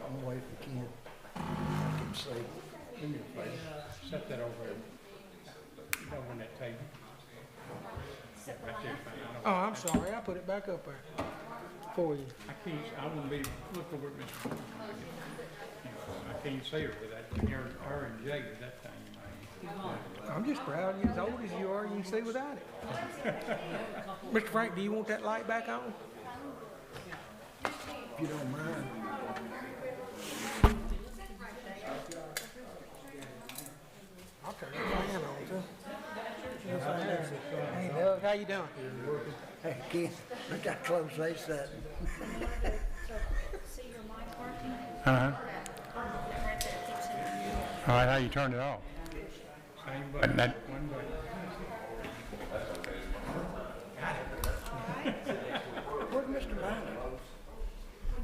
I'm away from Ken. I can see. Do me a favor, set that over there. You know when that table. Right there, fine. Oh, I'm sorry. I put it back up there for you. I wouldn't be, look over at Mr. I can't see her with that, her and Jay with that thing, I'm just proud of you. As old as you are, you can see without it. Mr. Frank, do you want that light back on? If you don't mind. I'll turn the fan on too. Hey Doug, how you doing? Hey, Ken, look how close they sat. See your mic working? Uh-huh. Right there, keep sitting. All right, how you turn it off? same button, That- one button. Where's Mr. Minor?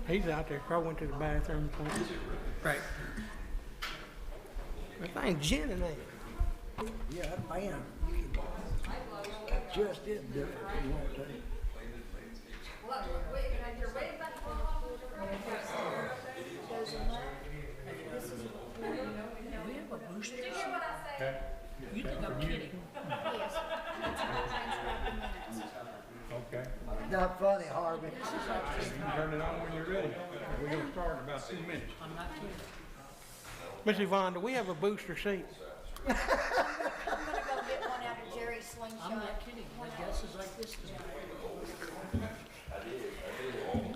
He's out there. Probably went to the bathroom. Right. That thing's gin in there. Yeah, that man. Just is different if you want to. We have a booster. Okay, You think I'm kidding? Yes. okay. Not funny, Harvey. You can turn it on when you're ready. We're gonna start in about 2 minutes. I'm not kidding. Miss Yvonne, do we have a booster seat? I'm gonna go get one out of Jerry's slingshot. I'm not kidding. My guess is like this tonight.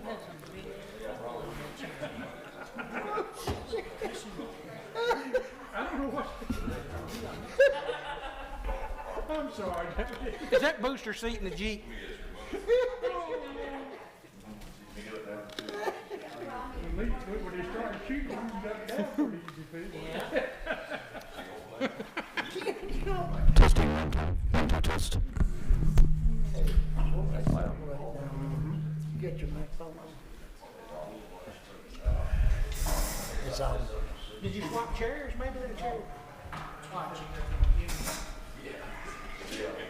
That's some big trouble in that chair. I don't know what. I'm sorry. Is that booster seat in the Jeep? When they started shooting, you got down pretty easy, people. Testing one time. Test. Get your microphone on. It's on. Did you swap chairs? Maybe that chair.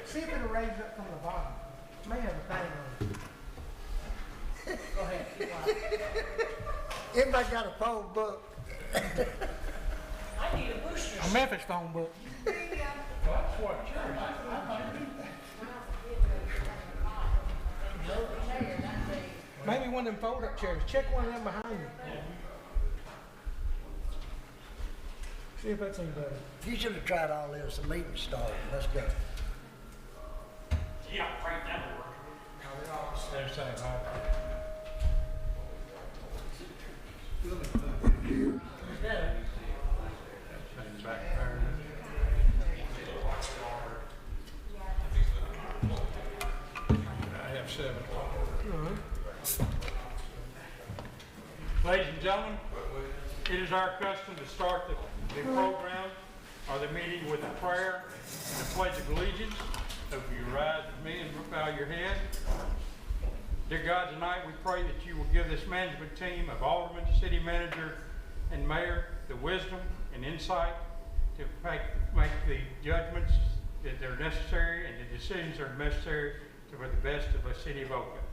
See if it'll raise up from the bottom. May have a thing on it. Go ahead. Keep quiet. Everybody got a phone book. I need a booster. A Memphis phone book. That's what Maybe one of them fold-up chairs. Check one of them behind you. See if that's any better. You should have tried all this. The meeting started. Let's go. Yeah, Frank, that'll work. They're saying, back there. I have 7. Ladies and gentlemen, it is our custom to start the program or the meeting with a prayer and a pledge of allegiance. So if you rise with me and bow your head. Dear God, tonight we pray that you will give this management team of aldermen, city manager, and mayor the wisdom and insight to make the judgments that are necessary and the decisions that are necessary for the best of the city of Oakland.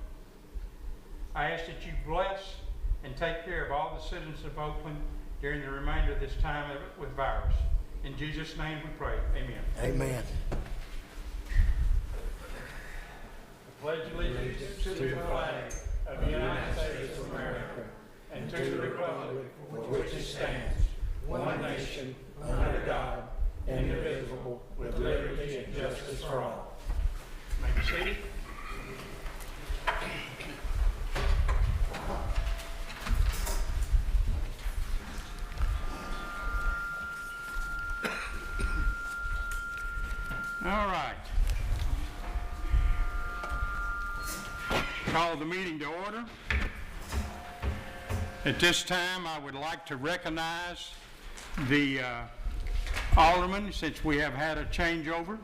I ask that you bless and take care of all the citizens of Oakland during the remainder of this time with virus. In Jesus' name we pray. Amen. Amen. Pledge allegiance to the flag of the United States of America and to the republic for which it stands, one nation, under God, indivisible, with liberty and justice for all. May be seated. All right. Call the meeting to order. At this time, I would like to recognize the aldermen, since we have had a changeover.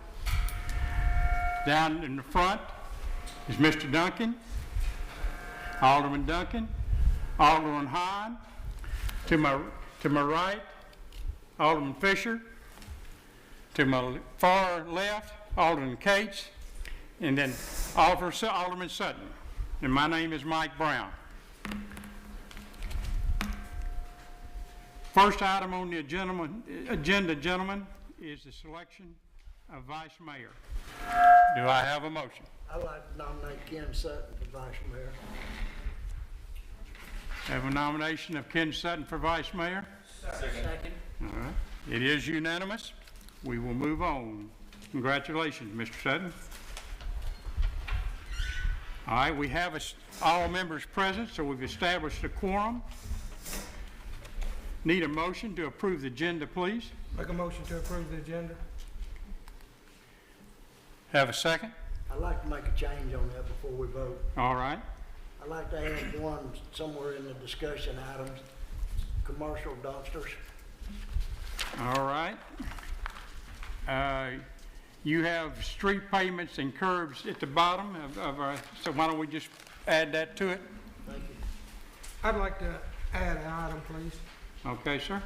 Down in the front is Mr. Duncan, Alderman Duncan, Alderman Hahn. To my right, Alderman Fisher. To my far left, Alderman Cates, and then Alderman Sutton. And my name is Mike Brown. First item on the agenda, gentlemen, is the selection of vice mayor. Do I have a motion? I'd like to nominate Ken Sutton for vice mayor. Have a nomination of Ken Sutton for vice mayor? Second. All right. It is unanimous. We will move on. Congratulations, Mr. Sutton. All right, we have all members present, so we've established a quorum. Need a motion to approve the agenda, please. Make a motion to approve the agenda. Have a second? I'd like to make a change on that before we vote. All right. I'd like to add one somewhere in the discussion items, commercial dumpsters. All right. You have street pavements and curbs at the bottom of our, so why don't we just add that to it? Thank you. I'd like to add an item, please. Okay, sir?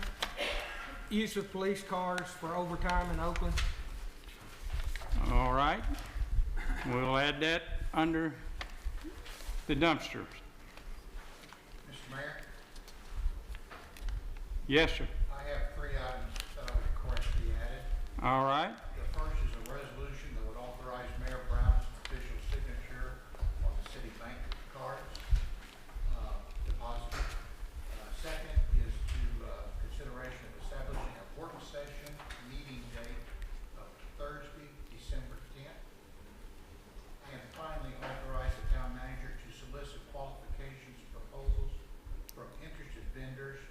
Use of police cars for overtime in Oakland. All right. We'll add that under the dumpsters. Mr. Mayor, Yes, sir. I have 3 items that I would request be added. All right. The first is a resolution that would authorize Mayor Brown's official signature on the city bank cards deposited. Second is to consideration of establishing a work session meeting date of Thursday, December 10th. And finally, authorize the town manager to solicit qualifications proposals from interested vendors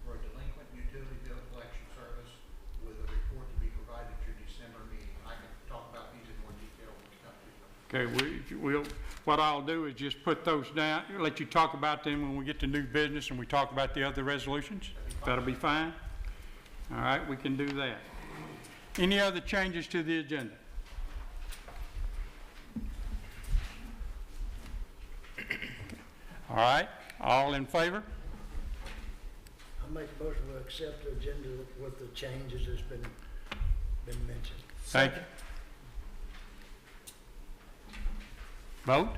for a delinquent utility bill collection service with a report to be provided at your December meeting. I can talk about these in more detail when we come to them. Okay, what I'll do is just put those down, let you talk about them when we get to new business and we talk about the other resolutions. That'll be fine? All right, we can do that. Any other changes to the agenda? All right, all in favor? I make a motion to accept the agenda with the changes that's been mentioned. Thank you. Vote?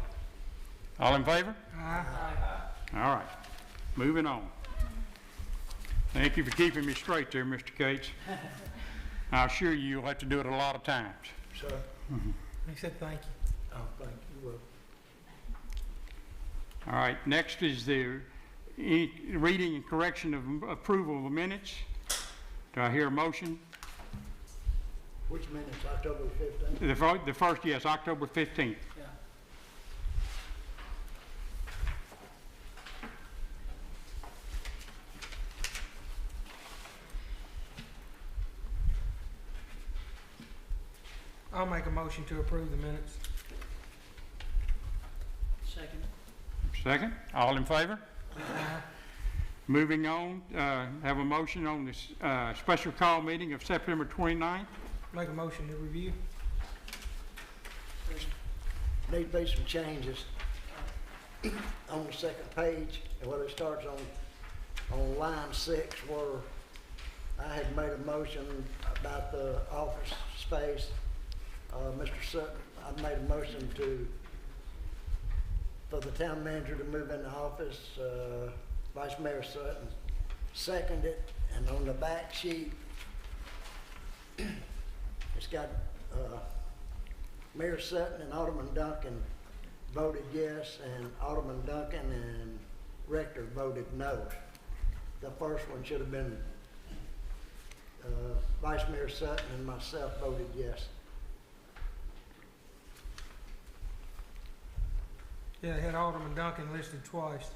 All in favor? Aye. All right, moving on. Thank you for keeping me straight there, Mr. Cates. I assure you, you'll have to do it a lot of times. Sir? He said thank you. Oh, thank you. Well, All right, next is the reading and correction of approval of minutes. Do I hear a motion? which minutes, October 15th? The first, yes, October 15th. Yeah. I'll make a motion to approve the minutes. Second. Second, all in favor? Moving on, have a motion on this special call meeting of September 29th. Make a motion to review. Need to be some changes on the second page, and where it starts on line 6, where I had made a motion about the office space. Mr. Sutton, I made a motion for the town manager to move in the office. Vice Mayor Sutton seconded it, and on the back sheet, it's got Mayor Sutton and Alderman Duncan voted yes, and Alderman Duncan and Rector voted no. The first one should have been Vice Mayor Sutton and myself voted yes. Yeah, they had Alderman Duncan listed twice.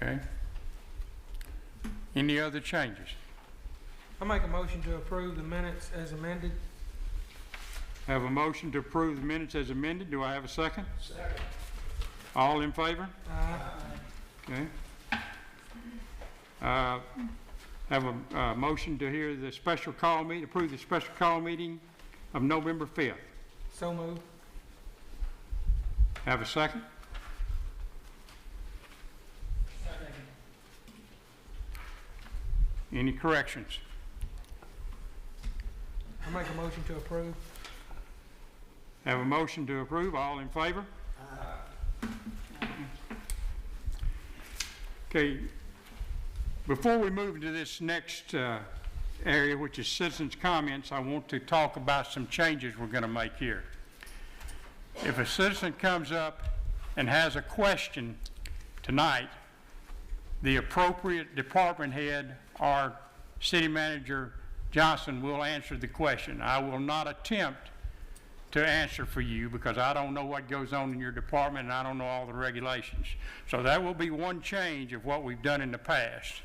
Okay. Any other changes? I make a motion to approve the minutes as amended. Have a motion to approve the minutes as amended. Do I have a second? Second. All in favor? Aye. Okay. Have a motion to hear the special call meeting, approve the special call meeting of November 5th. So moved. Have a second? Second. Any corrections? I make a motion to approve. Have a motion to approve, all in favor? Okay, before we move into this next area, which is citizens' comments, I want to talk about some changes we're going to make here. If a citizen comes up and has a question tonight, the appropriate department head or city manager Johnson will answer the question. I will not attempt to answer for you because I don't know what goes on in your department and I don't know all the regulations. So that will be one change of what we've done in the past.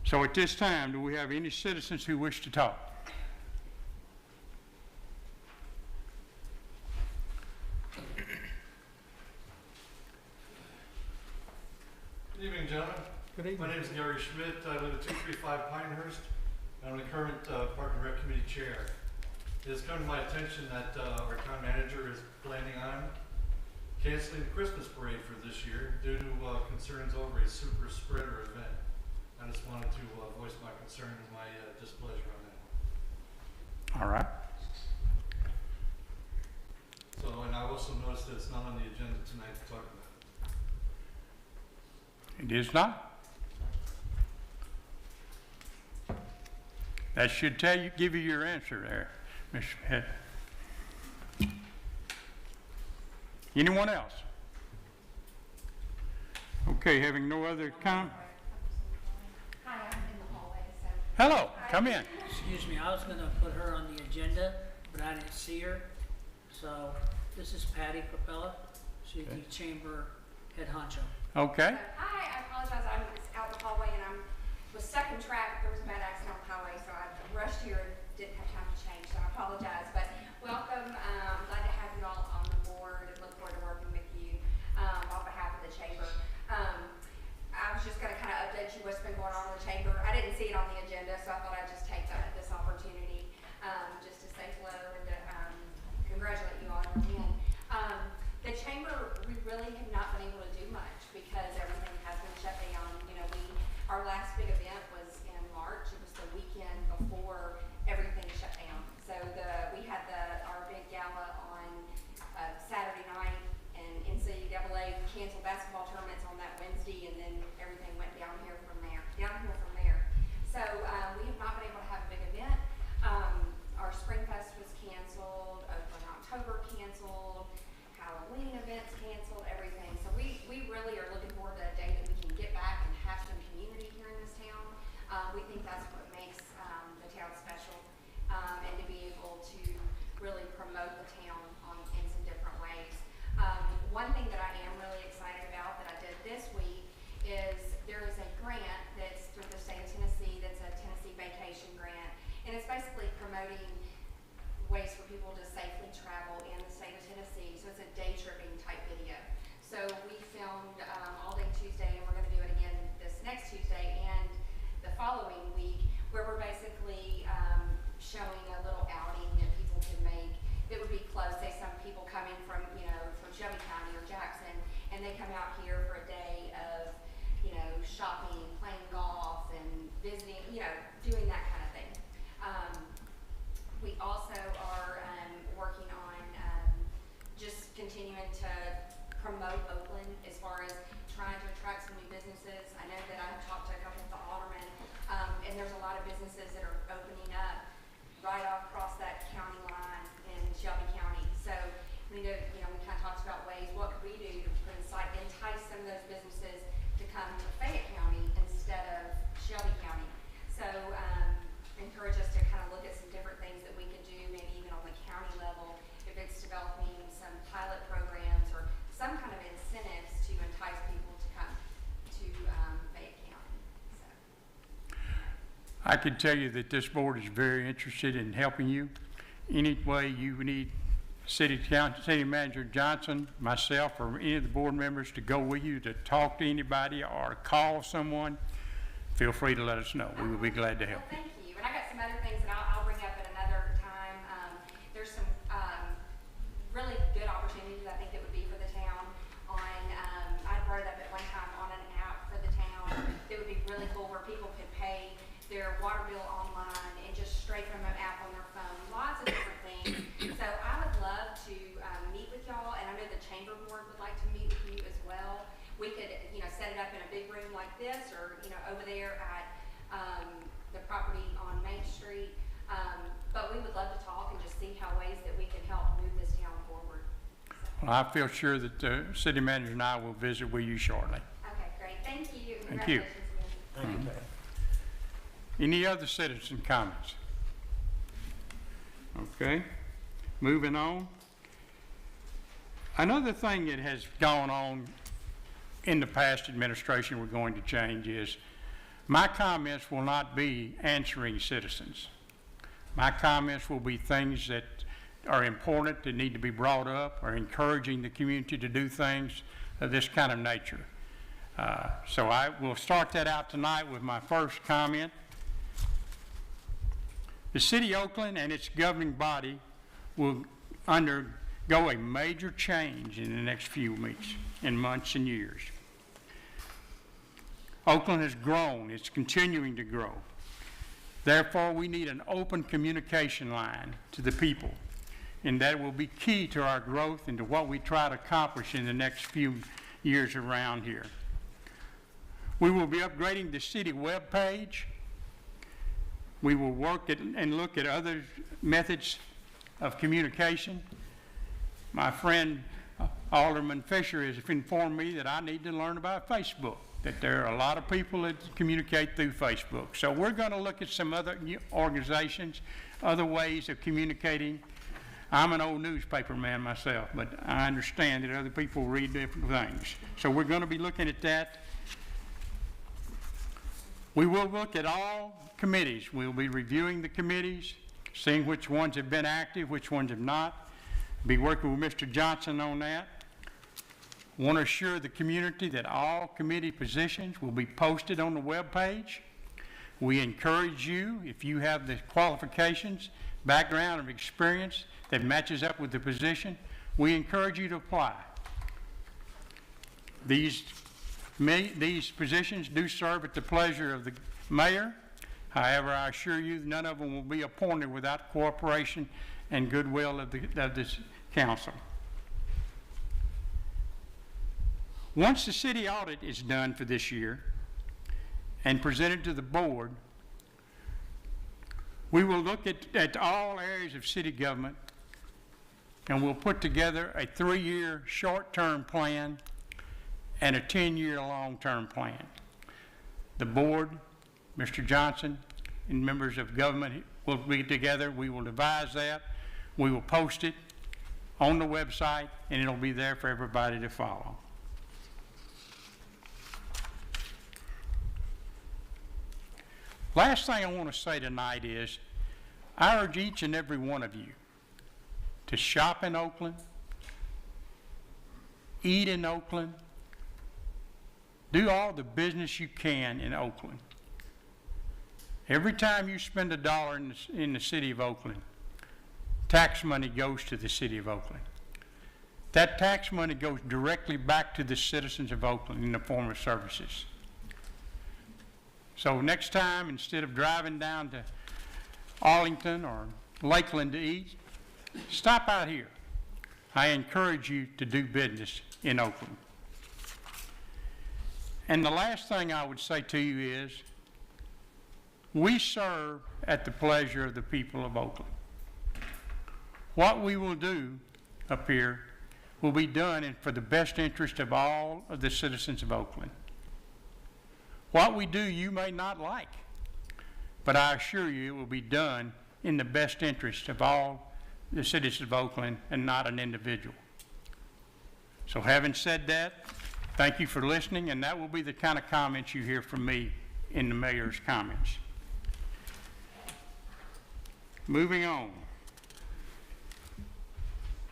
So at this time, do we have any citizens who wish to talk? Good evening, gentlemen. Good evening. My name is Gary Schmidt. I live at 235 Pinehurst. I'm the current Park and Rec Committee Chair. It has come to my attention that our town manager is planning on canceling the Christmas parade for this year due to concerns over a super spreader event. I just wanted to voice my concern and my displeasure on that. All right. So, and I also noticed that it's not on the agenda tonight to talk about. It is not. That should tell you, give you your answer there, Mr. Head. Anyone else? Okay, having no other comment. Hi, I'm in the hallway, so. Hello, come in. Excuse me, I was gonna put her on the agenda, but I didn't see her. So, this is Patty Capella. She's the chamber head honcho. Okay. Hi, I apologize, I'm just out in the hallway and was stuck in traffic. There was a bad accident on the highway, so I rushed here and didn't have time to change, so I apologize. But welcome, glad to have you all on the board and look forward to working with you on behalf of the chamber. I was just gonna kind of update you what's been going on in the chamber. I didn't see it on the agenda, so I thought I'd just take this opportunity just to say hello and to congratulate you on your win. The chamber, we really have not been able to do much because everything has been shut down. You know, our last big event was in March. It was the weekend before everything shut down. So we had our big gala on Saturday night, and NCAA canceled basketball tournaments on that Wednesday, and then everything went downhill from there. So we have not been able to have a big event. Our Spring Fest was canceled. Oakland October canceled. Halloween events canceled, everything. So we really are looking forward to a day that we can get back and have some community here in this town. We think that's what makes the town special, and to be able to really promote the town in some different ways. One thing that I am really excited about that I did this week is there is a grant that's through the state of Tennessee that's a Tennessee vacation grant, and it's basically promoting ways for people to safely travel in the state of Tennessee. So it's a day tripping type video. So we filmed all day Tuesday, and we're going to do it again this next Tuesday and the following week, where we're basically showing a little outing that people can make that would be close. Say some people come in from Shelby County or Jackson, and they come out here for a day of shopping, playing golf, and visiting, doing that kind of thing. We also are working on just continuing to promote Oakland as far as trying to attract some new businesses. I know that I've talked to a couple of the aldermen, and there's a lot of businesses that are opening up right off across that county line in Shelby County. So we know, we kind of talked about ways, what could we do to entice some of those businesses to come to Fayette County instead of Shelby County. So encourage us to kind of look at some different things that we could do, maybe even on the county level, if it's developing some pilot programs or some kind of incentives to entice people to come to Fayette County. So. I can tell you that this board is very interested in helping you. Any way you need City Manager Johnson, myself, or any of the board members to go with you to talk to anybody or call someone, feel free to let us know. We will be glad to help you. Thank you. And I got some other things that I'll bring up at another time. There's some really good opportunities I think that would be for the town on, I brought it up at one time, on an app for the town that would be really cool where people could pay their water bill online and just straight from an app on their phone. Well, I feel sure that the city manager and I will visit with you shortly. Okay, great. Thank you. Thank you. Congratulations again. Thank you, Pat. Any other citizen comments? Okay, moving on. Another thing that has gone on in the past administration we're going to change is my comments will not be answering citizens. My comments will be things that are important that need to be brought up or encouraging the community to do things of this kind of nature. So I will start that out tonight with my first comment. The City of Oakland and its governing body will undergo a major change in the next few weeks and months and years. Oakland has grown, it's continuing to grow. Therefore, we need an open communication line to the people, and that will be key to our growth and to what we try to accomplish in the next few years around here. We will be upgrading the city webpage. We will work at and look at other methods of communication. My friend Alderman Fisher has informed me that I need to learn about Facebook, that there are a lot of people that communicate through Facebook. So we're going to look at some other organizations, other ways of communicating. I'm an old newspaper man myself, but I understand that other people read different things. So we're going to be looking at that. We will look at all committees. We'll be reviewing the committees, seeing which ones have been active, which ones have not. Be working with Mr. Johnson on that. Want to assure the community that all committee positions will be posted on the webpage. We encourage you, if you have the qualifications, background, and experience that matches up with the position, we encourage you to apply. These positions do serve at the pleasure of the mayor. However, I assure you none of them will be appointed without cooperation and goodwill of this council. Once the city audit is done for this year and presented to the board, we will look at all areas of city government, and we'll put together a 3-year short-term plan and a 10-year long-term plan. The board, Mr. Johnson, and members of government will be together. We will devise that. We will post it on the website, and it'll be there for everybody to follow. Last thing I want to say tonight is I urge each and every one of you to shop in Oakland, eat in Oakland, do all the business you can in Oakland. Every time you spend $1 in the city of Oakland, tax money goes to the city of Oakland. That tax money goes directly back to the citizens of Oakland in the form of services. So next time, instead of driving down to Arlington or Lakeland to eat, stop out here. I encourage you to do business in Oakland. And the last thing I would say to you is, we serve at the pleasure of the people of Oakland. What we will do up here will be done for the best interest of all of the citizens of Oakland. What we do you may not like, but I assure you it will be done in the best interest of all the citizens of Oakland and not an individual. So having said that, thank you for listening, and that will be the kind of comments you hear from me in the mayor's comments. Moving on.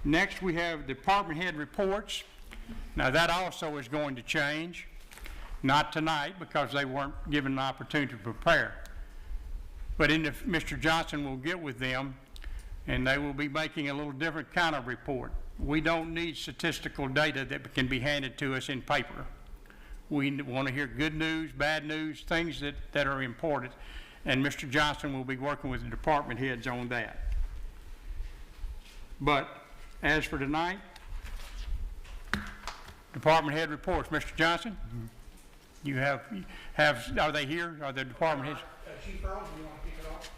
Next we have department head reports. Now that also is going to change. Not tonight because they weren't given an opportunity to prepare. But Mr. Johnson will get with them and they will be making a little different kind of report. We don't need statistical data that can be handed to us in paper. We want to hear good news, bad news, things that are important, and Mr. Johnson will be working with the department heads on that. But as for tonight, department head reports. Mr. Johnson, you have, are they here? Are the department heads? Chief Earl, do you want to kick it off?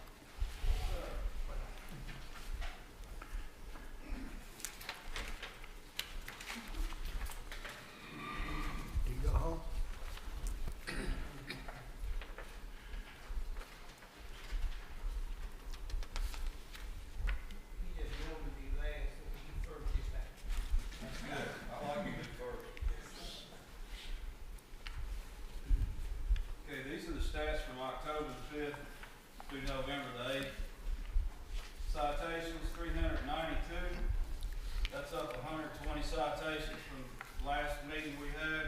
citations from last meeting we had.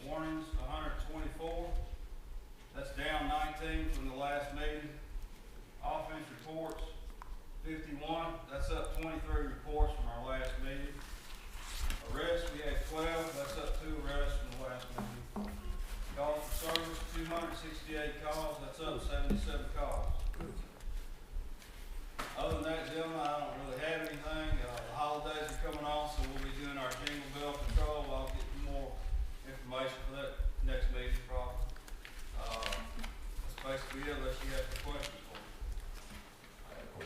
Warnings, 124. That's down 19 from the last meeting. Offense reports, 51. That's up 23 reports from our last meeting. Arrests, we had 12. That's up 2 arrests from the last meeting. Calls for service, 268 calls. That's up 77 calls. Other than that, gentlemen, I don't really have anything. The holidays are coming on, so we'll be doing our jingle bell control. I'll get more information for that next meeting probably. That's basically it, unless you have any questions for me.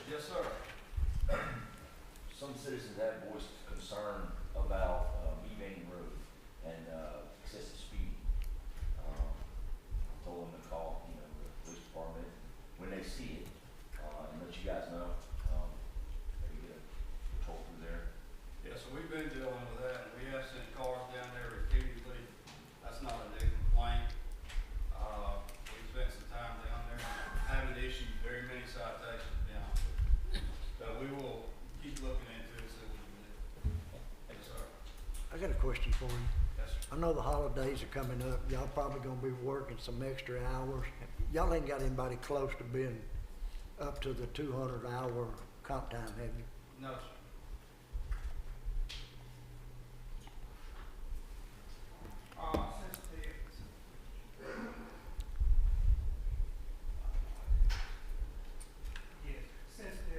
Yes, sir. Some citizens have voiced concern about Meeting Road and excessive speed. Told them to call, the police department when they see it, and let you guys know. Maybe get a patrol through there. Yeah, so we've been dealing with that, and we have sent cars down there repeatedly. That's not a new complaint. We spent some time down there, haven't issued very many citations, to be honest with you. But we will keep looking into it, see what we can do. Yes, sir. I got a question for you. Yes, sir. I know the holidays are coming up. Y'all probably gonna be working some extra hours. Y'all ain't got anybody close to being up to the 200-hour comp time, have you? No, sir. Since the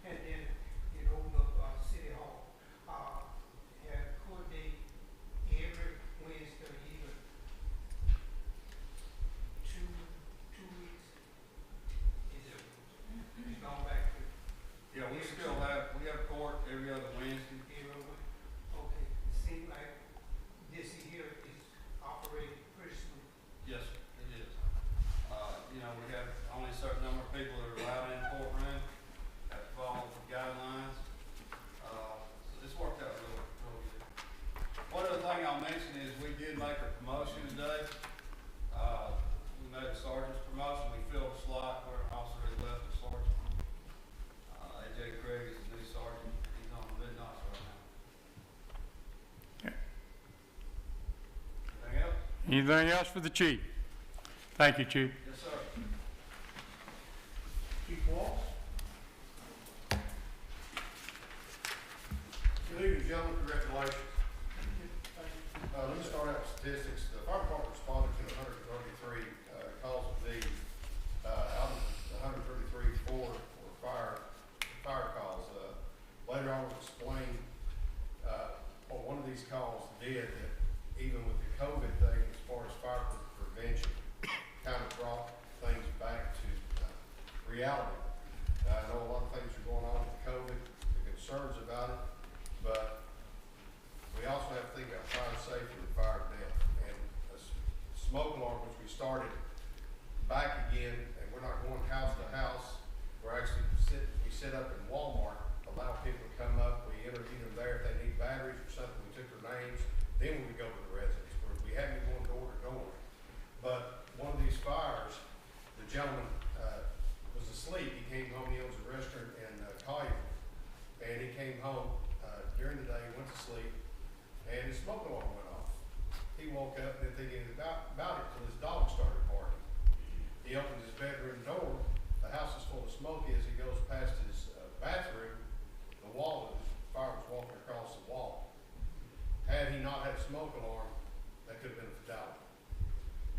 pandemic, it opened up City Hall, have coordinated every Wednesday, even 2 weeks. It's gone back to. Yeah, we have court every other Wednesday. Okay, it seems like this here is operating pretty smooth. Yes, sir, it is. We have only a certain number of people that are allowed in the courtroom, have to follow the guidelines. So this worked out really, really good. One other thing I'll mention is we did make a promotion today. We made a sergeant's promotion. We filled a slot where an officer had left a sergeant. AJ Craig is the new sergeant. He's on the midnights right now. Anything else? Anything else for the chief? Thank you, Chief. Yes, sir. Chief Walsh. Good evening, gentlemen. Congratulations. Let me start out with statistics. The fire department responded to 133 calls of need. Out of the 133, 4 were fire calls. Later on, we'll explain what one of these calls did that even with the COVID thing, as far as fire prevention, kind of brought things back to reality. I know a lot of things are going on with COVID, the concerns about it, but we also have to think about fire safety and fire death. And a smoke alarm, which we started back again, and we're not going house to house. We're actually we set up in Walmart, allow people to come up, we interview them there if they need batteries or something, we took their names, then we go to the residence, where we haven't been going door to door. But one of these fires, the gentleman was asleep. He came home, he owns a restaurant in Collier, and he came home during the day, went to sleep, and his smoke alarm went off. He woke up and didn't think anything about it until his dog started barking. He opened his bedroom door. The house is full of smoke. As he goes past his bathroom, the wall, his fire was walking across the wall. Had he not had a smoke alarm, that could have been a fatality.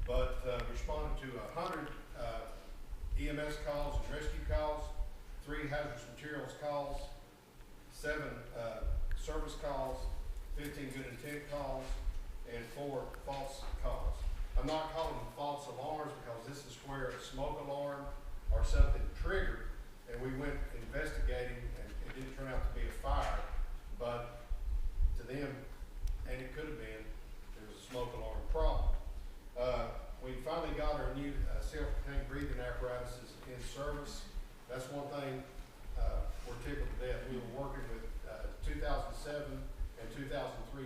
But responded to 100 EMS calls and rescue calls, 3 hazardous materials calls, 7 service calls, 15 good intent calls, and 4 false calls. I'm not calling them false alarms because this is where a smoke alarm or something triggered, and we went investigating, and it didn't turn out to be a fire, but to them, and it could have been, there was a smoke alarm problem. We finally got our new self-contained breathing apparatuses in service. That's one thing we're tickled to death. We were working with 2007 and 2003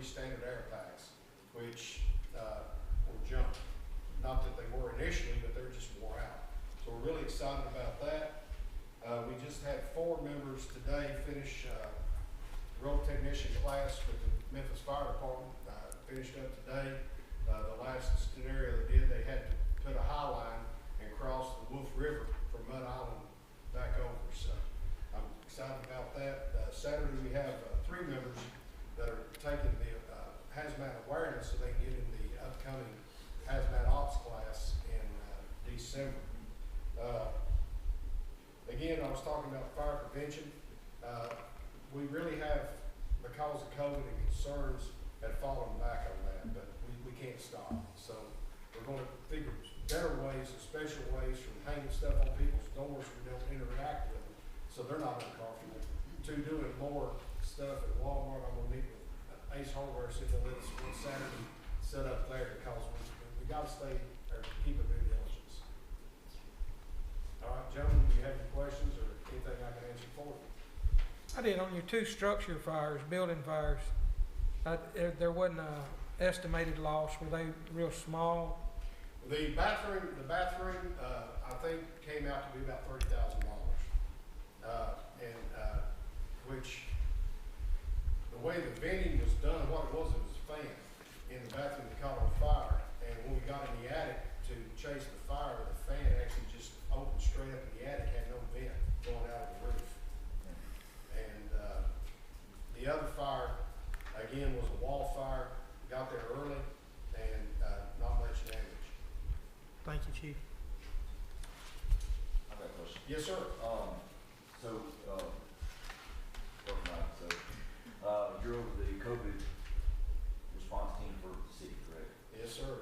standard air packs, which were junk. Not that they were initially, but they're just wore out. So we're really excited about that. We just had 4 members today finish road technician class with the Memphis Fire Department. Finished up today. The last scenario they did, they had to put a high line and cross the Wolf River from Mud Island back over. So I'm excited about that. Saturday we have 3 members that are taking the hazmat awareness so they can get in the upcoming hazmat ops class in December. Again, I was talking about fire prevention. We really have, because of COVID and concerns, have fallen back on that, but we can't stop. So we're going to figure better ways, special ways, from hanging stuff on people's doors so we don't interact with them, so they're not uncomfortable, to doing more stuff at Walmart. I'm going to meet with Ace Hardware, see if they'll let us one Saturday set up there, because we got to stay or keep a due diligence. All right, gentlemen, do you have any questions or anything I can answer for you? I did on your 2 structure fires, building fires. There wasn't a estimated loss. Were they real small? The bathroom, I think came out to be about $30,000. Which, the way the venting was done, what it was a fan in the bathroom that caught on fire. And when we got in the attic to chase the fire, the fan actually just opened straight up in the attic, had no vent going out of the roof. And the other fire, again, was a wall fire. Got there early and not much damage. Thank you, Chief. I've got a question. Yes, sir. You're over the COVID response team for the city, correct? Yes, sir.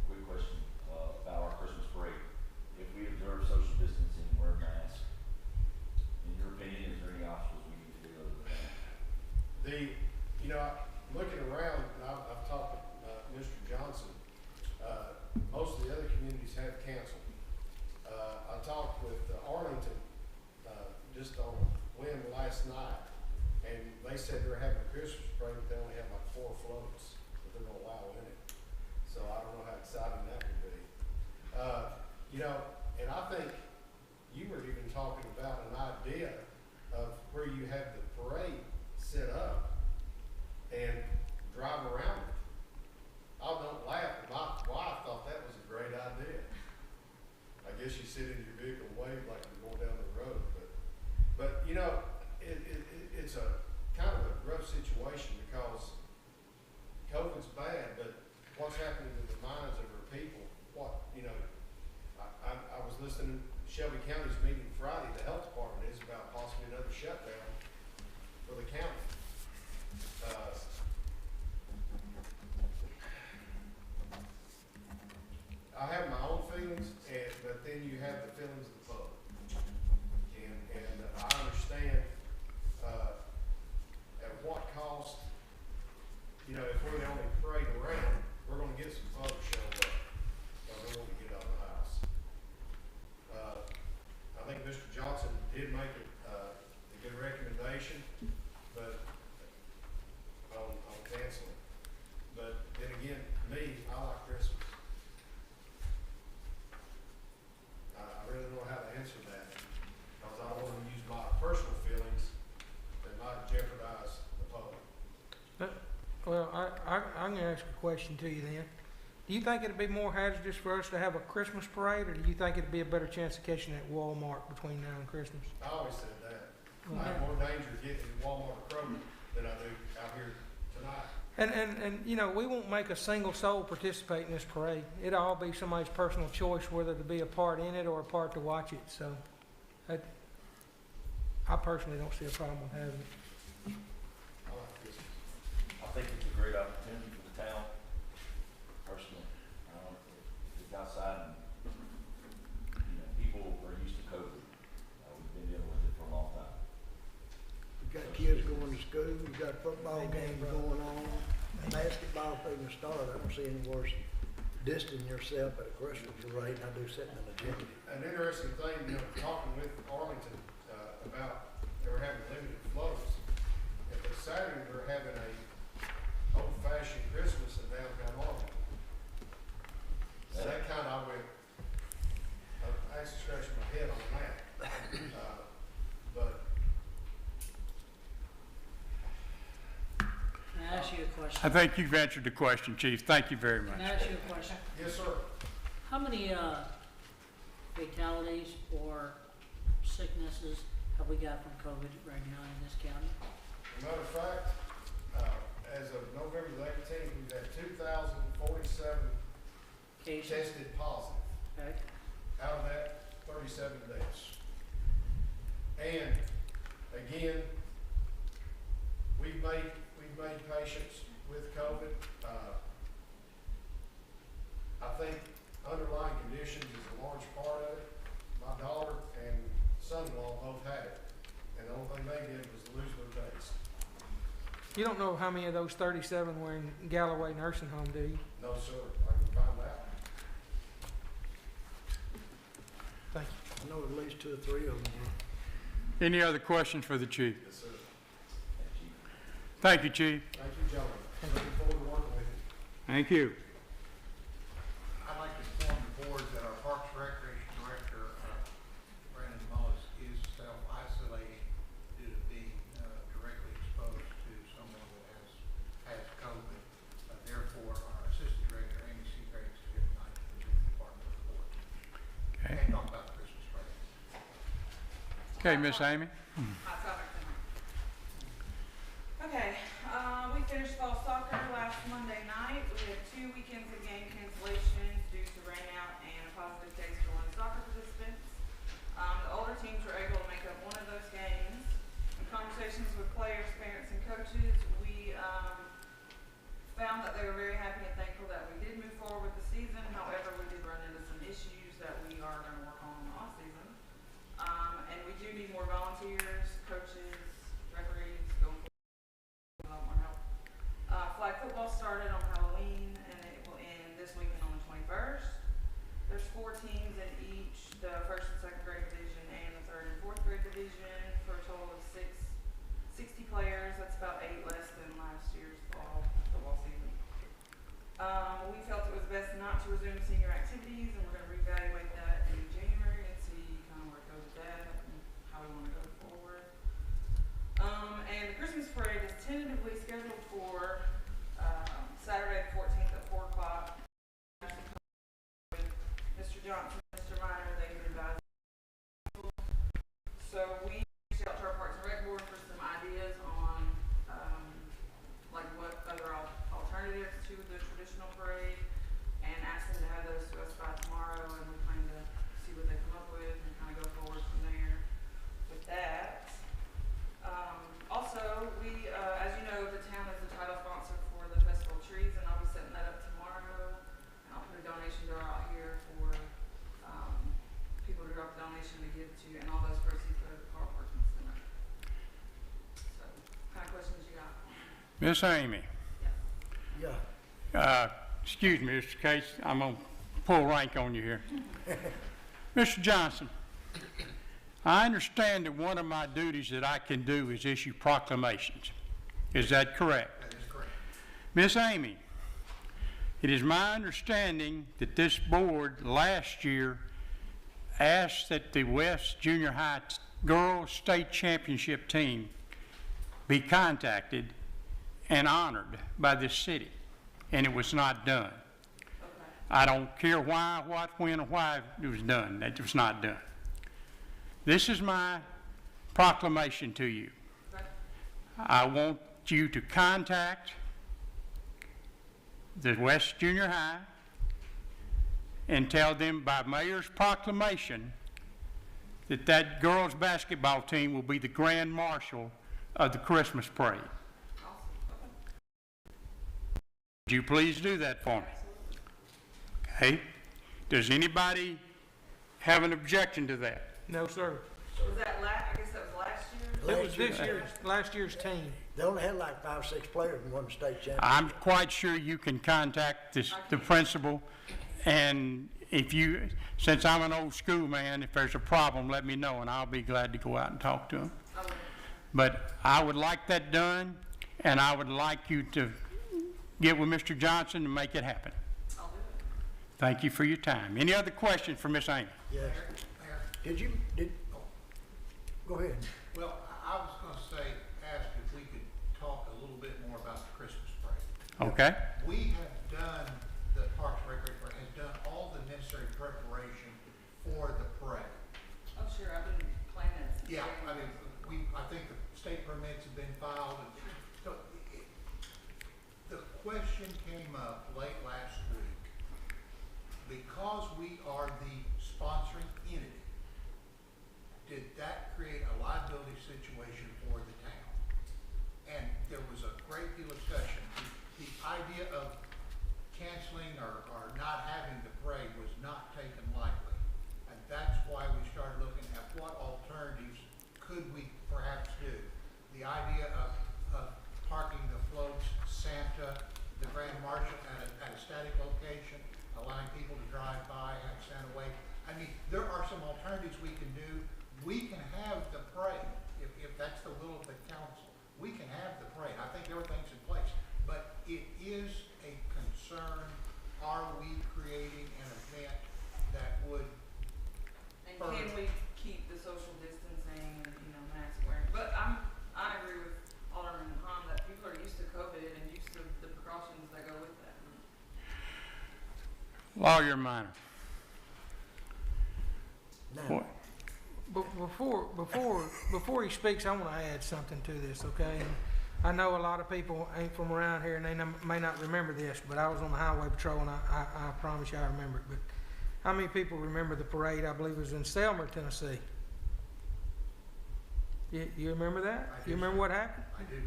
Quick question, about our Christmas parade. If we observe social distancing and wear masks, in your opinion, is there any obstacles we need to do other than that? Looking around, and I've talked to Mr. Johnson, most of the other communities have canceled. I talked with Arlington just on a whim last night, and they said they're having a Christmas parade, but they only have like 4 floats that they're going to allow in it. So I don't know how exciting that would be. And I think you were even talking about an idea of where you have the parade set up and drive around it. I don't laugh, but my wife thought that was a great idea. I guess you sit in your vehicle and wave like you're going down the road, but it's a kind of a rough situation because COVID's bad, but what's happening to the minds of our people? I was listening to Shelby County's meeting Friday. The health department is about possibly another shutdown for the county. I have my own feelings, but then you have the feelings of the public. And I understand at what cost, if we're the only parade around, we're going to get some folks show up. But we want to get out of the house. I think Mr. Johnson did make a good recommendation, but on canceling. But then again, me, I like Christmas. I really don't know how to answer that, because I don't want to use my personal feelings and not jeopardize the public. Well, I'm going to ask a question to you then. Do you think it'd be more hazardous for us to have a Christmas parade, or do you think it'd be a better chance of catching it at Walmart between now and Christmas? I always said that. I have more danger getting in Walmart or Kroger than I do out here tonight. And we won't make a single soul participate in this parade. It'll all be somebody's personal choice whether to be a part in it or a part to watch it. So I personally don't see a problem with having it. I like Christmas. I think it's a great opportunity for the town, personally. It's outside and, people are used to COVID. We've been dealing with it for a long time. You got kids going to school, you got football games going on, basketball thing to start. I don't see any worse than distancing yourself at a Christmas parade than I do sitting in a gym. An interesting thing, talking with Arlington about they were having limited flows. And this Saturday we're having a old-fashioned Christmas in downtown Oakland. So that kind of, I actually scratched my head on that. question. I think you've answered the question, Chief. Thank you very much. Can I ask you a question? Yes, sir. How many fatalities or sicknesses have we got from COVID right now in this county? As a matter of fact, as of November the 18th, we've had 2,047 Cases? tested positive. Okay. Out of that, 37 deaths. And again, we've made patients with COVID. I think underlying conditions is a large part of it. My daughter and son-in-law both had it, and the only thing they did was lose their taste. You don't know how many of those 37 were in Galloway Nursing Home, do you? No, sir. I can find out. Thank you. I know at least 2 or 3 of them. Any other questions for the Chief? Yes, sir. Thank you, Chief. Thank you, gentlemen. Looking forward to working with you. Thank you. I'd like to inform the board that our Parks and Recreation Director, Brandon Mullis, is self-isolating due to being directly exposed to someone that has COVID. Therefore, our Assistant Director, Amy Seagraves, is here tonight to present the department report. Okay. And talk about the Christmas break. Okay, Miss Amy. Okay, we finished fall soccer last Monday night. We had 2 weekends of game cancellations due to rainout and a positive case for 1 soccer participants. The older teams were able to make up one of those games. In conversations with players, parents, and coaches, we found that they were very happy and thankful that we did move forward with the season. However, we did run into some issues that we are going to work on in the off season. And we do need more volunteers, coaches, referees, going more help. Flag football started on Halloween and it will end this weekend on the 21st. There's 4 teams in each, the 1st and 2nd grade division and the 3rd and 4th grade division for a total of 60 players. That's about 8 less than last year's fall football season. We felt it was best not to resume senior activities and we're going to reevaluate that in January and see kind of where it goes with that and how we want to go forward. And the Christmas parade is tentatively scheduled for Saturday the 14th at 4 o'clock. Mr. Johnson, Mr. Minor, they've been advised. So we reached out to our Parks and Rec board for some ideas on like what other alternatives to the traditional parade and asked them to have those to us by tomorrow and we plan to see what they come up with and kind of go forward from there with that. Also, we, as you know, the town is the title sponsor for the Festival of Trees, and I'll be setting that up tomorrow. And I'll put a donation jar out here for people to drop a donation to give to, and all those proceeds go to the Carl Perkins Center. So, what kind of questions you got? Miss Amy. Yeah. Excuse me, Mr. Case. I'm going to pull rank on you here. Mr. Johnson, I understand that one of my duties that I can do is issue proclamations. Is that correct? That is correct. Miss Amy, it is my understanding that this board last year asked that the West Junior High Girls State Championship team be contacted and honored by this city, and it was not done. Okay. I don't care why, what, when, or why it was done. It was not done. This is my proclamation to you. Okay. I want you to contact the West Junior High and tell them by mayor's proclamation that that girls basketball team will be the grand marshal of the Christmas parade. Awesome. Okay. Would you please do that for me? Okay? Does anybody have an objection to that? No, sir. Was that I guess that was last year? That was this year's, last year's team. They only had like 5 or 6 players and won the state championship. I'm quite sure you can contact the principal, and if you, since I'm an old school man, if there's a problem, let me know, and I'll be glad to go out and talk to him. Okay. But I would like that done, and I would like you to get with Mr. Johnson and make it happen. I'll do it. Thank you for your time. Any other questions for Miss Amy? Yes. Mayor, Go ahead. well, I was going to say, ask if we could talk a little bit more about the Christmas parade. Okay? We have done, the Parks and Recreation has done all the necessary preparation for the parade. Oh, sure, I've been planning it. since Yeah, I January. mean, I think the state permits have been filed, and so the question came up late last week. Because we are the sponsoring entity, did that create a liability situation for the town? And there was a great deal of discussion. The idea of canceling or not having the parade was not taken lightly. And that's why we started looking at what alternatives could we perhaps do. The idea of parking the floats, Santa, the Grand Marshal at a static location, allowing people to drive by, have Santa wave. I mean, there are some alternatives we can do. We can have the parade, if that's the will of the council. We can have the parade. I think everything's in place. But it is a concern, are we creating an event that would And can we keep the social distancing and, mask wearing? But I agree with Alderman Hahn that people are used to COVID and used to the precautions that go with that. Lawyer Minor. Now, Before he speaks, I want to add something to this, okay? And I know a lot of people ain't from around here and they may not remember this, but I was on the highway patrol and I promise you I remember it. But how many people remember the parade? I believe it was in Selmer, Tennessee. You remember that? I do. You remember what happened? I do.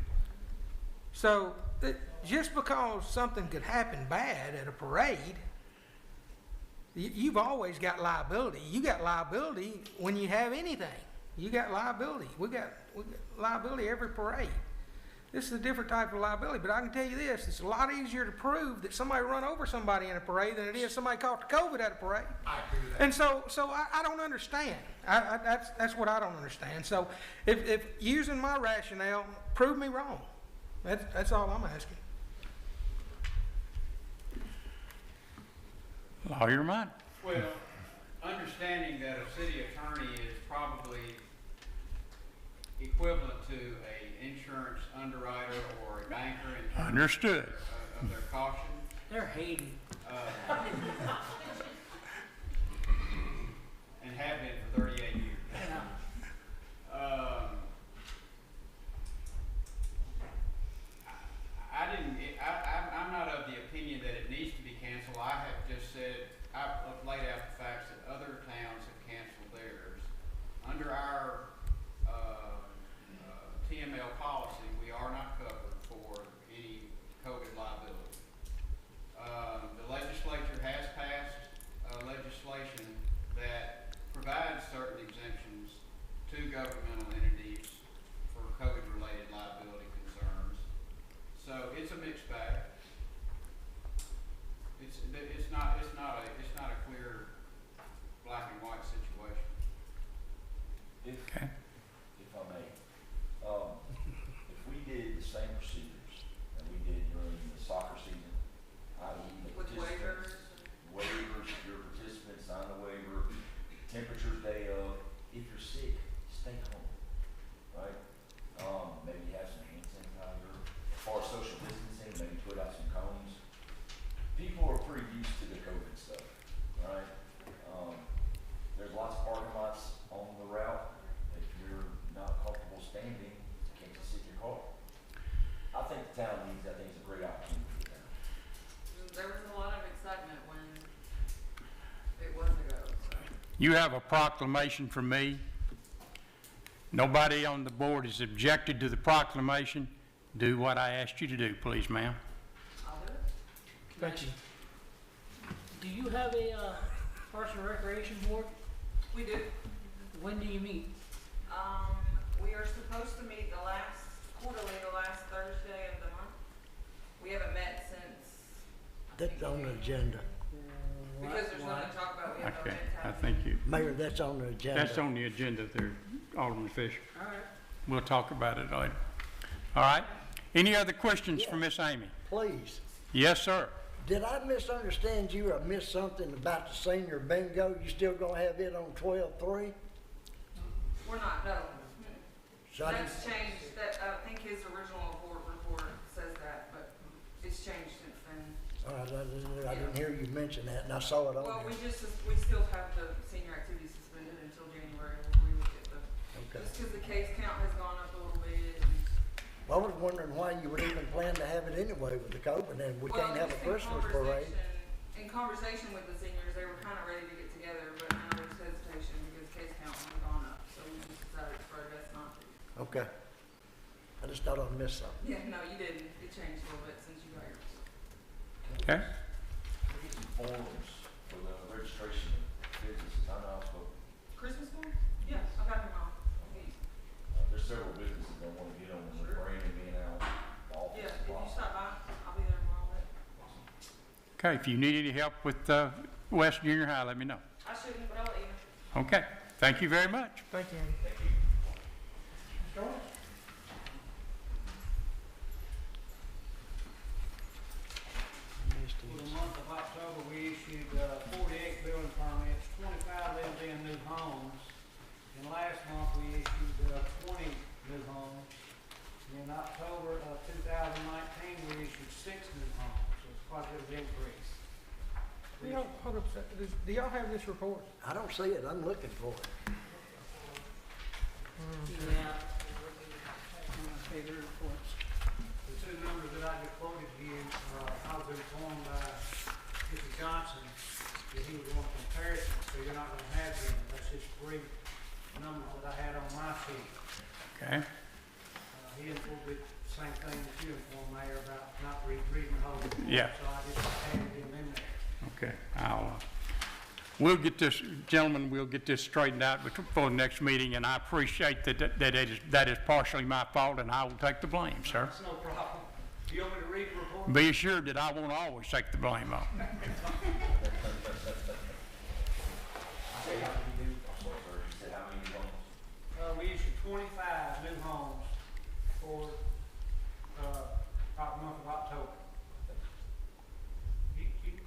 So just because something could happen bad at a parade, you've always got liability. You got liability when you have anything. You got liability. We got liability every parade. This is a different type of liability, but I can tell you this: it's a lot easier to prove that somebody run over somebody in a parade than it is somebody caught the COVID at a parade. I agree with that. And so I don't understand. That's what I don't understand. So if using my rationale, prove me wrong. That's all I'm asking. Lawyer Minor. Well, understanding that a city attorney is probably equivalent to a insurance underwriter or a banker in terms Understood. of their caution. They're hating. And have been for 38 years. I'm not of the opinion that it needs to be canceled. I have just said, I've laid out the facts that other towns have canceled theirs. Under our TML policy, we are not covered for any COVID liability. The legislature has passed legislation that provides certain exemptions to governmental entities for COVID-related liability concerns. So it's a mixed bag. It's not a clear black and white situation. If I may, if we did the same procedures that we did during the soccer season, i.e. the With participants, waivers, your participants sign the waiver, temperatures day of, if you're sick, stay home, right? Maybe have some hand sanitizer, as far as social distancing, maybe put out some cones. People are pretty used to the COVID stuff, right? There's lots of parking lots on the route. If you're not comfortable standing, can't you sit in your car? I think the town needs, I think it's a great opportunity for the town. There was a lot of excitement when it was a go, so. You have a proclamation from me. Nobody on the board has objected to the proclamation. Do what I asked you to do, please, ma'am. I'll do it. Thank you. Do you have a Parks and Recreation Board? We do. When do you meet? We are supposed to meet the last Thursday of the month. We haven't met since. that's on the agenda. Because there's nothing to talk about, we have no Okay, event I happening. think you, Mayor, that's on the agenda. that's on the agenda there, Alderman Fisher. All right. We'll talk about it later. All right? Any other questions for Miss Amy? Please. Yes, sir. Did I misunderstand you or miss something about the senior bingo? You still gonna have it on 12/3? We're not, no. So I That's changed, that, I think his original report says that, but it's it's changed since then. All right, I didn't hear you mention that, and I saw it on Well, there. we still have the senior activity suspended until January. We look at the, Okay. just because the case count has gone up a little bit. And, Well, I was wondering why you would even plan to have it anyway with the COVID, and we can't have a just in Christmas parade. In conversation with the seniors, they were kind of ready to get together, but now there's hesitation because case count has gone up. So we just decided it's probably best not to. Okay. I just thought I'd missed something. Yeah, no, you didn't. It changed a little bit since you got yours. Okay? We get some forms for the registration of businesses. I know, but Christmas one? Yeah, I got them all. there's several businesses that want to get on with Sure. Brandon being out, the office. Yeah, if you stop by, I'll be there tomorrow. Okay, if you need any help with West Junior High, let me know. I shouldn't, but I'll let you know. Okay, thank you very much. Thank you. Thank you. For the month of October, we issued 48 building permits, 25 lived in new homes. And last month, we issued 20 new homes. In October of 2019, we issued 6 new homes, so it's quite a bit of increase. Hold up a second. Do y'all have this report? I don't see it, I'm looking for it. Yeah. One of my favorite reports. The two numbers that I just quoted to you, I was informed by Mr. Johnson that he was going comparisons, so you're not gonna have them. That's just 3 numbers that I had on my sheet. Okay? He informed me the same thing that you informed Mayor about not reading the whole report. Yeah. So I just added him in there. Okay, we'll get this, gentlemen, we'll get this straightened out before the next meeting, and I appreciate that is partially my fault, and I will take the blame, sir. That's no problem. Do you want me to read the report? Be assured that I won't always take the blame on. Say how many you do? I'm sorry, sir. You said how many new homes? We issued 25 new homes for, about the month of October.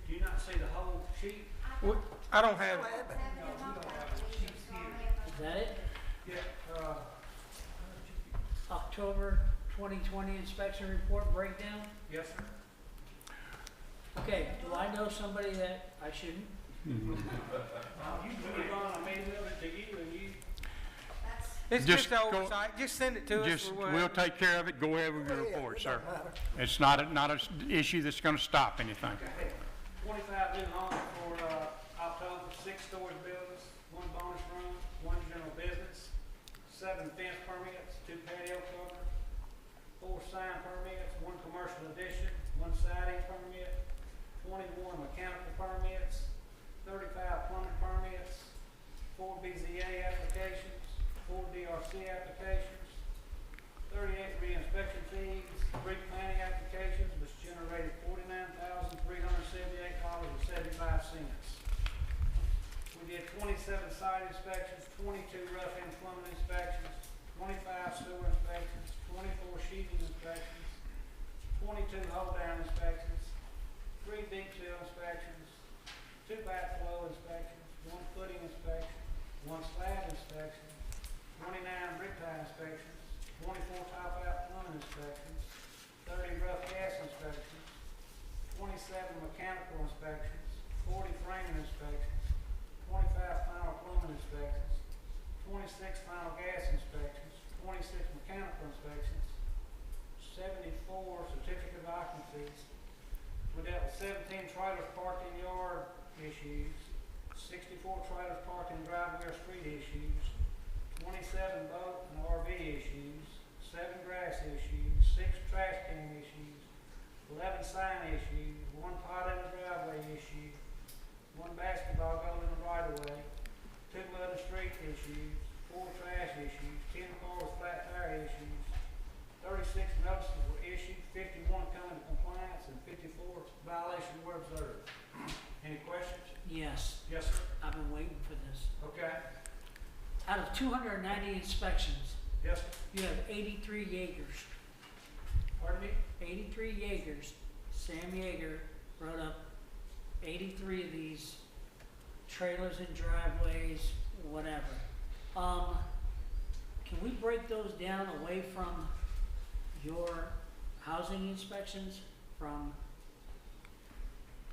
Do you not see the whole sheet? What? I don't have, Is that it? Yeah, October 2020 inspection report breakdown? yes, sir. Okay, do I know somebody that I shouldn't? You put it on, I made it to you and you. it's Just just go- oversight. Just send it to us. Just, for we'll whatever. take care of it, go over your report, sir. It's not an issue that's gonna stop anything. 25 new homes for October, 6 storage buildings, 1 bonus room, 1 general business, 7 fence permits, 2 patio cover, 4 sign permits, 1 commercial addition, 1 siding permit, 21 mechanical permits, 35 plumbing permits, 4 BZA applications, 4 DRC applications, 38 re-inspection fees, 3 planning applications, which generated $49,378.75. We did 27 site inspections, 22 rough-in plumbing inspections, 25 sewer inspections, 24 sheathing inspections, 22 hold-down inspections, 3 deep seal inspections, 2 backflow inspections, 1 footing inspection, 1 slab inspection, 29 brick tie inspections, 24 top-out plumbing inspections, 30 rough gas inspections, 27 mechanical inspections, 40 framing inspections, 25 final plumbing inspections, 26 final gas inspections, 26 mechanical inspections, 74 certificate of occupancies. We dealt with 17 trailers parked in yard issues, 64 trailers parked in driveway or street issues, 27 boat and RV issues, 7 grass issues, 6 trash can issues, 11 sign issues, 1 pot in the driveway issue, 1 basketball goal in the right of way, 2 mud and street issues, 4 trash issues, 10 car with flat tire issues, 36 notices were issued, 51 come into compliance, and 54 violations were observed. Any questions? Yes, Yes, sir. I've been waiting for this. Okay. Out of 290 inspections, Yes, sir. you have 83 Jaegers. Pardon me? 83 Jaegers. Sam Jaeger wrote up 83 of these trailers and driveways, whatever. Can we break those down away from your housing inspections? from,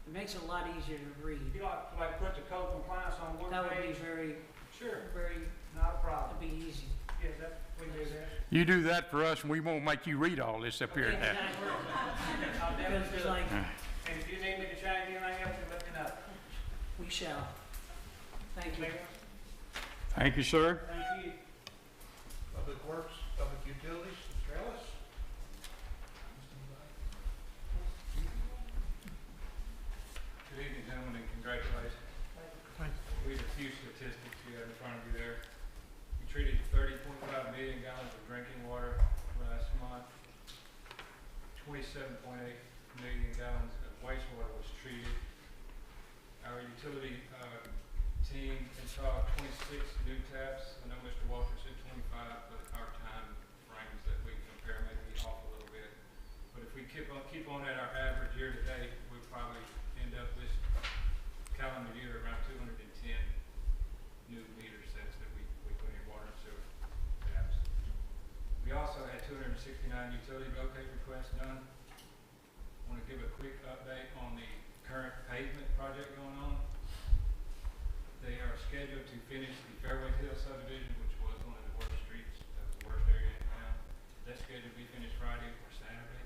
it makes it a lot easier to read. You like put the code compliance on one That would be page? very, Sure, very, not a problem. that'd be easy. Yes, that, we do that. You do that for us and we won't make you read all this up here now. I'll definitely Because it's do it. like, And if you need me to change anything else, you let me know. we shall. Thank you. Thank you, sir. Thank you. Public Works, Public Utilities, Mr. Ellis. Good evening, gentlemen, and congratulations. We have a few statistics you have in front of you there. We treated 30.5 million gallons of drinking water last month. 27.8 million gallons of wastewater was treated. Our utility team installed 26 new taps. I know Mr. Walker said 25, but our time frames that we compare may be off a little bit. But if we keep on at our average year to date, we'll probably end up this calendar year around 210 new meter sets that we put in water and sewer taps. We also had 269 utility locate requests done. I want to give a quick update on the current pavement project going on. They are scheduled to finish the Fairway Hill subdivision, which was one of the worst streets, the worst area in town. That's scheduled to be finished Friday or Saturday.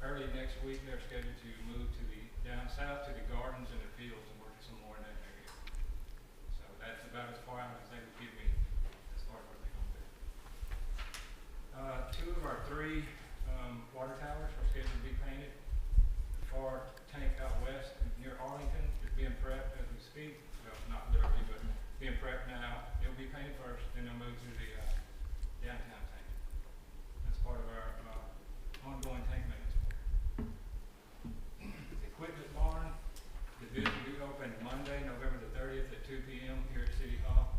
Early next week, they're scheduled to move to the down south to the gardens and the fields and work some more in that area. So that's about as far out as they would give me as far as what they're going to do. Two of our three water towers are scheduled to be painted. The far tank out west near Arlington is being prepped as we speak. Well, not literally, but being prepped now. It'll be painted first, then they'll move to the downtown tank. That's part of our ongoing tank maintenance program. The equipment barn, the bid will be open Monday, November the 30th at 2 p.m. here at City Hall.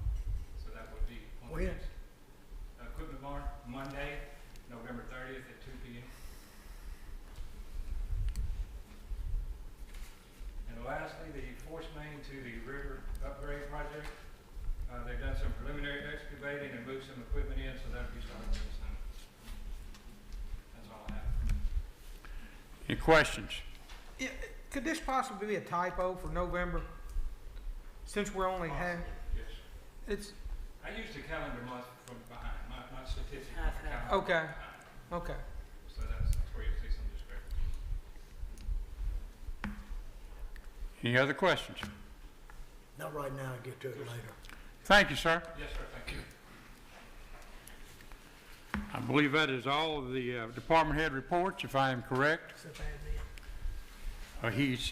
So that would be one of When? these. Equipment barn, Monday, November 30th at 2 p.m. And lastly, the force main to the river upgrade project. They've done some preliminary excavating and moved some equipment in, so that'll be starting very soon. That's all I have. Any questions? Yeah, could this possibly be a typo for November? Since we're only half, Yes. it's, I used the calendar month from behind, not statistics. Half, but half. calendar Okay. behind. okay. So that's where you'll see some discrepancy. Any other questions? Not right now, get to it later. Thank you, sir. Yes, sir, thank you. I believe that is all of the department head reports, if I am correct. He's,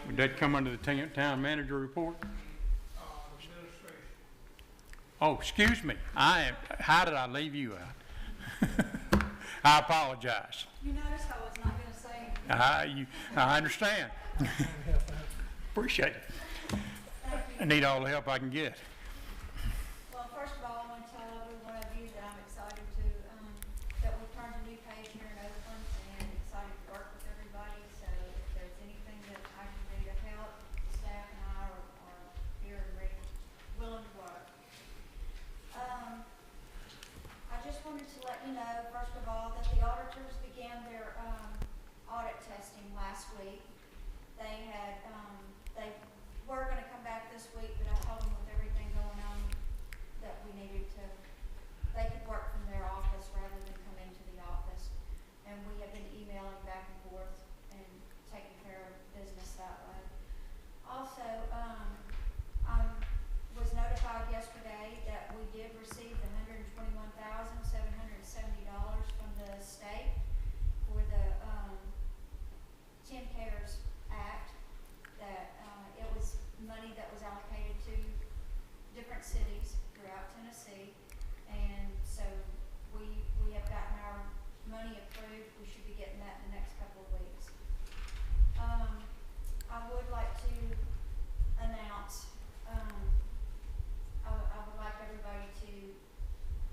would that come under the town manager report? Oh, excuse me. How did I leave you out? I apologize. You noticed I was not gonna say anything. I understand. Appreciate it. I need all the help I can get. Well, first of all, I want to tell every one of you that I'm excited to, that we've turned a new page here in Oakland and excited to work with everybody. So if there's anything that I can do to help, the staff and I are here and ready, willing to work. I just wanted to let you know, first of all, that the auditors began their, audit testing last week. They had, they were gonna come back this week, but I told them with everything going on that we needed to, they could work from their office rather than come into the office. And we have been emailing back and forth and taking care of business that way. Also, I was notified yesterday that we did receive the $121,770 from the state for the, 10 CARES Act, that, it was money that was allocated to different cities throughout Tennessee. And so we have gotten our money approved. We should be getting that in the next couple of weeks. I would like to announce, I would like everybody to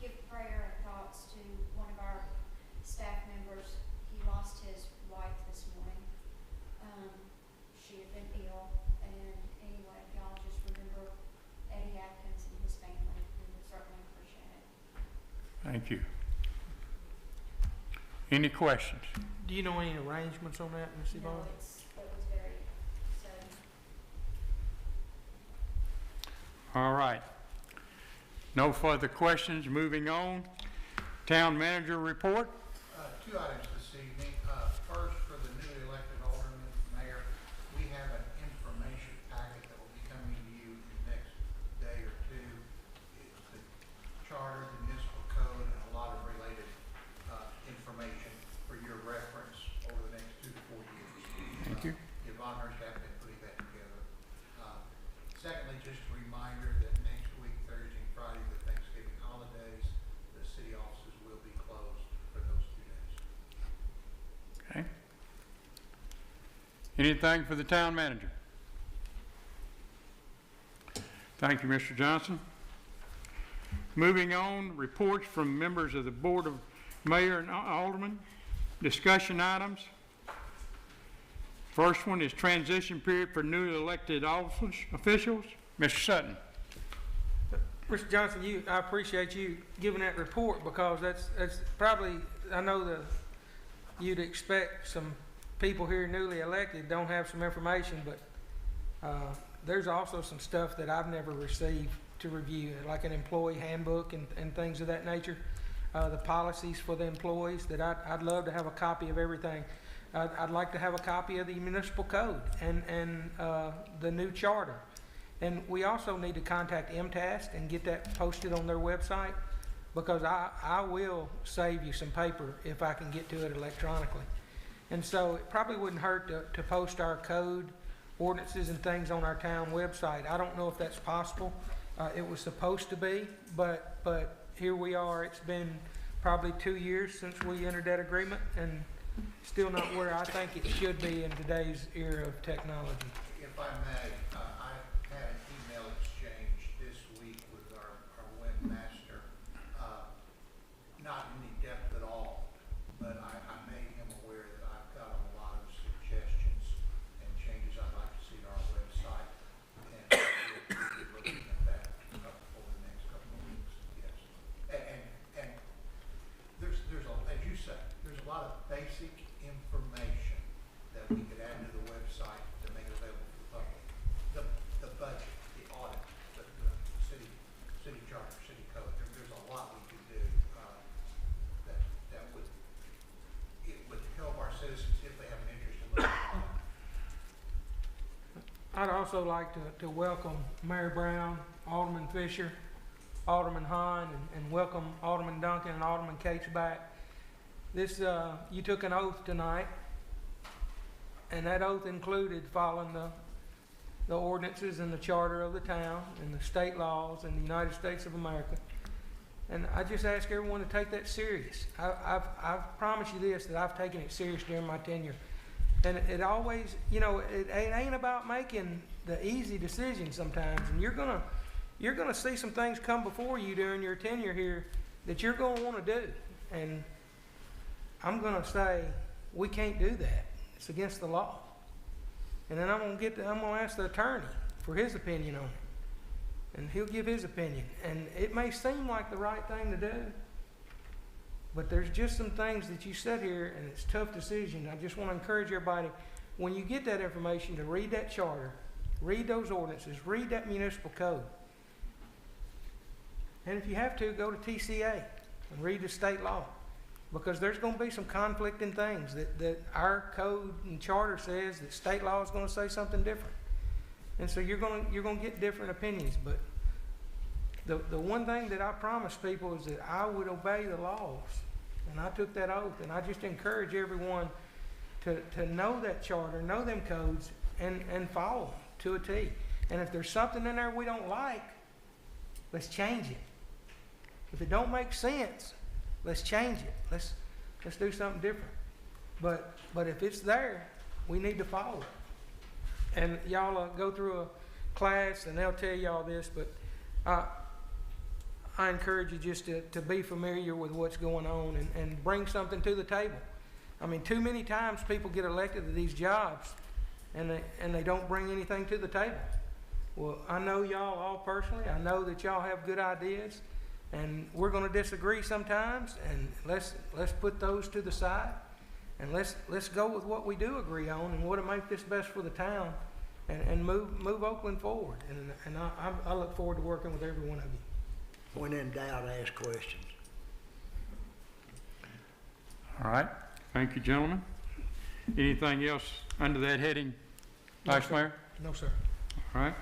give prayer and thoughts to one of our staff members. He lost his wife this morning. She had been ill, and anyway, if y'all just remember Eddie Atkins and his family, we would certainly appreciate it. Thank you. Any questions? Do you know any arrangements on that, Ms. Yvonne? No, it was very sudden. All right. No further questions. Moving on. Town manager report. Two items this evening. First, for the newly elected alderman, mayor, we have an information packet that will be coming to you in the next day or two. It's the charter, the municipal code, and a lot of related information for your reference over the next 2 to 4 years. Thank you. Yvonne and her staff have been putting that together. Secondly, just a reminder that next week, Thursday and Friday, the Thanksgiving holidays, the city offices will be closed for those 2 days. Okay. Anything for the town manager? Thank you, Mr. Johnson. Moving on, reports from members of the Board of Mayor and Aldermen. Discussion items. First one is transition period for newly elected officials. Mr. Sutton. Mr. Johnson, I appreciate you giving that report, because that's probably, I know that you'd expect some people here newly elected don't have some information, but there's also some stuff that I've never received to review, like an employee handbook and things of that nature. The policies for the employees that I'd love to have a copy of everything. I'd like to have a copy of the municipal code and the new charter. And we also need to contact MTAST and get that posted on their website, because I will save you some paper if I can get to it electronically. And so it probably wouldn't hurt to post our code, ordinances and things on our town website. I don't know if that's possible. It was supposed to be, but here we are. It's been probably 2 years since we entered that agreement, and still not where I think it should be in today's era of technology. If I may, I had an email exchange this week with our webmaster, not in any depth at all, but I made him aware that I've got a lot of suggestions and changes I'd like to see to our website, and we'll be looking at that over the next couple of weeks, yes. And there's as you say, there's a lot of basic information that we could add to the website to make it available for the public. The budget, the audit, the city charter, city code, there's a lot we could do, that would help our citizens if they have an interest in looking at that. I'd also like to welcome Mayor Brown, Alderman Fisher, Alderman Hahn, and welcome Alderman Duncan and Alderman Cates back. This, you took an oath tonight, and that oath included following the ordinances and the charter of the town and the state laws in the United States of America. And I just ask everyone to take that serious. I've promised you this, that I've taken it serious during my tenure. And it always, it ain't about making the easy decisions sometimes. And you're gonna see some things come before you during your tenure here that you're gonna want to do. And I'm gonna say we can't do that. It's against the law. And then I'm gonna ask the attorney for his opinion on it, and he'll give his opinion. And it may seem like the right thing to do, but there's just some things that you said here, and it's a tough decision. I just want to encourage everybody, when you get that information, to read that charter, read those ordinances, read that municipal code. And if you have to, go to TCA and read the state law, because there's going to be some conflicting things that our code and charter says that state law is going to say something different. And so you're going to get different opinions. But the one thing that I promised people is that I would obey the laws. And I took that oath, and I just encourage everyone to know that charter, know them codes, and follow them to a T. And if there's something in there we don't like, let's change it. If it don't make sense, let's change it. Let's do something different. But if it's there, we need to follow it. And y'all go through a class, and they'll tell y'all this, but I encourage you just to be familiar with what's going on and bring something to the table. I mean, too many times people get elected to these jobs, and they don't bring anything to the table. Well, I know y'all all personally. I know that y'all have good ideas, And we're gonna disagree sometimes, and let's put those to the side, and let's go with what we do agree on and what'll make this best for the town, and move Oakland forward. And I look forward to working with every one of you. When in doubt, ask questions. All right, thank you, gentlemen. Anything else under that heading, Vice Mayor? No, sir. All right,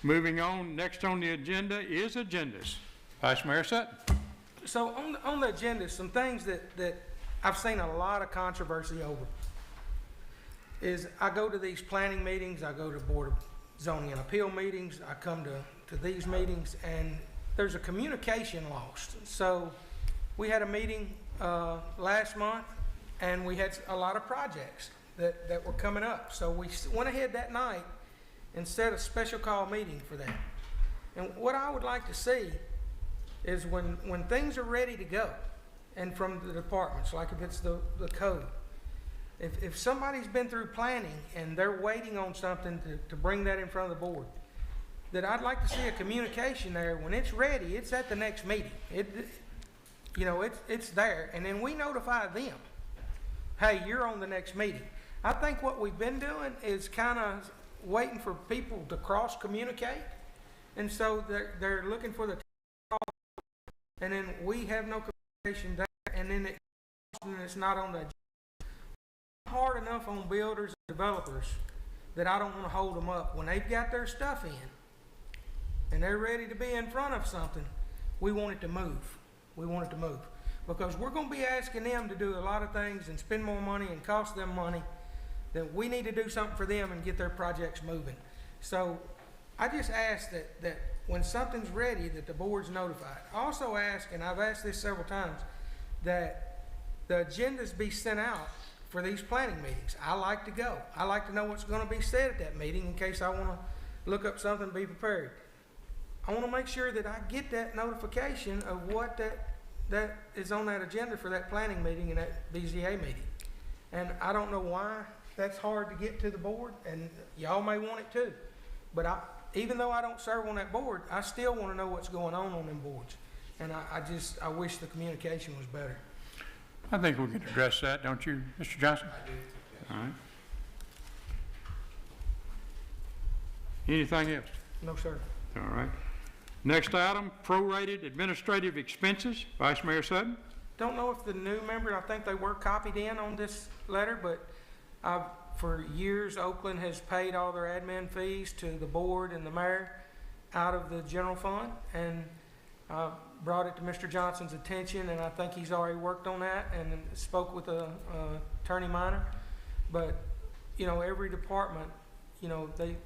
moving on, next on the agenda is agendas. Vice Mayor Sutton. So on the agenda, some things that I've seen a lot of controversy over is I go to these planning meetings, I go to Board of Zoning and Appeal meetings, I come to these meetings, and there's a communication lost. So we had a meeting last month, and we had a lot of projects that were coming up. So we went ahead that night and set a special call meeting for that. And what I would like to see is when things are ready to go, and from the departments, like if it's the code, if somebody's been through planning and they're waiting on something to bring that in front of the board, that I'd like to see a communication there. When it's ready, it's at the next meeting. It's there, and then we notify them, hey, you're on the next meeting. I think what we've been doing is kind of waiting for people to cross-communicate, and so they're looking for the call, and then we have no communication there, and then it's not on the agenda. Hard enough on builders and developers that I don't want to hold them up. When they've got their stuff in and they're ready to be in front of something, we want it to move. We want it to move, because we're going to be asking them to do a lot of things and spend more money and cost them money. That we need to do something for them and get their projects moving. So I just ask that when something's ready, that the board's notified. I also ask, and I've asked this several times, that the agendas be sent out for these planning meetings. I like to go. I like to know what's going to be said at that meeting in case I want to look up something and be prepared. I want to make sure that I get that notification of what that is on that agenda for that planning meeting and that BZA meeting. And I don't know why that's hard to get to the board, and y'all may want it too. But even though I don't serve on that board, I still want to know what's going on them boards. And I wish the communication was better. I think we can address that, don't you, Mr. Johnson? I do. Yes. All right. Anything else? No, sir. All right. Next item, prorated administrative expenses. Vice Mayor Sutton. Don't know if the new member, I think they were copied in on this letter, but for years, Oakland has paid all their admin fees to the board and the mayor out of the general fund, and brought it to Mr. Johnson's attention, and I think he's already worked on that and spoke with Attorney Minor. But, every department, they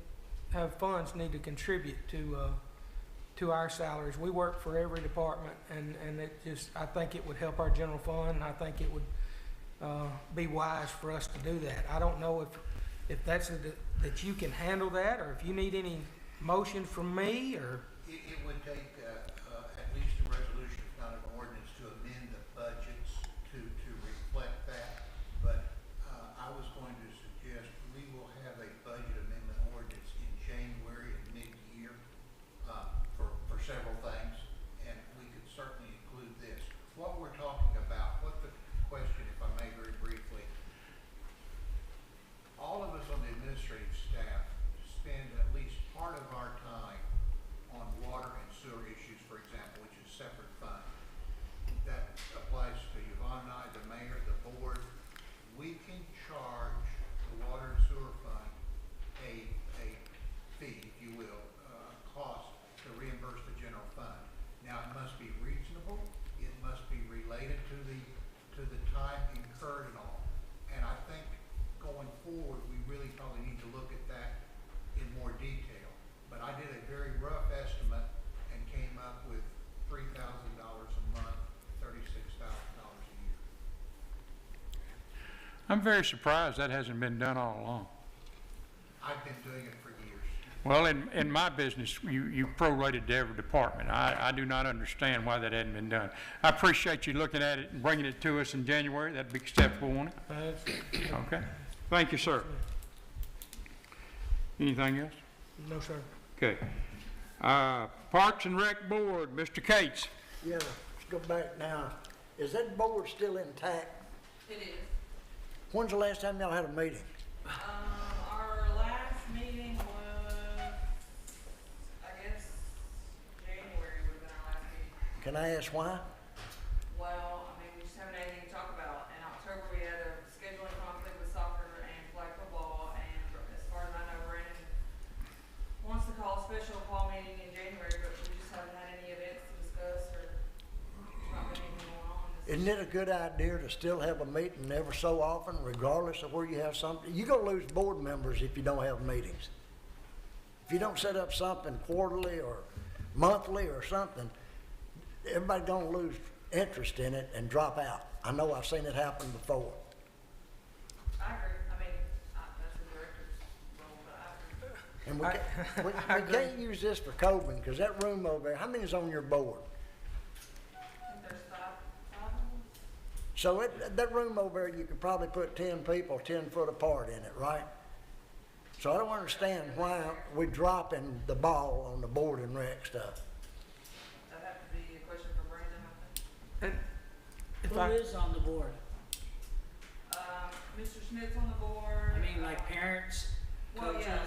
have funds need to contribute to our salaries. We work for every department, and I think it would help our general fund, and I think it would be wise for us to do that. I don't know if that's that you can handle that, or if you need any motion from me, or. It would take at least a resolution, if not an ordinance, to amend the budgets to reflect that. But I was going to suggest we will have a budget amendment ordinance in January and mid-year for several things, and we could certainly include this. What we're talking about, what the question, if I may very briefly, all of us on the administrative staff spend at least part of our time on water and sewer issues, for example, which is separate fund. That applies to Yvonne and I, the mayor, the board. We can charge the water and sewer fund a fee, if you will, cost to reimburse the general fund. Now, it must be reasonable. It must be related to the time incurred and all. And I think going forward, we really probably need to look at that in more detail. But I did a very rough estimate and came up with $3,000 a month, $36,000 a year. I'm very surprised that hasn't been done all along. I've been doing it for years. Well, in my business, you prorated to every department. I do not understand why that hadn't been done. I appreciate you looking at it and bringing it to us in January. That'd be acceptable, won't it? Okay. Thank you, sir. Anything else? No, sir. Okay. Parks and Rec Board, Mr. Cates. Yeah, let's go back now. Is that board still intact? It is. When's the last time y'all had a meeting? Our last meeting was, I guess, January would have been our last meeting. Can I ask why? Well, I mean, we just haven't had anything to talk about. In October, we had a scheduling conflict with soccer and flag football, and as far as I know, Brandon wants to call a special call meeting in January, but we just haven't had any events to discuss or not been anything going on. Isn't it a good idea to still have a meeting every so often, regardless of where you have something? You're gonna lose board members if you don't have meetings. If you don't set up something quarterly or monthly or something, everybody's gonna lose interest in it and drop out. I know I've seen it happen before. I agree. I mean, that's the director's role, but I agree. And we I can't use this for Coben, because that room over there, how many's on your board? I think there's five of them. So that room over there, you could probably put 10 people 10 foot apart in it, right? So I don't understand why we're dropping the ball on the board and rec stuff. That'd have to be a question for Brandon, I think. And if Who I, is on the board? Mr. Smith's on the board. I mean, like parents, Well, coaches? yeah,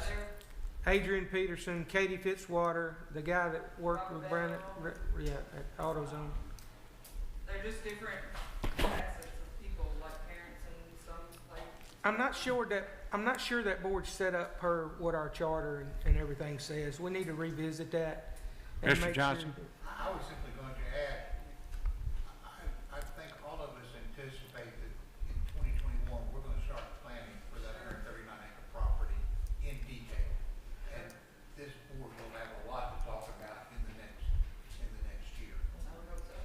they're, Adrian Peterson, Katie Fitzwater, the guy that worked with Brandon, yeah, at AutoZone. they're just different facets of people, like parents and some, like. I'm not sure that board's set up per what our charter and everything says. We need to revisit that. and Mr. make Johnson? sure- I was simply going to add, I think all of us anticipate that in 2021, we're going to start planning for that 139-acre property in detail. And this board will have a lot to talk about in the next year.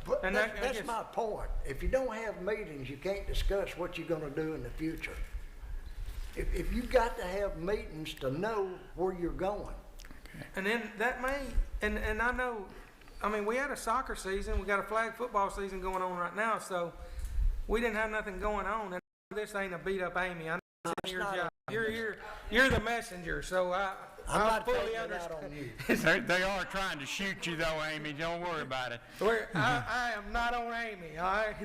But And that- I that's guess- my point. If you don't have meetings, you can't discuss what you're gonna do in the future. If you've got to have meetings to know where you're going. And then that may, and I know, I mean, we had a soccer season, we got a flag football season going on right now, so we didn't have nothing going on. And this ain't a beat up Amy. I know No, it's it's your not job. You're the messenger, so I'm I not fully taking it out understand. on you. They are trying to shoot you though, Amy. Don't worry about it. I am not on Amy, all right?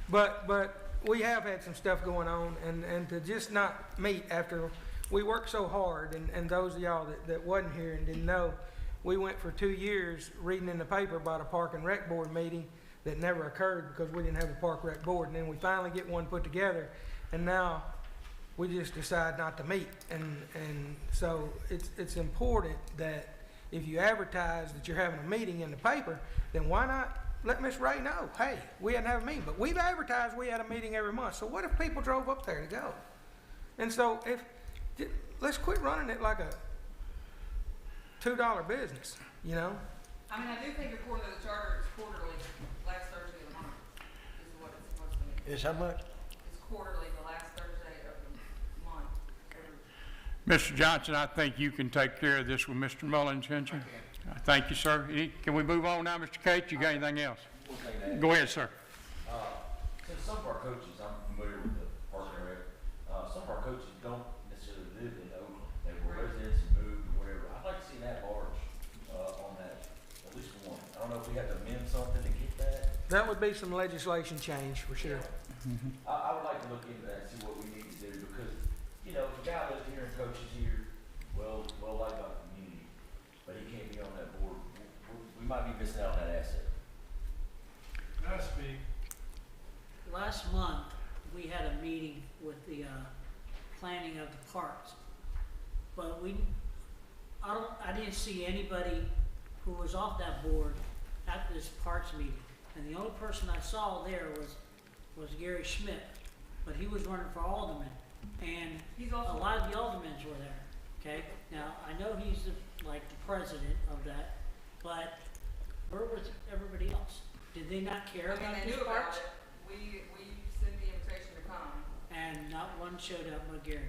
But we have had some stuff going on, and to just not meet after we worked so hard, and those of y'all that wasn't here and didn't know, we went for 2 years reading in the paper about a park and rec board meeting that never occurred because we didn't have a park rec board, and then we finally get one put together, and now we just decide not to meet. And so it's important that if you advertise that you're having a meeting in the paper, then why not let Miss Ray know, hey, we hadn't have a meeting, but we've advertised we had a meeting every month. So what if people drove up there to go? And so let's quit running it like a $2 business, you know? I mean, I do think according to the charter, it's quarterly, last Thursday of the month is what it's supposed to be. Is how much? It's quarterly, the last Thursday of the month. Mr. Johnson, I think you can take care of this with Mr. Mullins, can't you? Thank you, sir. Can we move on now, Mr. Cates? You got anything else? One thing to add. Go ahead, sir. Since some of our coaches, I'm familiar with the Park and Rec, some of our coaches don't necessarily live in Oakland. They were residents and moved or whatever. I'd like to see that large, on that, at least one. I don't know if we have to amend something to get that. That would be some legislation change for sure. I would like to look into that and see what we need to do, because, you know, if a guy lives here and coaches here, well liked by the community, but he can't be on that board, we might be missing out on that asset. Can I speak? Last month, we had a meeting with the, planning of the parks. But I didn't see anybody who was off that board at this parks meeting. And the only person I saw there was Gary Schmidt, but he was running for alderman. And He's a also. lot of the aldermans were there, okay? Now, I know he's the president of that, but where was everybody else? Did they not care I mean, about they these knew about parks? it. We sent the invitation to come. And not one showed up but Gary.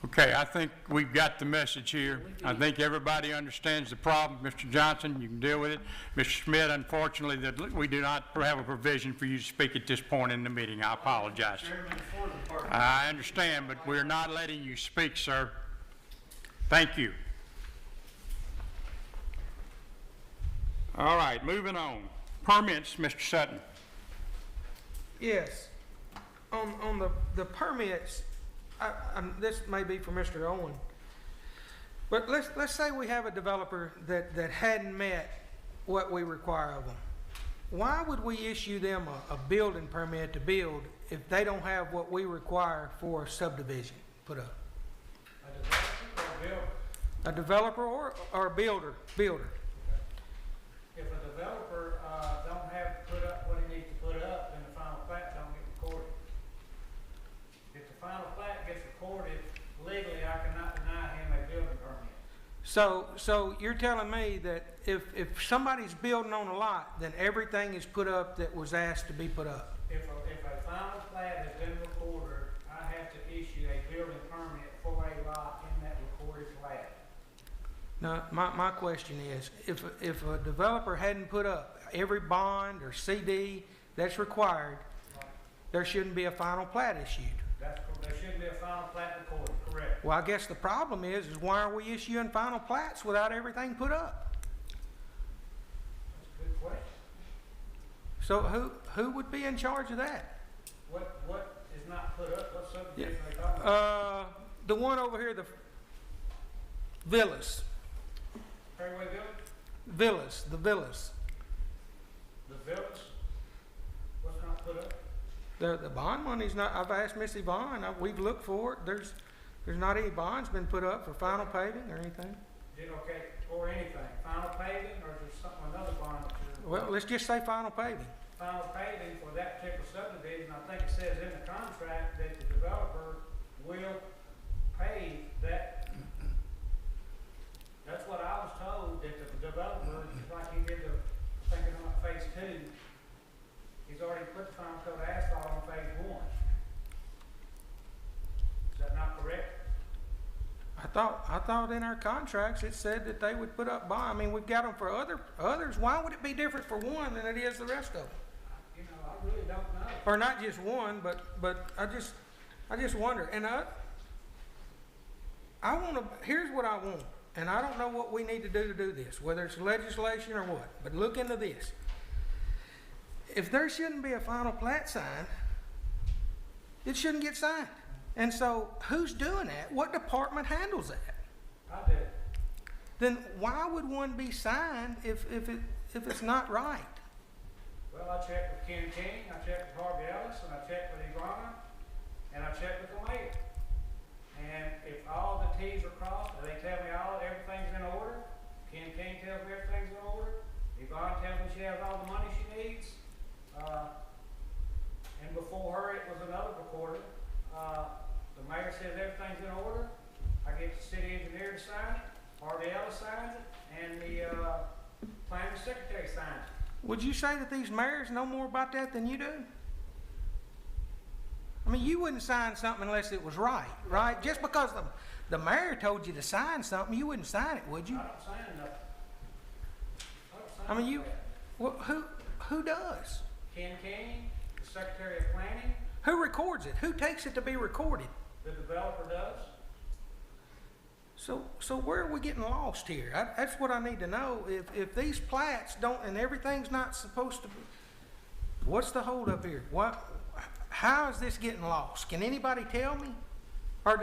Okay, I think we've got the message here. I think everybody understands the problem. Mr. Johnson, you can deal with it. Mr. Schmidt, unfortunately, we do not have a provision for you to speak at this point in the meeting. I apologize. Chairman for the park. I understand, but we're not letting you speak, sir. Thank you. All right, moving on. Permits, Mr. Sutton. Yes. On the permits, this may be for Mr. Owen, but let's say we have a developer that hadn't met what we require of them. Why would we issue them a building permit to build if they don't have what we require for a subdivision put up? A developer or a builder? A developer or a builder. If a developer, don't have to put up what he needs to put up, then the final plat don't get recorded. If the final plat gets recorded legally, I cannot deny him a building permit. So you're telling me that if somebody's building on a lot, then everything is put up that was asked to be put up? If a final plat has been recorded, I have to issue a building permit for a lot in that recorded plat. Now, my question is, if a developer hadn't put up every bond or CD that's required, there shouldn't be a final plat issued. There shouldn't be a final plat recorded, correct? Well, I guess the problem is why are we issuing final plats without everything put up? That's a good question. So who would be in charge of that? What is not put up, what subdivision are they talking about? The one over here, the villas. Fairway Village? Villas, the villas. The villas? What's not put up? The bond money's not, I've asked Missy Vaughn, we've looked for it, there's not any bonds been put up for final paving or anything. Okay, or anything, final paving, or is there something, another bond that you're? Well, let's just say final paving. Final paving for that particular subdivision, I think it says in the contract that the developer will pave that. That's what I was told, that the developer, just like he did I think on phase 2, he's already put the final coat of asphalt on phase 1. Is that not correct? I thought in our contracts it said that they would put up bond. I mean, we've got them for others. Why would it be different for one than it is the rest of them? You know, I really don't know. Or not just one, but I just wonder. And I want to. Here's what I want, and I don't know what we need to do this, whether it's legislation or what. But look into this. If there shouldn't be a final plat signed, it shouldn't get signed. And so, who's doing that? What department handles that? I do. Then why would one be signed if it's not right? Well, I checked with Ken King, I checked with Harvey Ellis, and I checked with Iguana, and I checked with the mayor. And if all the T's are crossed, and they tell me everything's in order, Ken King tells me everything's in order, Iguana tells me she has all the money she needs, and before her it was another recorder. The mayor says everything's in order. I get the city engineer to sign it, Harvey Ellis signs it, and the planning secretary signs it. Would you say that these mayors know more about that than you do? I mean, you wouldn't sign something unless it was right? Just because the mayor told you to sign something, you wouldn't sign it, would you? I don't sign nothing. I mean, well, who does? Ken King, the secretary of planning. Who records it? Who takes it to be recorded? The developer does. So where are we getting lost here? That's what I need to know. If these plats don't, and everything's not supposed to be, what's the hold up here? How is this getting lost? Can anybody tell me? Or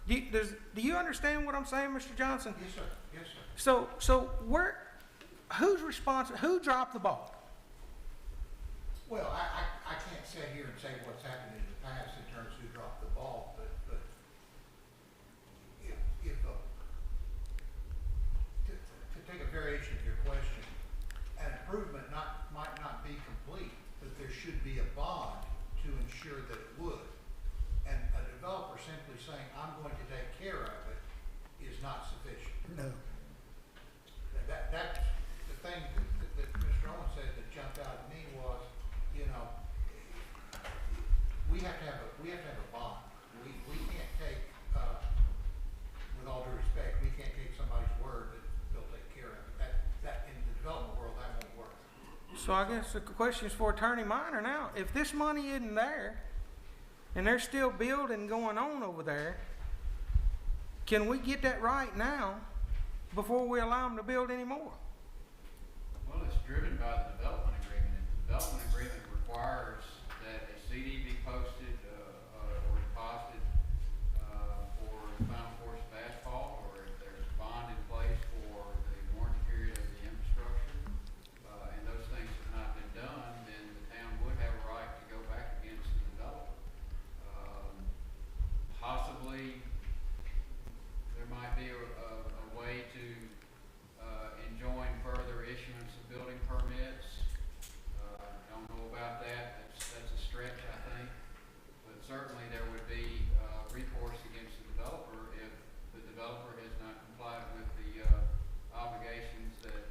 do you understand what I'm saying, Mr. Johnson? Yes, sir. Yes, sir. So who's responsible? Who dropped the ball? Well, I can't sit here and say what's happened in the past in terms of who dropped the ball, but if to take a variation of your question, an improvement might not be complete, but there should be a bond to ensure that it would. And a developer simply saying, I'm going to take care of it is not sufficient. No. That's the thing that Mr. Owen said that jumped out at me was, you know, we have to have a bond. We can't take, with all due respect, we can't take somebody's word that they'll take care of it. That in the development world, that won't work. So I guess the question is for Attorney Minor now. If this money isn't there, and there's still building going on over there, can we get that right now before we allow them to build any more? Well, it's driven by the development development agreement requires that a CD be posted, or deposited, for the final course of asphalt, or if there's a bond in place for the warranty period of the infrastructure, and those things have not been done, then the town would have a right to go back against the developer. Possibly, there might be a way to enjoin further issuance of building permits. Don't know about that. That's a stretch, I think. But certainly there would be recourse against the developer if the developer has not complied with the obligations that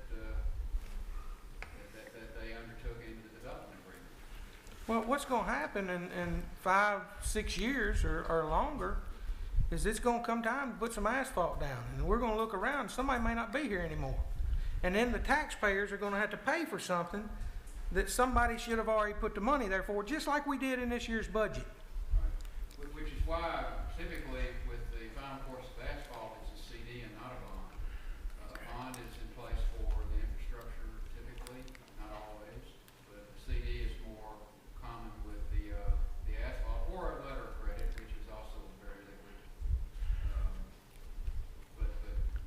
they undertook in the development agreement. Well, what's going to happen in 5, 6 years or longer is it's going to come time to put some asphalt down, and we're going to look around. Somebody may not be here anymore, and then the taxpayers are going to have to pay for something that somebody should have already put the money there for, just like we did in this year's budget. Right. Which is why typically with the final course of asphalt, it's a CD and not a bond. A bond is in place for the infrastructure typically, not always, but the CD is more common with the asphalt, or a letter of credit, which is also very liquid. But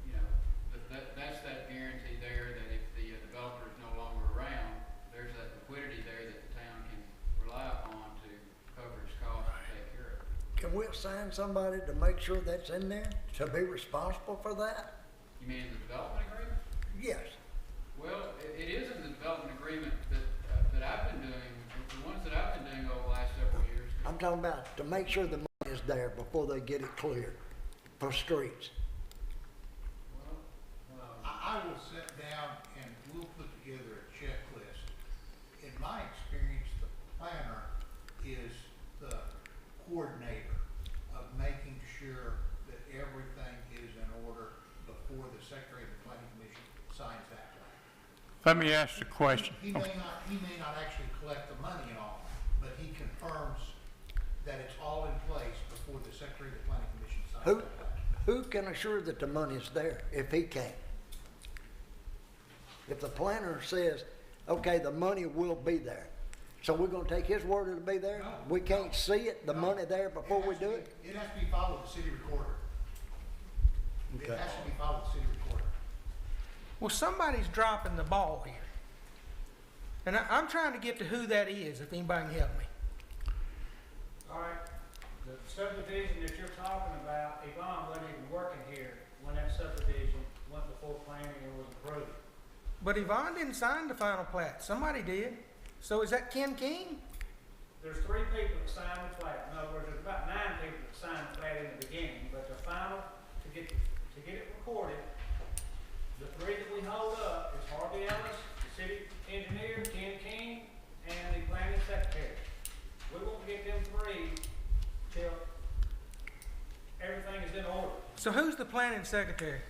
you know, that's that guarantee there that if the developer is no longer around, there's that liquidity there that the town can rely upon to cover its costs and take care of it. Can we assign somebody to make sure that's in there, to be responsible for that? You mean the development agreement? Yes. Well, it is in the development agreement that I've been doing, the ones that I've been doing over the last several years. I'm talking about to make sure the money is there before they get it cleared for streets. Well, I will sit down and we'll put together a checklist. In my experience, the planner is the coordinator of making sure that everything is in order before the Secretary of the Planning Commission signs that plan. Let me ask the question. He may not actually collect the money and all, but he confirms that it's all in place before the Secretary of the Planning Commission signs Who, that plan. who can assure that the money's there if he can't? If the planner says, okay, the money will be there, so we're gonna take his word it'll be there? No. We can't see it, the No. money there before we do it? It has to be filed with the city recorder. It Okay. has to be filed with the city recorder. Well, somebody's dropping the ball here. And I'm trying to get to who that is, if anybody can help me. All right, the subdivision that you're talking about, Yvonne wasn't even working here when that subdivision went before planning and was approved. But Yvonne didn't sign the final plat. Somebody did. So is that Ken King? There's 3 people that signed the plat. In other words, there's about 9 people that signed the plat in the beginning, but the final, to get it recorded, the 3 that we hold up is Harvey Ellis, the city engineer, Ken King, and the planning secretary. We won't get them 3 till everything is in order. So who's the planning secretary?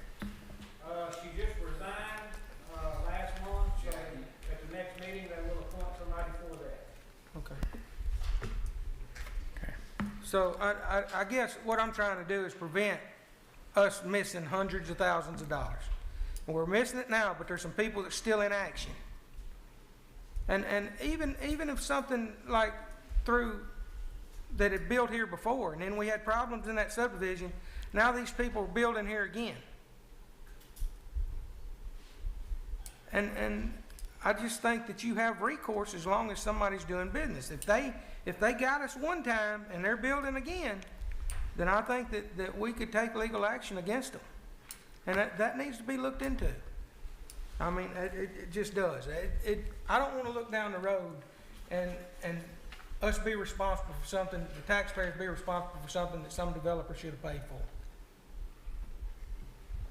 She just resigned, last month, so at the next meeting, they will appoint somebody for that. Okay. Okay. So I guess what I'm trying to do is prevent us missing hundreds of thousands of dollars. And we're missing it now, but there's some people that's still in action. And even if something like through that had built here before, and then we had problems in that subdivision, now these people are building here again. And I just think that you have recourse as long as somebody's doing business. If they got us one time and they're building again, then I think that we could take legal action against them. And that needs to be looked into. I mean, it just does. I don't want to look down the road and us be responsible for something, the taxpayers be responsible for something that some developer should have paid for.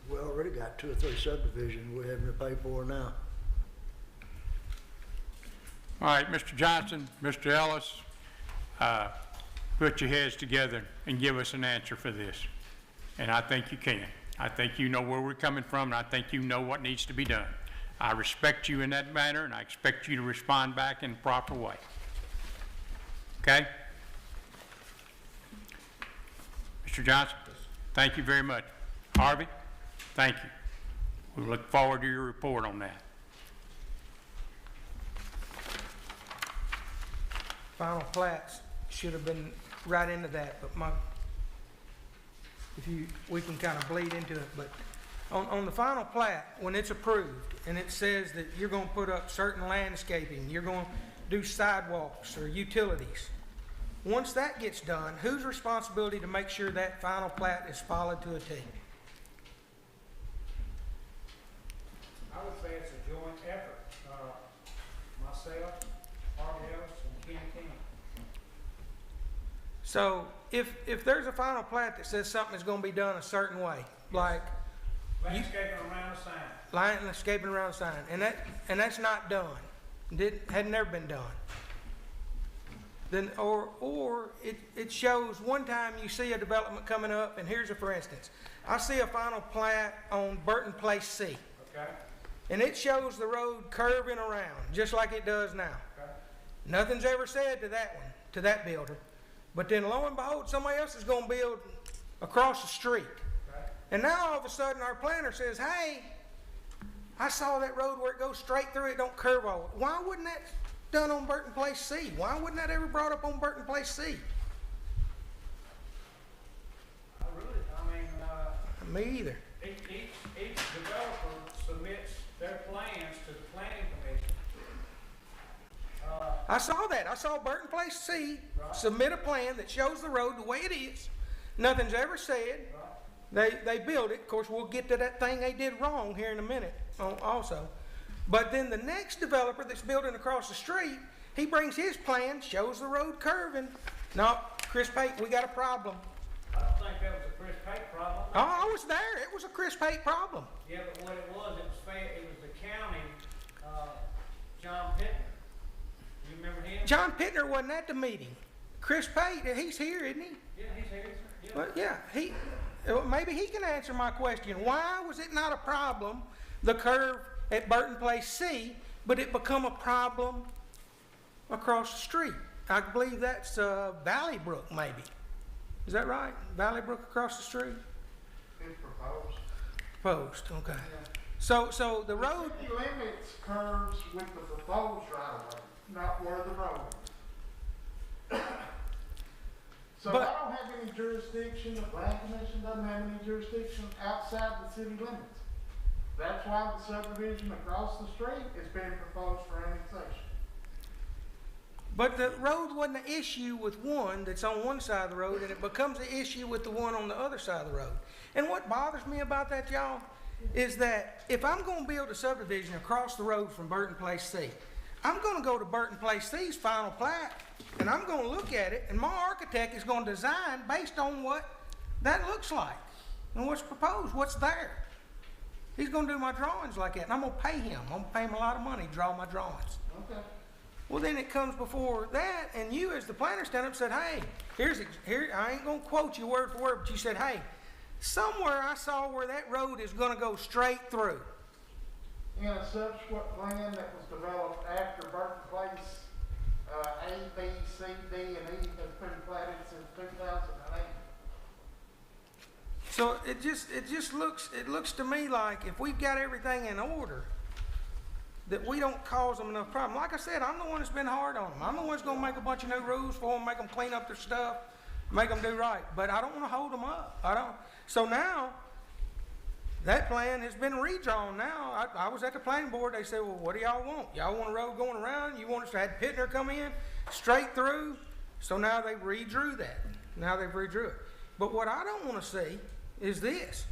We already got 2 or 3 subdivisions we're having to pay for now. All right, Mr. Johnson, Mr. Ellis, put your heads together and give us an answer for this. And I think you can. I think you know where we're coming from, and I think you know what needs to be done. I respect you in that manner, and I expect you to respond back in the proper way. Okay? Mr. Johnson, thank you very much. Harvey, thank you. We look forward to your report on that. final plats should have been right into that, but we can kind of bleed into it, but on the final plat, when it's approved, and it says that you're gonna put up certain landscaping, you're gonna do sidewalks or utilities, once that gets done, whose responsibility to make sure that final plat is followed to a T? I would say it's a joint effort. Myself, RDLs, and Ken King. So if there's a final plat that says something is gonna be done a certain way, like Landscaping around the sign. landscaping around the sign, and that's not done, had never been done, then, or it shows one time you see a development coming up, and here's a for instance, I see a final plat on Burton Place C. Okay. And it shows the road curving around, just like it does now. Okay. Nothing's ever said to that one, to that builder. But then lo and behold, somebody else is gonna build across the street. Okay. And now all of a sudden our planner says, hey, I saw that road where it goes straight through, it don't curve all. Why wasn't that done on Burton Place C? Why wasn't that ever brought up on Burton Place C? Me either. Each developer submits their plans to the planning commission. I saw that. I saw Burton Place C submit a plan that shows the road the way it is. Nothing's ever said. They build it. Of course, we'll get to that thing they did wrong here in a minute also. But then the next developer that's building across the street, he brings his plan, shows the road curving. No, Chris Pate, we got a problem. I don't think that was a Chris Pate problem. Oh, I was there. It was a Chris Pate problem. Yeah, but what it was the county, John Pittner. You remember him? John Pittner wasn't at the meeting. Chris Pate, he's here, isn't he? Yeah, he's here, sir. Yeah. Well, yeah, maybe he can answer my question. Why was it not a problem, the curve at Burton Place C, but it become a problem across the street? I believe that's Valley Brook, maybe. Is that right? Valley Brook across the street? It's proposed. Proposed, okay. Yeah. So the road, City limits curves with the proposed right of way, not where the road is. So But- I don't have any jurisdiction, the plan commission doesn't have any jurisdiction outside the city limits. That's why the subdivision across the street is being proposed for annexation. but the road wasn't an issue with one that's on one side of the road, and it becomes an issue with the one on the other side of the road. And what bothers me about that, y'all, is that if I'm gonna build a subdivision across the road from Burton Place C, I'm gonna go to Burton Place C's final plat, and I'm gonna look at it, and my architect is gonna design based on what that looks like, and what's proposed, what's there. He's gonna do my drawings like that, and I'm gonna pay him. I'm gonna pay him a lot of money to draw my drawings. Okay. Well, then it comes before that, and you as the planner stand up and said, hey, here, I ain't gonna quote you word for word, but you said, hey, somewhere I saw where that road is gonna go straight through. In a subsequent plan that was developed after Burton Place, A, B, C, D, and E has been platted since 2008. So it looks to me like if we've got everything in order, that we don't cause them enough problem. Like I said, I'm the one that's been hard on them. I'm the one that's gonna make a bunch of new rules for them, make them clean up their stuff, make them do right. But I don't wanna hold them up. I don't. So now, that plan has been redrawn now. I was at the planning board, they said, well, what do y'all want? Y'all want a road going around? You want us to have Pittner come in straight through? So now they redrew that. Now they've redrew it. But what I don't wanna see is this,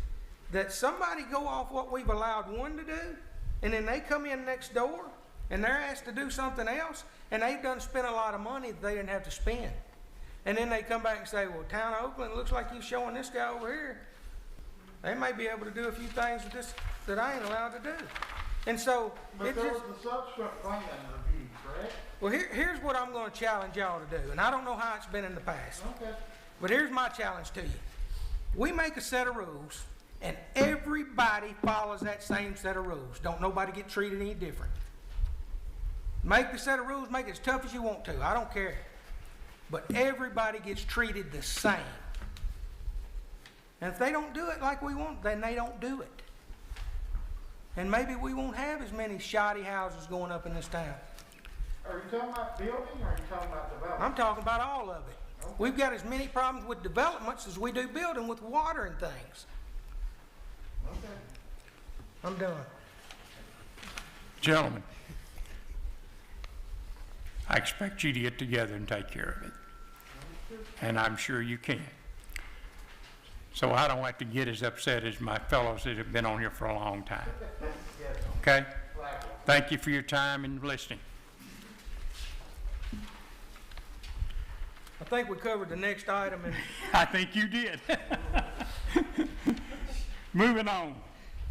that somebody go off what we've allowed one to do, and then they come in next door, and they're asked to do something else, and they've done spent a lot of money that they didn't have to spend. And then they come back and say, well, Town of Oakland, looks like you're showing this guy over here. They may be able to do a few things with this that I ain't allowed to do. And so, But there was a subsequent plan review, correct? well, here's what I'm gonna challenge y'all to do, and I don't know how it's been in the past. Okay. But here's my challenge to you. We make a set of rules, and everybody follows that same set of rules. Don't nobody get treated any different. Make the set of rules, make it as tough as you want to. I don't care. But everybody gets treated the same. And if they don't do it like we want, then they don't do it. And maybe we won't have as many shoddy houses going up in this town. Are you talking about building or are you talking about development? I'm talking about all of it. We've got as many problems with developments as we do building with water and things. Okay. I'm done. Gentlemen, I expect you to get together and take care of it. And I'm sure you can. So I don't have to get as upset as my fellows that have been on here for a long time. Okay? Thank you for your time and listening. I think we covered the next item and I think you did. Moving on.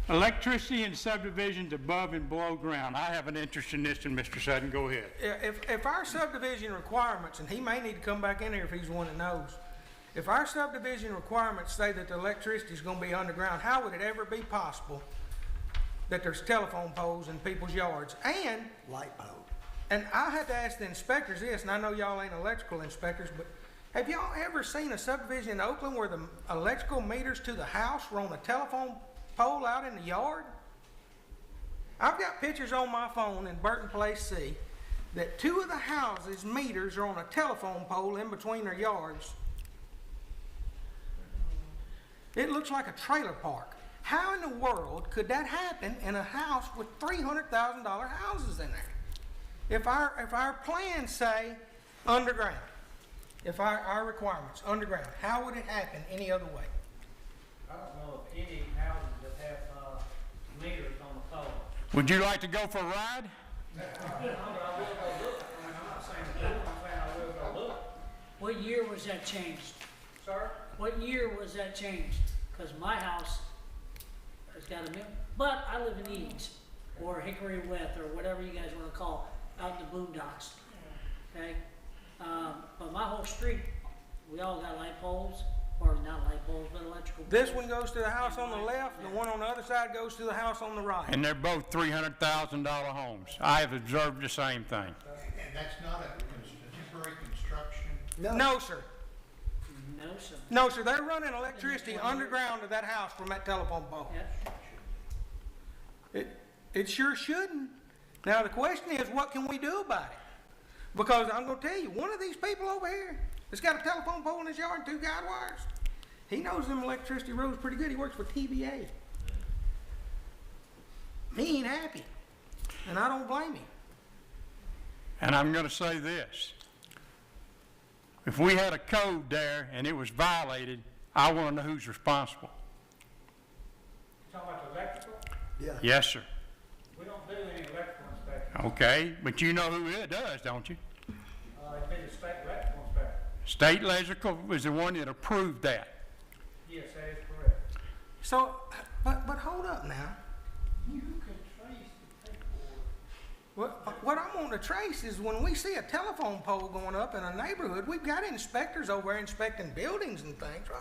Electricity and subdivisions above and below ground. I have an interest in this, and Mr. Sutton, go ahead. if our subdivision requirements, and he may need to come back in here if he's the one that knows, if our subdivision requirements say that the electricity is going to be underground, how would it ever be possible that there's telephone poles in people's yards? And Light pole. And I had to ask the inspectors this, and I know y'all ain't electrical inspectors, but have y'all ever seen a subdivision in Oakland where the electrical meters to the house were on a telephone pole out in the yard? I've got pictures on my phone in Burton Place C that 2 of the houses' meters are on a telephone pole in between their yards. It looks like a trailer park. How in the world could that happen in a house with $300,000 houses in there? If our plans say underground, if our requirements underground, how would it happen any other way? I don't know of any houses that have, meters on the pole. Would you like to go for a ride? I will go look. I mean, I'm not saying to do it, I'm saying I will go look. What year was that changed? Sir? What year was that changed? Because my house has got a, but I live in Eads, or Hickory West, or whatever you guys want to call it, out in the boondocks. Okay? But my whole street, we all got light poles, or not light poles, but electrical poles. This one goes to the house on the left, and the one on the other side goes to the house on the right. And they're both $300,000 homes. I have observed the same thing. And that's not a temporary construction? No, sir. No, sir. No, sir. They're running electricity underground to that house from that telephone pole. Yep. It sure shouldn't. Now, the question is, what can we do about it? Because I'm going to tell you, one of these people over here that's got a telephone pole in his yard and 2 guide wires, he knows them electricity rules pretty good. He works for TVA. He ain't happy, and I don't blame him. And I'm going to say this. If we had a code there and it was violated, I want to know who's responsible. You talking about the electrical? Yeah. Yes, sir. We don't do any electrical inspections. Okay, but you know who it does, don't you? It'd be the state electrical inspector. State Electrical was the one that approved that. Yes, that is correct. So, but hold up now. You can trace the paperwork. What I want to trace is when we see a telephone pole going up in a neighborhood, we've got inspectors over there inspecting buildings and things, right?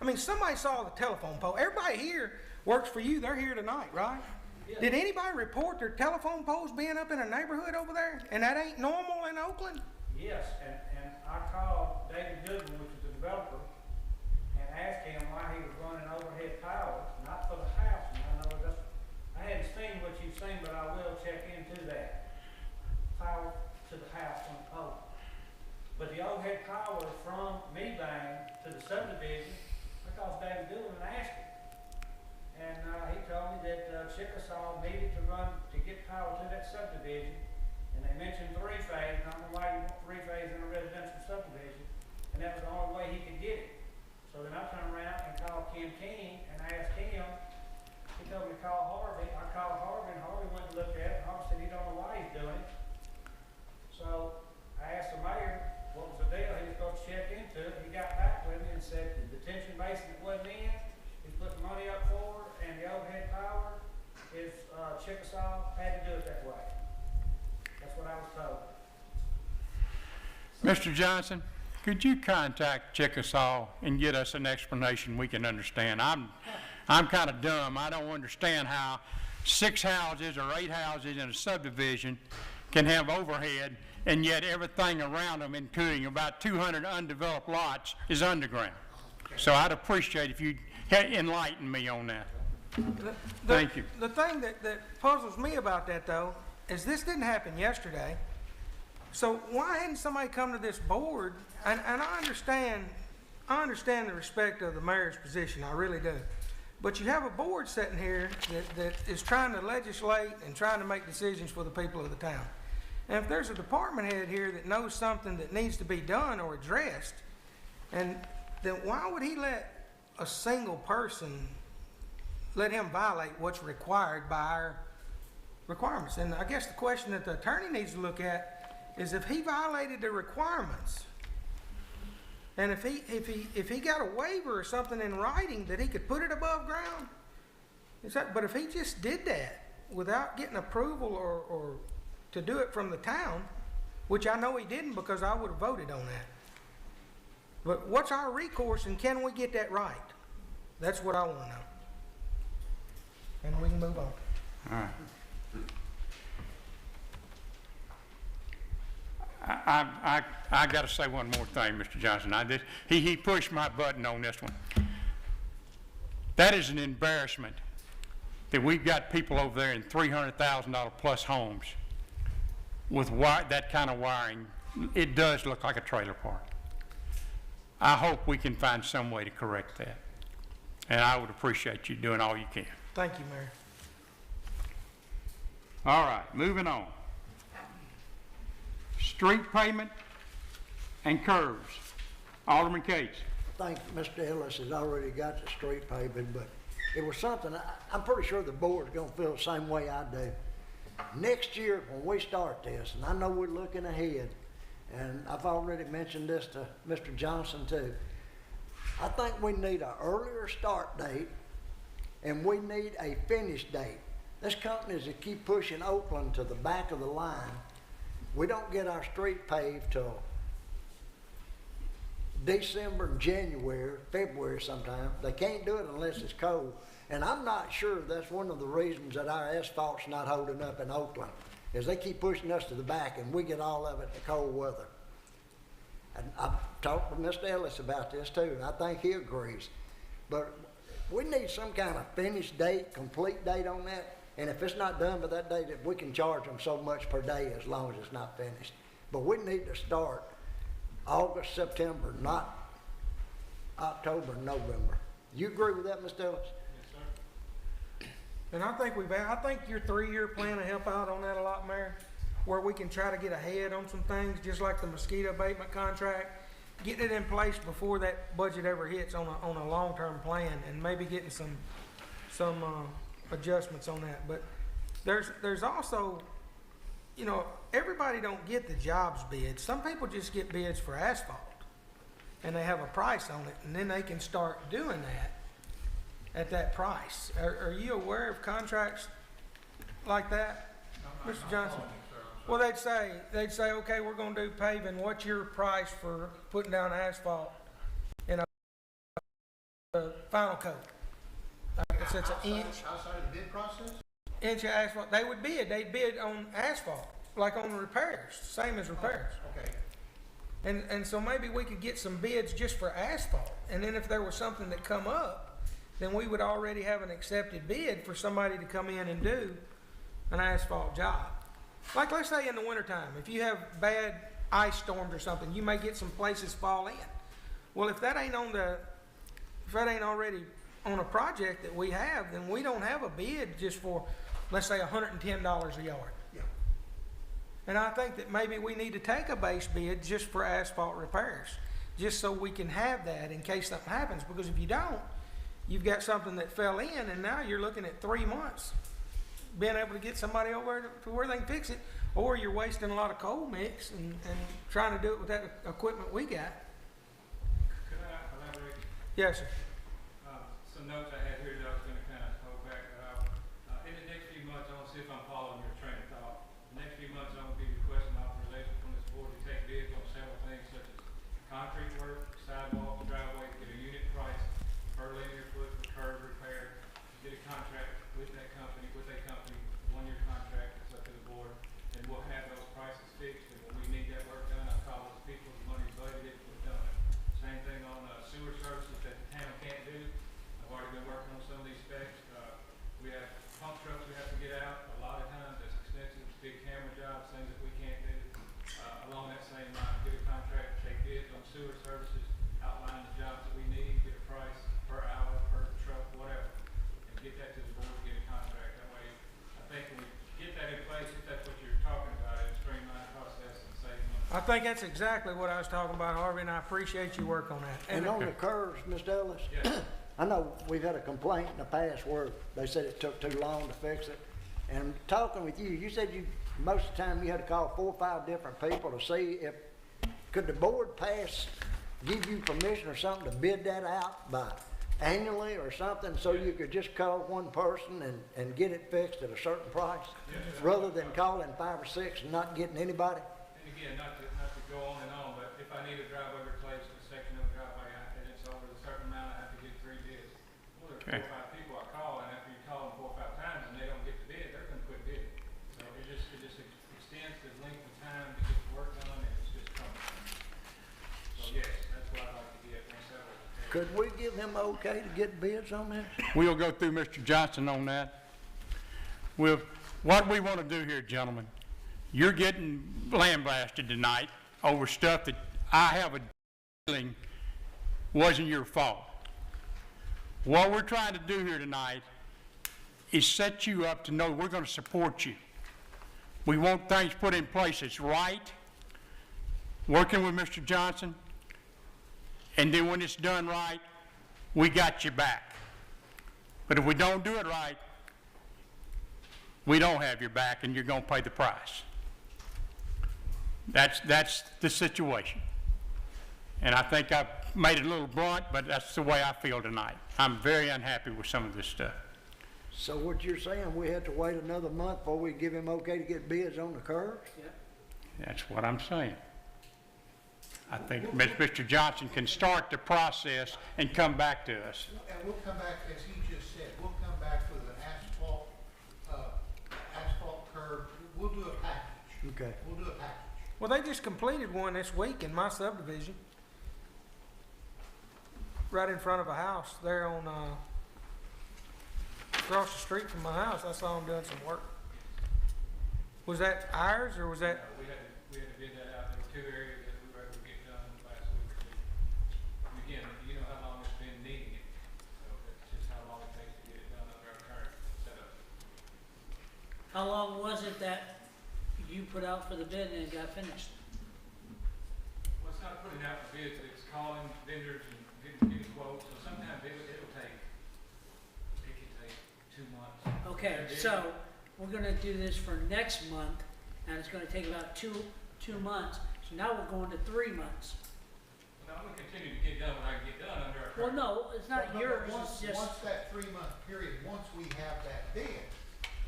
I mean, somebody saw the telephone pole. Everybody here works for you. They're here tonight, right? Yeah. Did anybody report their telephone poles being up in a neighborhood over there? And that ain't normal in Oakland? Yes, and I called David Goodwin, which is the developer, and asked him why he was running overhead power, not for the house. And I know that's, I hadn't seen what you've seen, but I will check into that. Power to the house on the pole. But the overhead power from Meebang to the subdivision, I called David Goodwin and asked him. And he told me that Chickasaw needed to get power to that subdivision. And they mentioned 3-phase. I don't know why you want 3-phase in a residential subdivision. And that was the only way he could get it. So then I turned around and called Ken King and asked him. He told me to call Harvey. I called Harvey and Harvey went to look at it. And Harvey said he don't know why he's doing it. So I asked the mayor what was the deal. He was supposed to check into it. He got back with me and said the detention basin that wasn't in, he's putting money up for it, and the overhead power is Chickasaw had to do it that way. That's what I was told. Mr. Johnson, could you contact Chickasaw and get us an explanation we can understand? I'm kind of dumb. I don't understand how 6 houses or 8 houses in a subdivision can have overhead, and yet everything around them, including about 200 undeveloped lots, is underground. So I'd appreciate if you'd enlighten me on that. Thank you. The thing that puzzles me about that, though, is this didn't happen yesterday. So why hadn't somebody come to this board, and I understand the respect of the mayor's position, I really do. But you have a board sitting here that is trying to legislate and trying to make decisions for the people of the town. And if there's a department head here that knows something that needs to be done or addressed, and then why would he let a single person, let him violate what's required by our requirements? And I guess the question that the attorney needs to look at is if he violated the requirements, and if he got a waiver or something in writing that he could put it above ground, but if he just did that without getting approval or to do it from the town, which I know he didn't because I would have voted on that. But what's our recourse, and can we get that right? That's what I want to know. And we can move on. All right. I got to say one more thing, Mr. Johnson. He pushed my button on this one. That is an embarrassment that we've got people over there in $300,000 plus homes with that kind of wiring. It does look like a trailer park. I hope we can find some way to correct that. And I would appreciate you doing all you can. Thank you, Mayor. All right, moving on. Street pavement and curves. Alderman Cates. I think Mr. Ellis has already got the street paving, but it was something, I'm pretty sure the board's gonna feel the same way I do. Next year, when we start this, and I know we're looking ahead, and I've already mentioned this to Mr. Johnson too, I think we need an earlier start date, and we need a finish date. There's companies that keep pushing Oakland to the back of the line. We don't get our street paved till December, January, February sometime. They can't do it unless it's cold. And I'm not sure that's one of the reasons that our asphalt's not holding up in Oakland, is they keep pushing us to the back and we get all of it in the cold weather. And I've talked with Mr. Ellis about this too, and I think he agrees. But we need some kind of finish date, complete date on that. And if it's not done by that date, we can charge them so much per day as long as it's not finished. But we need to start August, September, not October, November. You agree with that, Mr. Ellis? And I think your 3-year plan will help out on that a lot, Mayor, where we can try to get ahead on some things, just like the mosquito abatement contract, getting it in place before that budget ever hits on a long-term plan, and maybe getting some adjustments on that. But there's also, you know, everybody don't get the jobs bids. Some people just get bids for asphalt, and they have a price on it, and then they can start doing that at that price. Are you aware of contracts like that, Mr. Johnson? Well, they'd say, okay, we're going to do paving. What's your price for putting down asphalt in a final coat? It's an inch. Outside of the bid process? Inch of asphalt. They'd bid on asphalt, like on repairs, same as repairs. Okay. And so maybe we could get some bids just for asphalt. And then if there was something that come up, then we would already have an accepted bid for somebody to come in and do an asphalt job. Like, let's say in the wintertime, if you have bad ice storms or something, you may get some places fall in. Well, if that ain't already on a project that we have, then we don't have a bid just for, let's say, $110 a yard. Yeah. And I think that maybe we need to take a base bid just for asphalt repairs, just so we can have that in case something happens. Because if you don't, you've got something that fell in, and now you're looking at 3 months being able to get somebody over to where they can fix it, or you're wasting a lot of coal mix and trying to do it with that equipment we got. Could I elaborate? Yes, sir. Some notes I had here that I was going to kind of hold back. In the next few months, I want to see if I'm following your train of thought. The next few months, I'm going to be requesting authorization from this board to take bids on several things such as concrete work, sidewalks, driveways, get a unit price per linear foot for curb repair, get a contract with that company, 1-year contract. It's up to the board, and we'll have those prices fixed. And when we need that work done, I'll call those people, the money's budgeted, we're done. Same thing on sewer services that the town can't do. I've already been working on some of these specs. We have pump trucks we have to get out. A lot of times that's expensive. It's big camera jobs, things that we can't do. A sewer services, outline the jobs that we need, get a price per hour, per truck, whatever, and get that to the board, get a contract. That way, I think when we get that in place, if that's what you're talking about, it'll streamline the process and save money. I think that's exactly what I was talking about, Harvey, and I appreciate your work on that. And on the curves, Mr. Ellis, Yes. I know we've had a complaint in the past where they said it took too long to fix it. And talking with you, you said most of the time you had to call 4 or 5 different people to see if, could the board give you permission or something to bid that out by annually or something, so you could just call one person and get it fixed at a certain price? Yes. Rather than calling 5 or 6 and not getting anybody? And again, not to go on and on, but if I need a driveway replaced, a section of a driveway, and it's over a certain amount, I have to get 3 bids. Well, there's 4 or 5 people I call, and after you call them 4 or 5 times and they don't get the bid, they're gonna quit bidding. So it just extends the length of time to get the work done, and it's just cumbersome. So yes, that's what I'd like to get, myself. Could we give him okay to get bids on this? We'll go through Mr. Johnson on that. What we want to do here, gentlemen, you're getting lambasted tonight over stuff that I have a feeling wasn't your fault. What we're trying to do here tonight is set you up to know we're going to support you. We want things put in place that's right, working with Mr. Johnson, and then when it's done right, we got you back. But if we don't do it right, we don't have your back, and you're going to pay the price. That's the situation. And I think I've made it a little blunt, but that's the way I feel tonight. I'm very unhappy with some of this stuff. So what you're saying, we have to wait another month before we give him okay to get bids on the curves? That's what I'm saying. I think Mr. Johnson can start the process and come back to us. And we'll come back, as he just said, we'll come back with an asphalt curb. We'll do a package. Okay. We'll do a package. Well, they just completed one this week in my subdivision. Right in front of a house there on, across the street from my house. I saw them doing some work. Was that ours or was that? We had to bid that out. There were 2 areas that we were able to get done last week. And again, you know how long it's been needing it. So that's just how long it takes to get it done under our current setup. How long was it that you put out for the bid and it got finished? Well, it's not putting out for bids, it's calling vendors and getting quotes. So sometimes it could take 2 months. Okay, so we're gonna do this for next month, and it's gonna take about two months. So now we're going to 3 months. Well, I'm gonna continue to get done what I can get done under our Well, current. no, it's not But yours, once- it's just, Once that 3-month period, once we have that bid,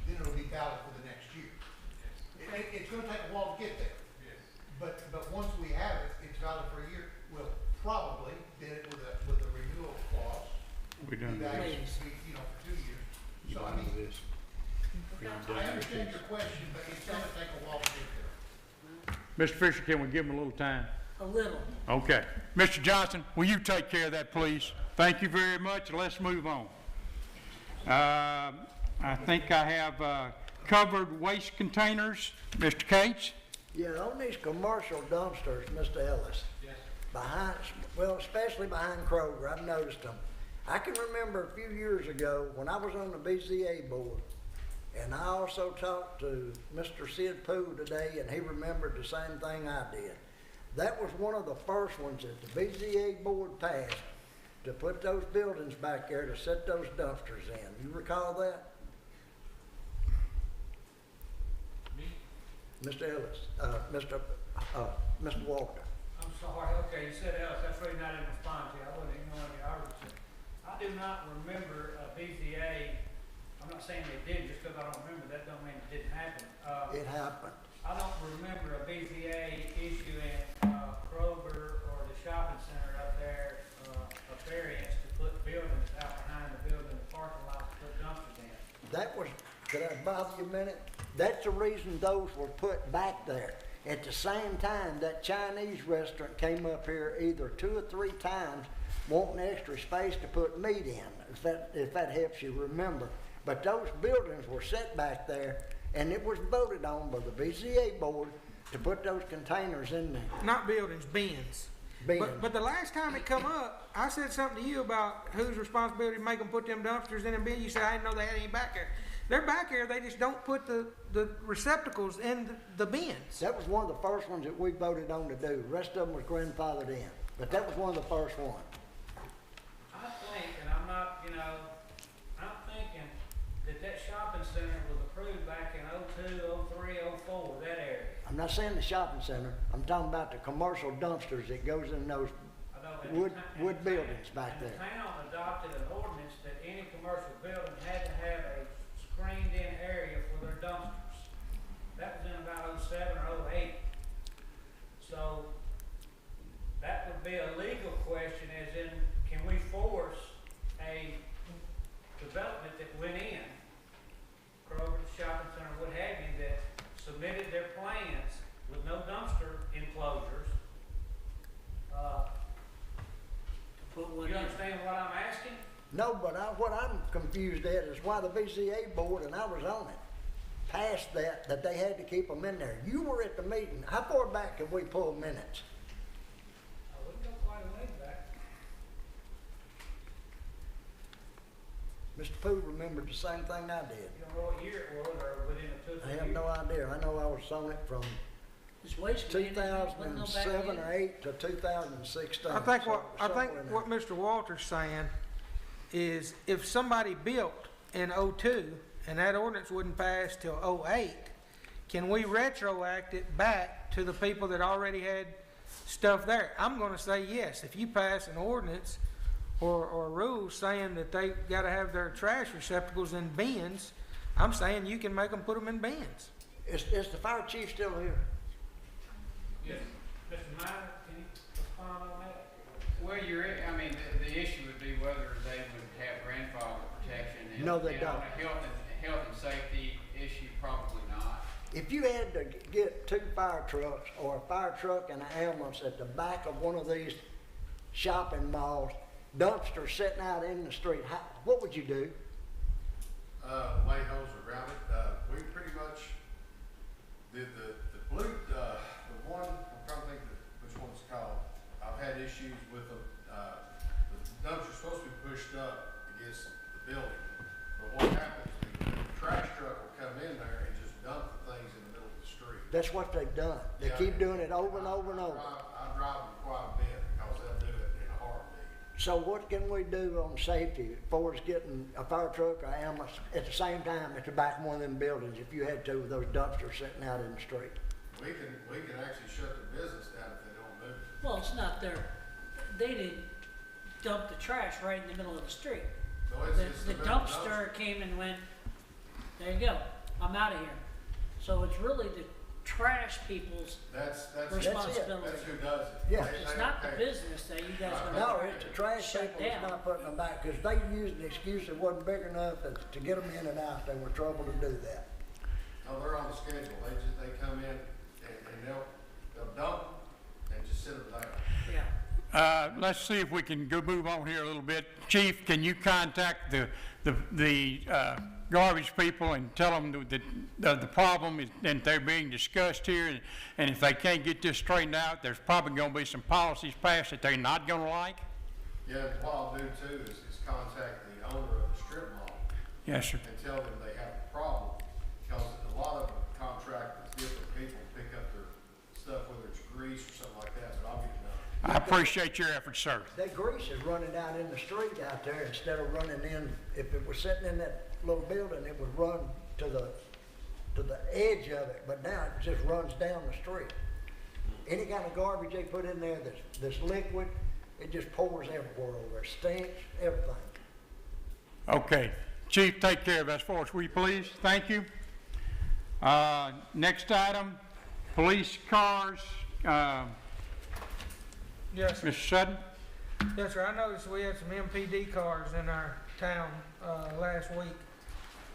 then it'll be valid for the next year. It's gonna take a while to get there, Yes. but once we have it, it's valid for a year. We'll probably bid it with a renewal clause. We done That this. is, you know, for 2 years. So I mean, This. I understand your question, but it's gonna take a while to get there. Mr. Fisher, can we give him a little time? a little. Okay. Mr. Johnson, will you take care of that, please? Thank you very much. Let's move on. I think I have covered waste containers. Mr. Cates? Yeah, on these commercial dumpsters, Mr. Ellis, Yes. behind, well, especially behind Kroger, I've noticed them. I can remember a few years ago when I was on the BZA board, and I also talked to Mr. Sid Pooh today, and he remembered the same thing I did. That was one of the first ones that the BZA board passed, to put those buildings back there to set those dumpsters in. You recall that? Me? Mr. Ellis, Mr. Walker. I'm sorry, okay, you said else, that's really not in response to you, I wasn't ignoring you, I do not remember a BZA, I'm not saying they did, just because I don't remember, that don't mean it didn't happen. It happened. I don't remember a BZA issuing Kroger or the shopping center up there a variance to put buildings out behind the building, the parking lot to put dumpsters in. That was, could I bother you a minute? That's the reason those were put back there. At the same time, that Chinese restaurant came up here either 2 or 3 times wanting extra space to put meat in, if that helps you remember. But those buildings were set back there, and it was voted on by the BZA board to put those containers in there. Not buildings, bins. bins. But the last time it come up, I said something to you about whose responsibility to make them put them dumpsters in them bins. You said, I didn't know they had any back there. They're back there, they just don't put the receptacles in the bins. That was one of the first ones that we voted on to do. The rest of them was grandfathered in, but that was one of the first ones. I think, and I'm not, you know, I'm thinking that shopping center was approved back in '02, '03, '04, that area. I'm not saying the shopping center, I'm talking about the commercial dumpsters that goes in those I know that wood the town- buildings back and there. the town adopted an ordinance that any commercial building had to have a screened-in area for their dumpsters. That was in about '07 or '08. So, that would be a legal question, as in, can we force a development that went in, Kroger, shopping center, what have you, that submitted their plans with no dumpster enclosures? You understand what I'm asking? No, but what I'm confused at is why the VCA board, and I was on it, passed that they had to keep them in there. You were at the meeting. How far back can we pull minutes? We can go quite a ways back. Mr. Pooh remembered the same thing I did. You don't know what year it was, or within a 2 or 3 I years? have no idea. I know I was on it from This waste management, wasn't no back 2007 then? or 8 to 2016. I think so somewhere in there. what Mr. Walter's saying is if somebody built in '02 and that ordinance wouldn't pass till '08, can we retroact it back to the people that already had stuff there? I'm gonna say yes. If you pass an ordinance or rules saying that they gotta have their trash receptacles in bins, I'm saying you can make them put them in bins. Is the fire chief still here? Yes. Mr. Minor, can you respond on that? Well, I mean, the issue would be whether they would have grandfather protection. And- No, they and on don't. a health and safety issue, probably not. If you had to get 2 fire trucks or a fire truck and an ambulance at the back of one of these shopping malls, dumpsters sitting out in the street, what would you do? Lay hose around it. We pretty much did the blue, the one, I'm trying to think which one it's called. I've had issues with the dumpster's supposed to be pushed up against the building. But what happens, the trash truck will come in there and just dump the things in the middle of the street. That's what they've done. They Yeah. keep doing it over and over and over. I drive them quite a bit because they'll do it in a heartbeat. So what can we do on safety as far as getting a fire truck or ambulance at the same time at the back of one of them buildings if you had to with those dumpsters sitting out in the street? We can actually shut their business down if they don't move. Well, it's not they didn't dump the trash right in the middle of the street. No, it's The middle of dumpster came and went, there you go, I'm out of here. So it's really the trash people's That's responsibility. That's who does it. Yeah. It's not the business that you guys are No, gonna it's the trash shut people that's down. not putting them back because they used the excuse it wasn't big enough to get them in and out. They were trouble to do that. No, they're on the schedule. They come in and they'll dump and just sit them there. Yeah. Let's see if we can move on here a little bit. Chief, can you contact the garbage people and tell them that the problem is, and they're being discussed here, and if they can't get this straightened out, there's probably gonna be some policies passed that they're not gonna like? Yeah, what I'll do too is contact the owner of the strip mall Yes, sir. and tell them they have a problem because a lot of them contract with different people to pick up their stuff, whether it's grease or something like that, but I'll get it done. I appreciate your efforts, sir. That grease is running out in the street out there instead of running in. If it was sitting in that little building, it would run to the edge of it, but now it just runs down the street. Any kind of garbage they put in there that's liquid, it just pours everywhere over. Stinks, everything. Okay. Chief, take care of us for us, will you please? Thank you. Next item, police cars. Yes, sir. Mr. Sutton? Yes, sir. I noticed we had some MPD cars in our town last week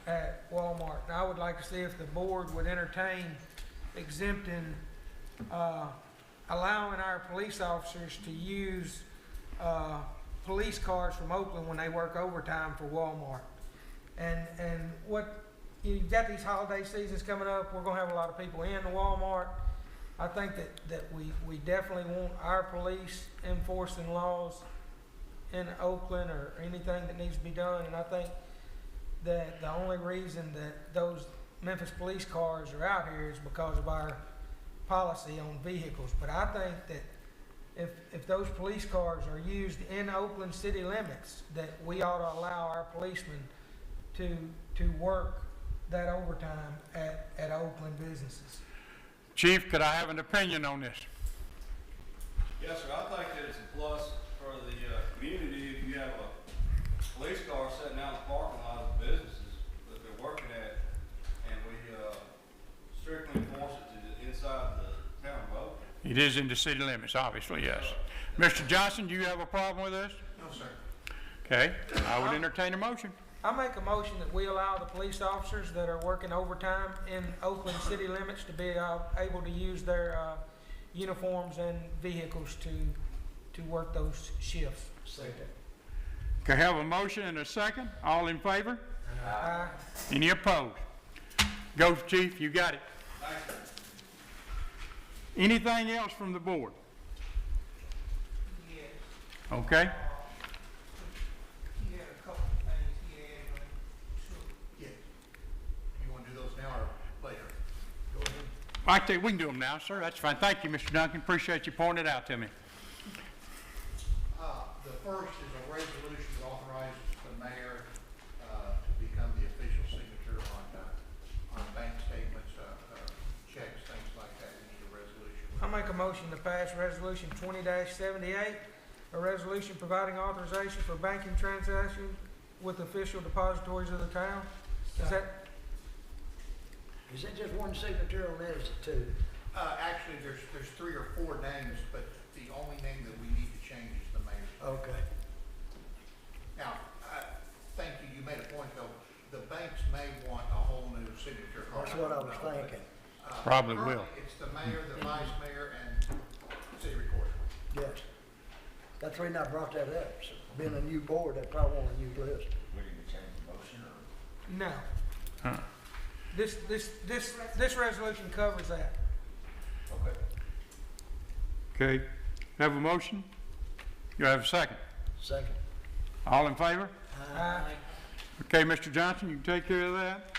at Walmart. And I would like to see if the board would entertain exempting, allowing our police officers to use police cars from Oakland when they work overtime for Walmart. And what, you've got these holiday seasons coming up, we're gonna have a lot of people in the Walmart. I think that we definitely want our police enforcing laws in Oakland or anything that needs to be done. And I think that the only reason that those Memphis police cars are out here is because of our policy on vehicles. But I think that if those police cars are used in Oakland city limits, that we ought to allow our policemen to work that overtime at Oakland businesses. Chief, could I have an opinion on this? Yes, sir, I think that it's a plus for the community if you have a police car sitting out in the parking lot of the businesses that they're working at, and we strictly enforce it to the inside the town of Oakland. It is in the city limits, obviously, yes. Mr. Johnson, do you have a problem with this? No, sir. Okay, I would entertain a motion. I make a motion that we allow the police officers that are working overtime in Oakland city limits to be able to use their uniforms and vehicles to work those shifts. Second. Can I have a motion and a second? All in favor? Aye. Any opposed? Go, Chief, you got it. Thank you. Anything else from the board? Yes. Okay. He had a couple of things he had on Yeah. You want to do those now or later? Go ahead. I tell you, we can do them now, sir. That's fine. Thank you, Mr. Duncan. Appreciate you pointing it out to me. The first is a resolution that authorizes the mayor to become the official signature on bank statements, checks, things like that. We need a resolution. I make a motion to pass resolution 20-78, a resolution providing authorization for banking transactions with official depositories of the town. Is that, Is it just one signature on that, or is it two? Actually, there's 3 or 4 names, but the only name that we need to change is the mayor's. Okay. Now, thank you, you made a point though, the banks may want a whole new signature card. That's what I was don't know, but, thinking. Probably will. currently, it's the mayor, the vice mayor, and city recorder. Yes. That's the reason I brought that up. So, being a new board, they probably want a new list. We're gonna change the motion or? no. Huh. This resolution covers that. Okay. Okay. Have a motion? You have a second? Second. All in favor? Aye. Okay, Mr. Johnson, you can take care of that.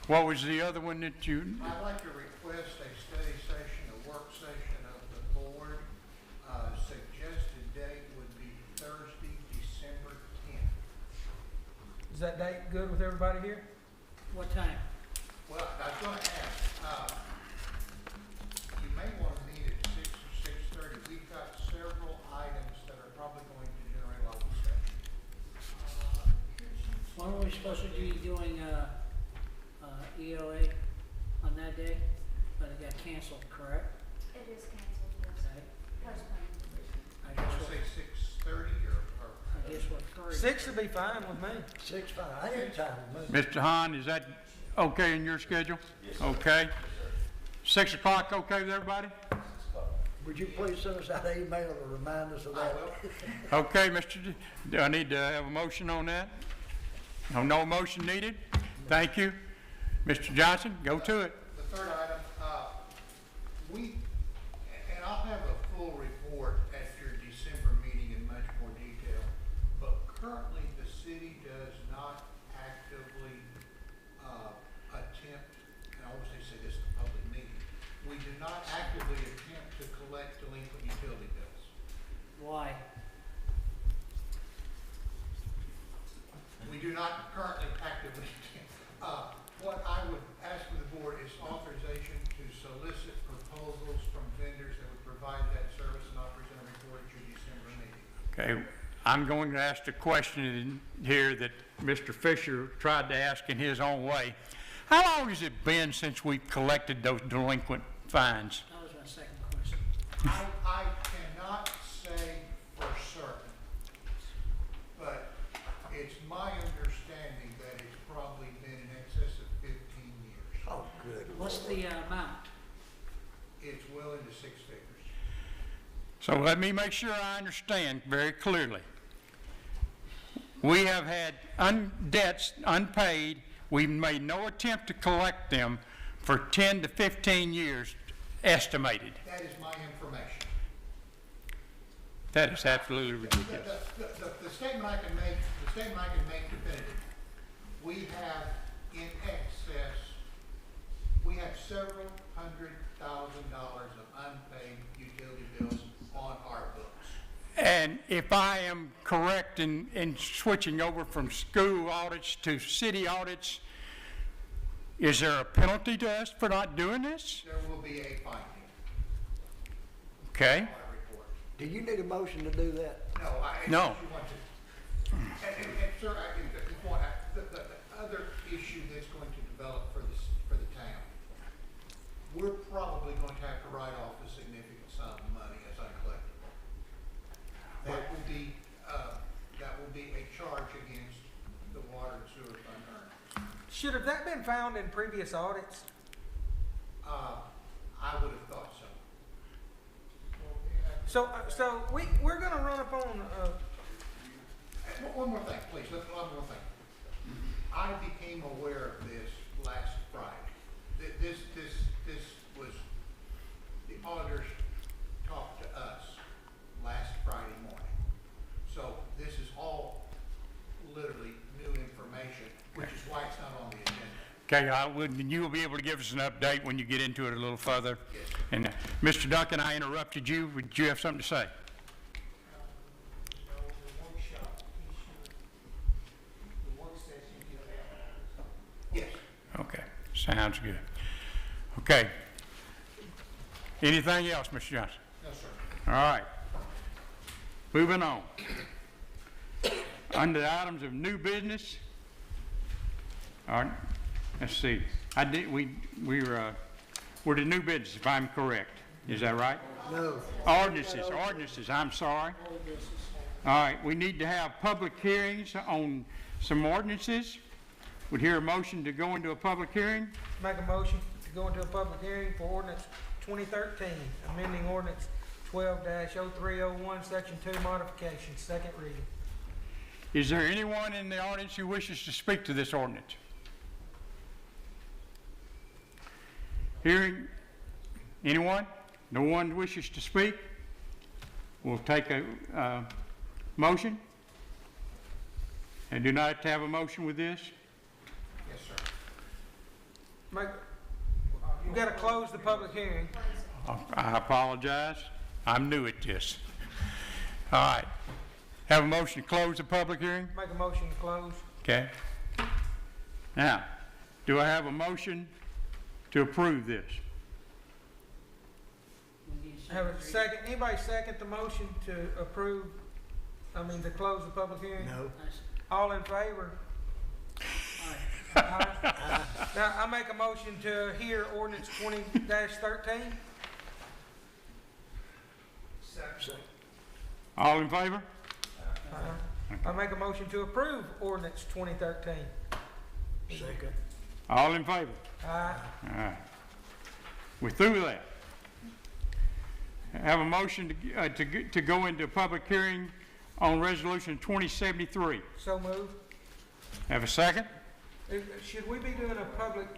What was the other one that you, I'd like to request a study session, a work session of the board. Suggested date would be Thursday, December 10th. Is that date good with everybody here? What time? Well, I was gonna ask, you may wanna meet at 6 or 6:30. We've got several items that are probably going to generate a lot of discussion. When are we supposed to be doing, EOA on that day? But it got canceled, correct? It is canceled, yes. Okay. Postponed. I I guess wanna we're, say 6:30 or. I guess we're free. 6 would be fine with me. 6, 5. I ain't time with me. Mr. Hahn, is that okay in your schedule? Yes. Okay. 6 o'clock okay with everybody? Would you please send us that email to remind us of that? Okay, do I need to have a motion on that? No motion needed? Thank you. Mr. Johnson, go to it. The third item, and I'll have a full report at your December meeting in much more detail, but currently the city does not actively attempt, and I always say this in public meeting, we do not actively attempt to collect delinquent utility bills. Why? We do not currently actively attempt. What I would ask for the board is authorization to solicit proposals from vendors that would provide that service and I'll present a report at your December meeting. Okay, I'm going to ask the question here that Mr. Fisher tried to ask in his own way. How long has it been since we've collected those delinquent fines? That was my second question. I cannot say for certain, but it's my understanding that it's probably been in excess of 15 years. Oh, good. What's the amount? It's well into 6 figures. So let me make sure I understand very clearly. We have had debts unpaid. We've made no attempt to collect them for 10 to 15 years. estimated. That is my information. That is absolutely ridiculous. The statement I can make definitively, we have in excess, we have several $100,000 of unpaid utility bills on our books. And if I am correct in switching over from school audits to city audits, is there a penalty to us for not doing this? There will be a finding. Okay. On a report. Do you need a motion to do that? No, No. if you want to. And sir, the other issue that's going to develop for the town, we're probably going to have to write off a significant sum of money as uncollectible. That will be a charge against the water and sewer fund earnings. Should have that been found in previous audits? I would have thought so. So we're gonna run up on, One more thing, please, one more thing. I became aware of this last Friday. This was, the auditors talked to us last Friday morning. So this is all literally new information, which is why it's not on the agenda. Okay, you will be able to give us an update when you get into it a little further. Yes. And Mr. Duncan, I interrupted you. Would you have something to say? Yes. Okay, sounds good. Okay. Anything else, Mr. Johnson? No, sir. All right. Moving on. Under the items of new business, all right, let's see. We're the new business, if I'm correct. Is that right? No. Ordinances, I'm sorry. All right, we need to have public hearings on some ordinances. Would hear a motion to go into a public hearing? make a motion to go into a public hearing for ordinance 2013, amending ordinance 12-0301, section 2 modifications, second reading. Is there anyone in the audience who wishes to speak to this ordinance? Hearing anyone? No one wishes to speak? We'll take a motion. And do not have to have a motion with this? Yes, sir. You got to close the public hearing. I apologize. I'm new at this. All right. Have a motion to close the public hearing? Make a motion to close. Okay. Now, do I have a motion to approve this? We need a Have a second second, anybody second the motion to approve, to close the public hearing? No. reading. All in favor? Aye. Aye. Now, I make a motion to hear ordinance 20-13. All in favor? I make a motion to approve ordinance 2013. Second. All in favor? Aye. All right. We're through with that. Have a motion to go into a public hearing on resolution 2073. So moved. Have a second? Should we be doing a public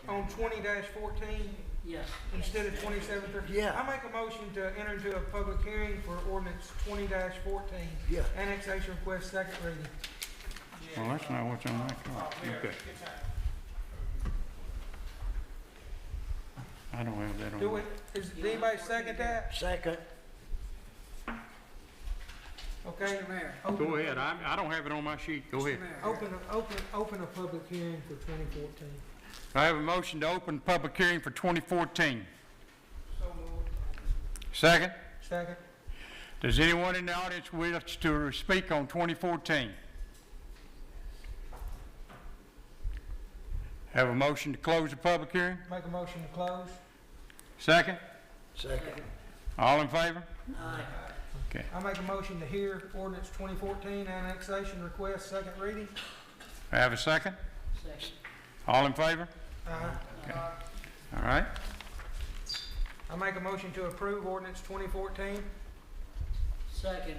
on 20-14 Yes. instead of 27-13? Yeah. I make a motion to enter into a public hearing for ordinance 20-14. Yeah. Annexation request, second reading. Well, that's not what's on my card. Okay. I don't have that on. Do we, did anybody second that? Second. Okay. Mr. Mayor. Go ahead. I don't have it on my sheet. Go ahead. Mr. Mayor. Open a public hearing for 2014. I have a motion to open public hearing for 2014. So moved. Second? Second. Does anyone in the audience wish to speak on 2014? Have a motion to close the public hearing? Make a motion to close. Second? Second. All in favor? Aye. Okay. I make a motion to hear ordinance 2014 annexation request, second reading. Have a second? Second. All in favor? Aye. All right. I make a motion to approve ordinance 2014. Second.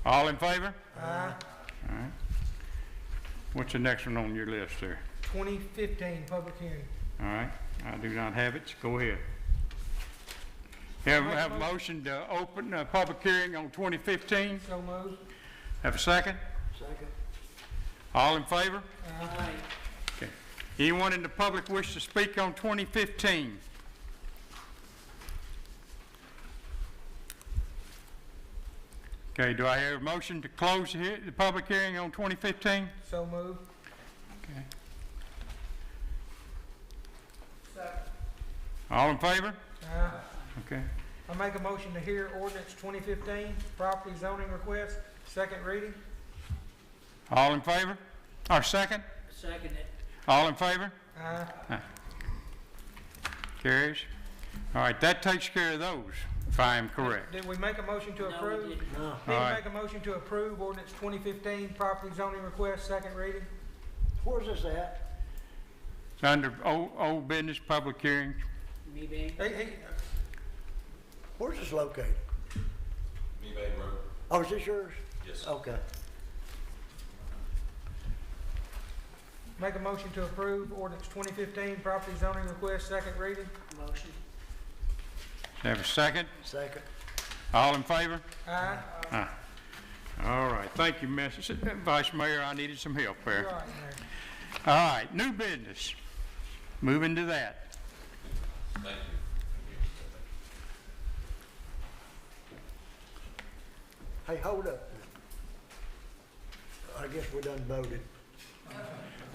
All in favor? Aye. All right. What's the next one on your list there? 2015 public hearing. All right. I do not have it. So go ahead. Have a motion to open a public hearing on 2015. So moved. Have a second? Second. All in favor? Aye. Okay. Anyone in the public wish to speak on 2015? Okay, do I hear a motion to close the public hearing on 2015? So moved. Okay. All in favor? Okay. I make a motion to hear ordinance 2015, property zoning request, second reading. All in favor? Or second? Second it. All in favor? Aye. Carries. All right, that takes care of those, if I am correct. Did we make a motion to No, we approve? didn't. No. Did All we right. make a motion to approve ordinance 2015, property zoning request, second reading? Where's this at? It's under old business, public hearing. Me being, Hey, Where's this located? Meebane Road? Oh, is this yours? Yes. Okay. make a motion to approve ordinance 2015, property zoning request, second reading. motion. Have a second? Second. All in favor? Aye. Aye. All right, thank you, Mrs. Vice Mayor, I needed some help You're there. right, Mayor. All right, new business. Moving to that. Thank you. Hey, hold up. I guess we done voted.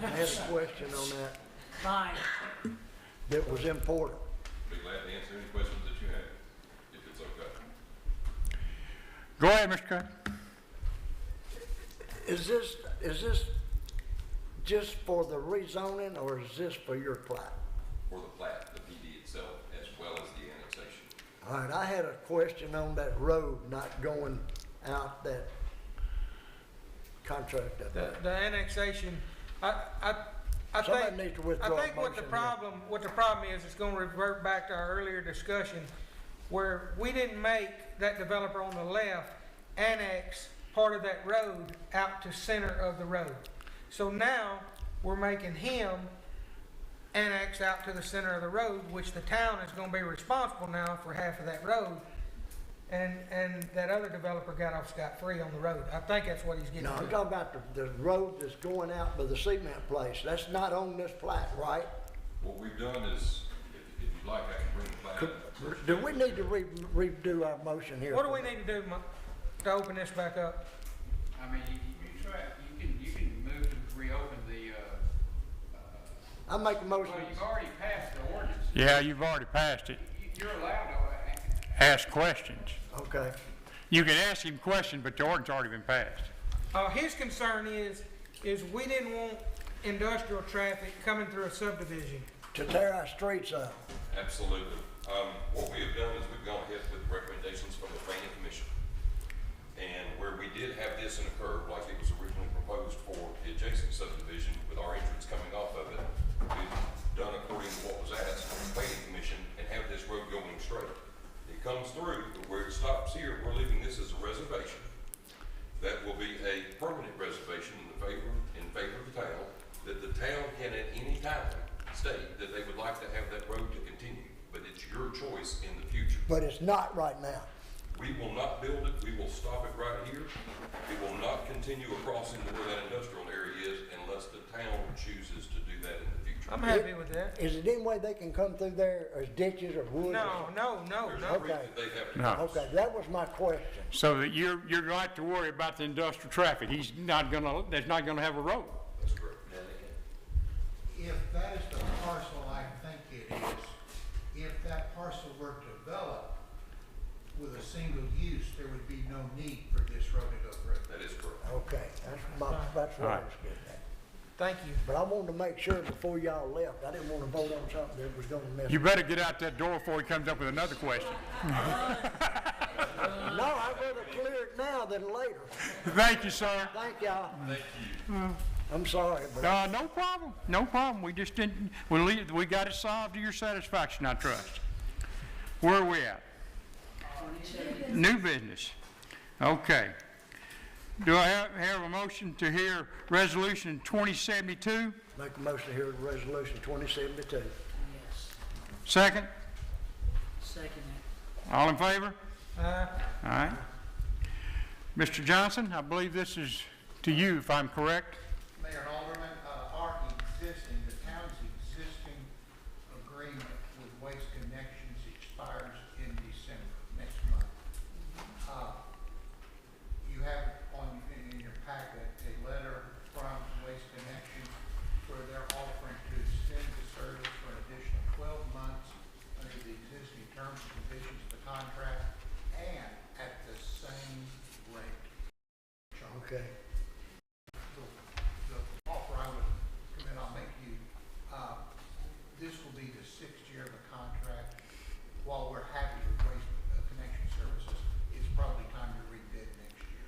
I had a question on that Fine. that was important. Be glad to answer any questions that you have, if it's okay. Go ahead, Mr. Cook. Is this just for the rezoning or is this for your plat? For the plat, the PD itself, as well as the annexation. All right, I had a question on that road not going out that contract up there. The annexation, I Somebody think, needs to withdraw I think a what the motion here. problem is, it's gonna revert back to our earlier discussion, where we didn't make that developer on the left annex part of that road out to center of the road. So now, we're making him annex out to the center of the road, which the town is gonna be responsible now for half of that road. And that other developer got off scot-free on the road. I think that's what he's getting No, I'm at. talking about the road that's going out by the cement place. That's not on this plat, right? What we've done is, if you'd like, I can bring the plat up. Do we need to redo our motion here? What do we need to do, to open this back up? I mean, you try, you can move to reopen the, I make a motion. well, you've already passed the ordinance. Yeah, you've already passed it. You're allowed to, Ask questions. Okay. You can ask him questions, but the ordinance already been passed. His concern is we didn't want industrial traffic coming through a subdivision. To tear our streets up. Absolutely. What we have done is we've gone ahead with recommendations from the planning commission. And where we did have this in a curve, like it was originally proposed for the adjacent subdivision with our entrance coming off of it, we've done according to what was asked from the planning commission and have this road going straight. It comes through, but where it stops here, we're leaving this as a reservation. That will be a permanent reservation in favor of the town, that the town can at any time state that they would like to have that road to continue, but it's your choice in the future. But it's not right now. We will not build it, we will stop it right here. We will not continue across into where that industrial area is unless the town chooses to do that in the future. I'm happy with that. Is it any way they can come through there as ditches or woods? No. There's no reason Okay. they have to. No. Okay, that was my question. So that you're right to worry about the industrial traffic. He's not gonna, that's not gonna have a road. That's correct. If that is the parcel I think it is, if that parcel were developed with a single use, there would be no need for this road to go through. That is correct. Okay, that's what I was getting at. Thank you. But I wanted to make sure before y'all left, I didn't want to vote on something that was gonna mess. You better get out that door before he comes up with another question. No, I'd rather clear it now than later. Thank you, sir. Thank y'all. Thank you. I'm sorry, but No problem, no problem. We just didn't, we got it solved to your satisfaction, I trust. Where are we at? New business. Okay. Do I have a motion to hear resolution 2072? make a motion here with resolution 2072. Yes. Second? Second it. All in favor? Uh, All right. Mr. Johnson, I believe this is to you, if I'm correct. Mayor and Alderman, the town's existing agreement with Waste Connections expires in December, next month. You have in your packet a letter from Waste Connections where they're offering to extend the service for an additional 12 months under the existing terms and conditions of the contract and at the same rate. Okay. The offer I would commit, I'll make you, this will be the 6th year of the contract. While we're happy with Waste Connection Services, it's probably time to rebid next year.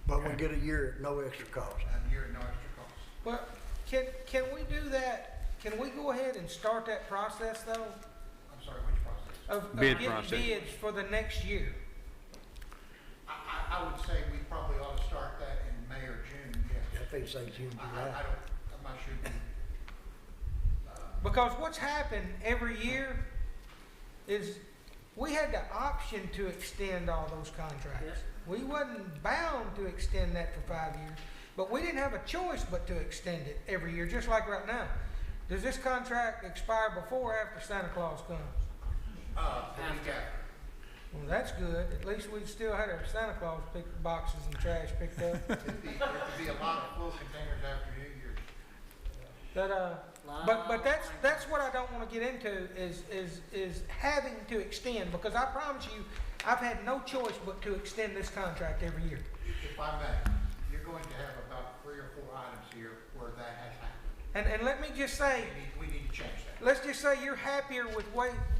But we get a year at no extra cost. A year at no extra cost. well, can we do that? Can we go ahead and start that process though? I'm sorry, which process? Of Bid getting process. bids for the next year? I would say we probably ought to start that in May or June, yes. I think say June, July. I'm not sure. Because what's happened every year is we had the option to extend all those contracts. Yes. We wasn't bound to extend that for 5 years, but we didn't have a choice but to extend it every year, just like right now. Does this contract expire before or after Santa Claus comes? We got, Well, that's good. At least we still had our Santa Claus boxes and trash picked up. it'd be a lot of full containers after New Year's. But that's what I don't want to get into is having to extend, because I promise you, I've had no choice but to extend this contract every year. If I may, you're going to have about 3 or 4 items here where that has happened. And let me just say, We need to change that. let's just say you're happier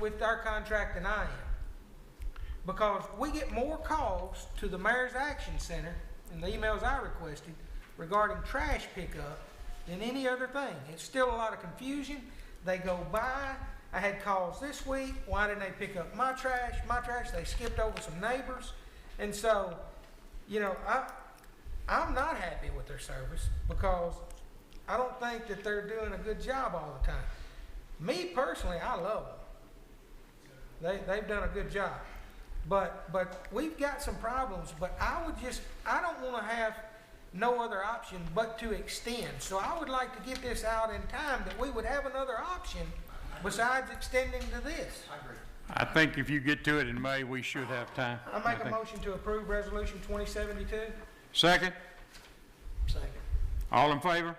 with our contract than I am. Because we get more calls to the Mayor's Action Center and the emails I requested regarding trash pickup than any other thing. It's still a lot of confusion. They go by. I had calls this week. Why didn't they pick up my trash? They skipped over some neighbors. And so, you know, I'm not happy with their service because I don't think that they're doing a good job all the time. Me personally, I love them. They've done a good job. But we've got some problems, but I don't want to have no other option but to extend. So I would like to get this out in time that we would have another option besides extending to this. I agree. I think if you get to it in May, we should have time. I make a motion to approve Resolution 2072. Second? Second. All in favor?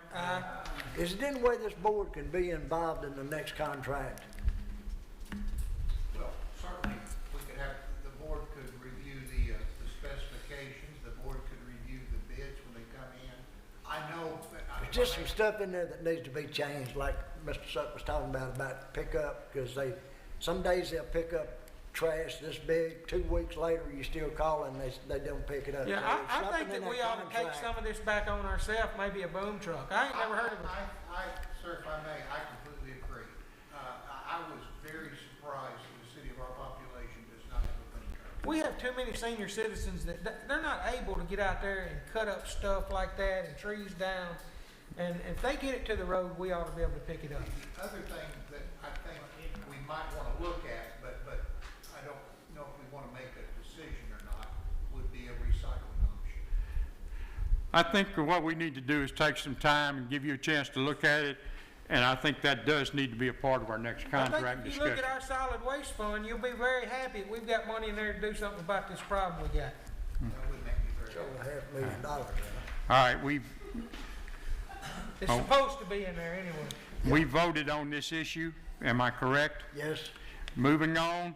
Is it any way this board can be involved in the next contract? Well, certainly, we could have, the board could review the specifications, the board could review the bids when they come in. I know. There's just some stuff in there that needs to be changed, like Mr. Suck was talking about pickup, because some days they'll pick up trash this big, 2 weeks later you still call and they don't pick it up. Yeah, So I something think in that we ought to take contract. some of this back on ourselves, maybe a boom truck. I ain't never heard of it. Sir, if I may, I completely agree. I was very surprised that the city of our population does not have a boom truck. We have too many senior citizens that they're not able to get out there and cut up stuff like that and trees down. And if they get it to the road, we ought to be able to pick it up. The other thing that I think we might want to look at, but I don't know if we want to make a decision or not, would be a recycling option. I think what we need to do is take some time and give you a chance to look at it, and I think that does need to be a part of our next contract I think if you look discussion. at our solid waste fund, you'll be very happy that we've got money in there to do something about this problem we got. That would make me very So happy. $500,000. All right, It's supposed to be in there anyway. we voted on this issue, am I correct? Yes. Moving on,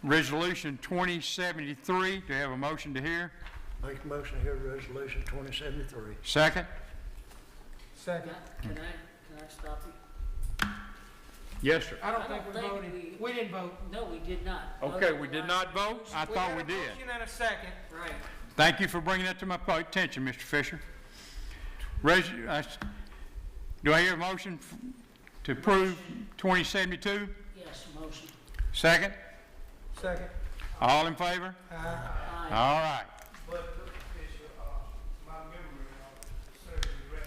Resolution 2073, do you have a motion to hear? Make a motion to hear Resolution 2073. Second? Second. Can I stop you? Yes, sir. I don't think we voted. We didn't vote. No, we did not. Okay, we did not vote? I thought we did. had a motion and a second. Right. Thank you for bringing that to my attention, Mr. Fisher. Do I hear a motion to approve 2072? Yes, motion. Second? Second. All in favor? Aye. All right. But, Fisher, my memory, serves me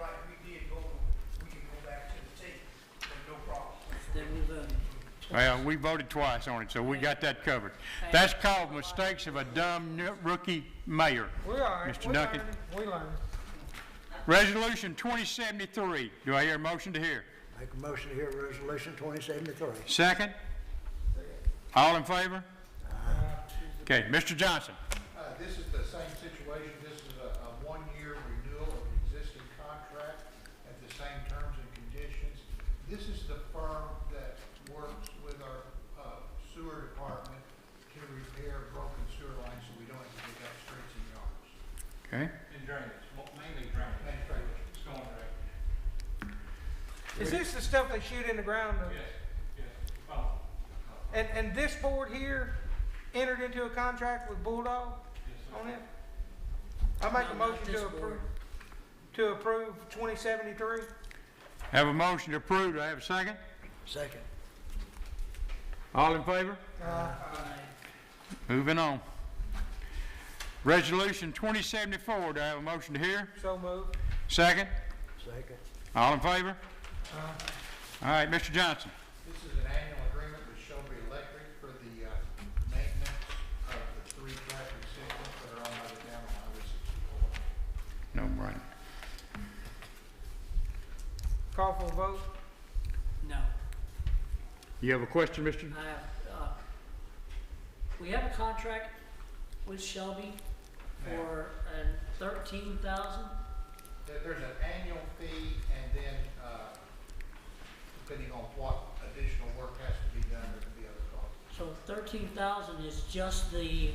right, we can go back to the tape, there's no problem. Then we voted. Well, we voted twice on it, so we got that covered. That's called mistakes of a dumb rookie mayor. We're all right. Mr. We're Duncan. learning. We learn. Resolution 2073. Do I hear a motion to hear? Make a motion to hear resolution 2073. Second? All in favor? Okay, Mr. Johnson. This is the same situation. This is a one-year renewal of an existing contract at the same terms and conditions. This is the firm that works with our sewer department to repair broken sewer lines so we don't have to dig up streets and yards. Okay. And drainage, mainly drainage. And drainage. Storm drainage. Is this the stuff they shoot in the ground? Yes, yes. Oh. And this board here entered into a contract with Bulldog on it? I make a No, not motion this to approve, board. 2073. Have a motion to approve. Do I have a second? Second. All in favor? Moving on. Resolution 2074. Do I have a motion to hear? So moved. Second? Second. All in favor? All right, Mr. Johnson. This is an annual agreement with Shelby Electric for the maintenance of the 3 traffic signals that are owned by the town on Highway 64. No brainer. Call for a vote. No. You have a question, Mr.? I have, we have a contract with Shelby for $13,000. There's an annual fee, and then, depending on what additional work has to be done, there could be other costs. So 13,000 is just the,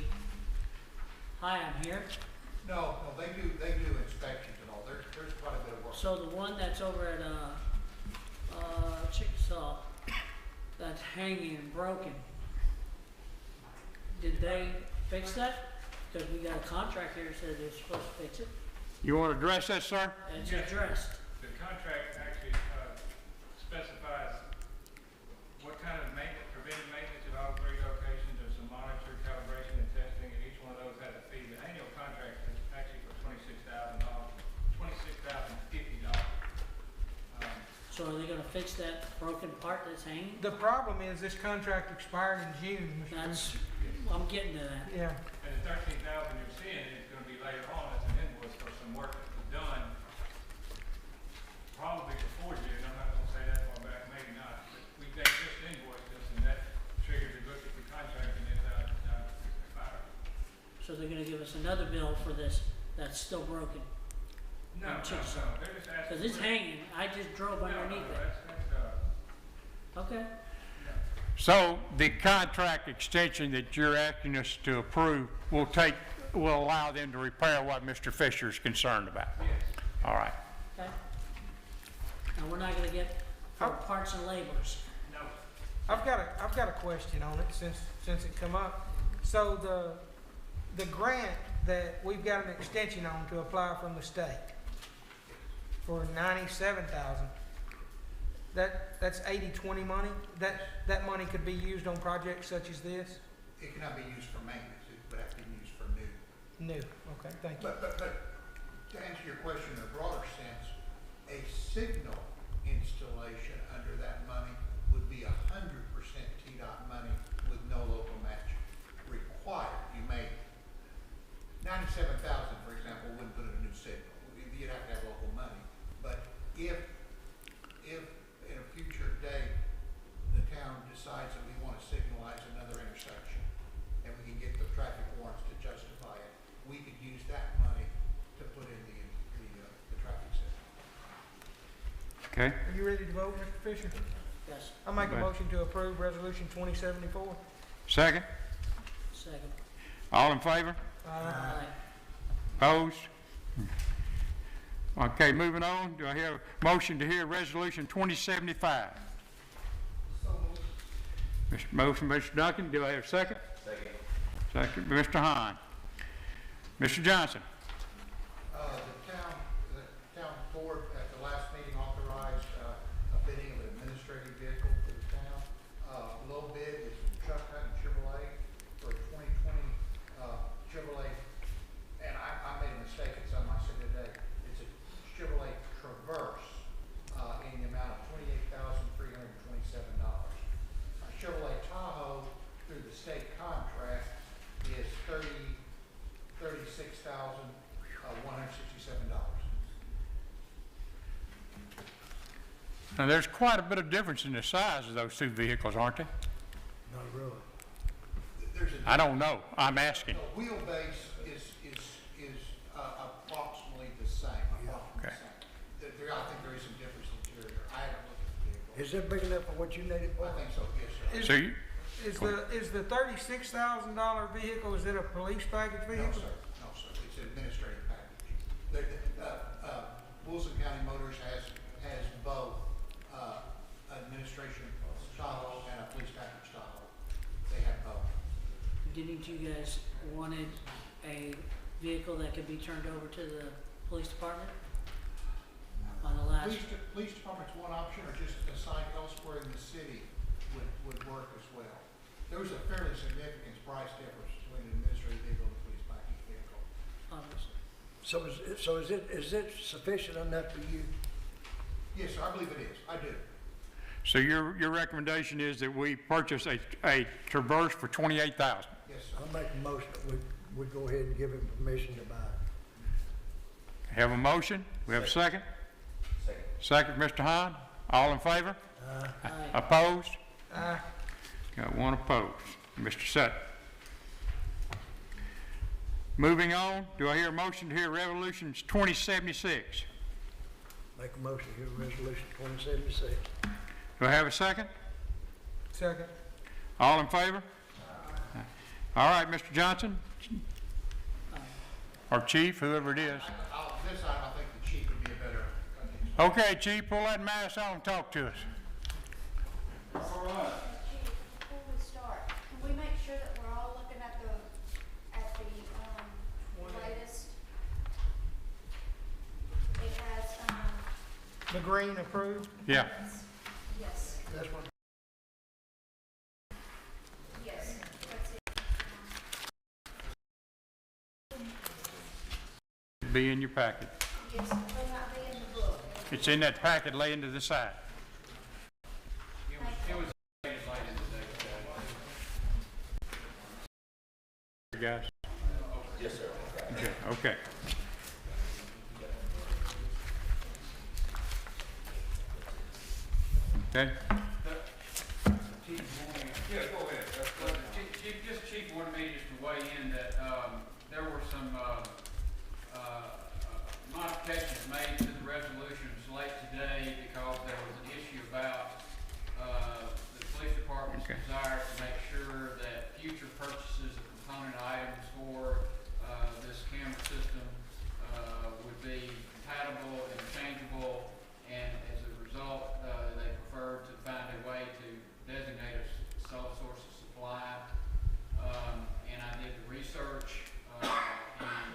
hi, I'm here. No, they do inspections and all, there's quite a bit of work. So the one that's over at, Chickasaw, that's hanging and broken, did they fix that? Because we got a contract here that says they're supposed to fix it, You want to address that, sir? and it's addressed. The contract actually specifies what kind of maintenance, preventive maintenance at all 3 locations. There's some monitored calibration and testing, and each one of those has a fee. The annual contract is actually for $26,000, $26,050. So are they gonna fix that broken part that's hanging? The problem is this contract expired in June, Mr. That's, I'm getting to that. Yeah. And the $13,000 you're seeing is gonna be later on as an invoice for some work that was done probably before June. I'm not gonna say that far back, maybe not. But they just invoiced us, and that triggers a look at the contract and it's expired. So they're gonna give us another bill for this that's still broken. No, they're just asking. Cause it's hanging, I just drove underneath it. Okay, So the contract extension that you're asking us to approve will allow them to repair what Mr. Fisher is concerned about. Yes. All right. okay. Now, we're not gonna get for parts and labors. No. I've got a question on it since it come up. So the grant that we've got an extension on to apply from the state for $97,000, that's 80-20 money? That money could be used on projects such as this? It cannot be used for maintenance, it would have to be used for new. New, okay, thank you. But to answer your question in a broader sense, a signal installation under that money would be 100% TDOT money with no local match required. You may, 97,000, for example, wouldn't put in a new signal. You'd have to have local money. But if in a future day, the town decides that we want to signalize another intersection, and we can get the traffic warrants to justify it, we could use that money to put in the traffic signal. Okay. Are you ready to vote, Mr. Fisher? Yes, I make a Okay. motion to approve resolution 2074. Second? second. All in favor? Aye. Opposed? Okay, moving on. Do I hear a motion to hear resolution 2075? Motion, Mr. Duncan. Do I have a second? Second. Second, by Mr. Hahn. Mr. Johnson. The town board at the last meeting authorized a bidding of an administrative vehicle for the town. Low bid is from Chuck Hutton Chevrolet for a 2020 Chevrolet, and I made a mistake in something I said today. It's a Chevrolet Traverse in the amount of $28,327. Now, there's quite a bit of difference in the size of those two vehicles, aren't there? Not really. There's a. I don't know. I'm asking. The wheelbase is approximately the same. Okay. I think there is some difference in interior. I haven't looked at the vehicle. Is it big enough for what you need it for? I think so, yes, sir. So you, Is the $36,000 vehicle, is it a police package No, vehicle? sir, no, sir, it's an administrative package. Wilson County Motors has both, administration Tahoe and a police package Tahoe. They have both. Didn't you guys wanted a vehicle that could be turned over to the police department? On the last, Police department's one option, or just assigned elsewhere in the city would work as well. There was a fairly significant price difference between an administrative vehicle and a police package vehicle. obviously. So is it sufficient enough for you? Yes, sir, I believe it is, I do. so your recommendation is that we purchase a Traverse for $28,000? Yes, sir. I'll make a motion that we go ahead and give him permission to buy it. Have a motion? We have a second? Second, Mr. Hahn. All in favor? Aye. Opposed? Aye. Got one opposed. Mr. Sutton. Moving on, do I hear a motion to hear Resolutions 2076? Make a motion to hear resolution 2076. Do I have a second? Second. All in favor? All right, Mr. Johnson, or Chief, whoever it is. This time, I think the chief would be a better. Okay, Chief, pull that mask on and talk to us. All right. Chief, before we start, can we make sure that we're all looking at the latest? It has, The green approved? Yeah. yes, That's what, yes, that's it. It'll be in your packet. Yes, it may not be in the book. It's in that packet laying to the side. It was legislated today. Guys? Yes, sir. Okay. Okay. Yeah, go ahead. Chief wanted me just to weigh in that, there were some, modifications made to the resolutions late today because there was an issue about, the police department's Okay. desire to make sure that future purchases of component items for, this camera system, would be compatible and interchangeable, and as a result, they preferred to find a way to designate a sole source of supply. And I did the research, and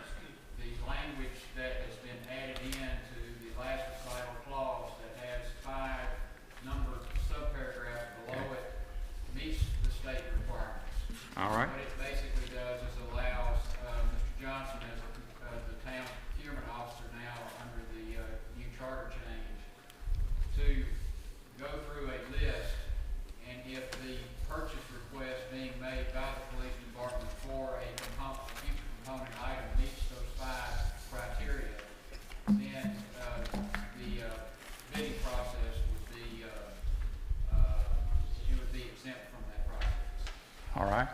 the language that has been added into the last recital clause that has 5 numbered subparagraphs below it meets the state requirements. All right. What it basically does is allows, Mr. Johnson as the town procurement officer now under the, new charter change to go through a list, and if the purchase request being made by the police department for a future component item meets those 5 criteria, then, the, bidding process would be, you would be exempt from that process. All right.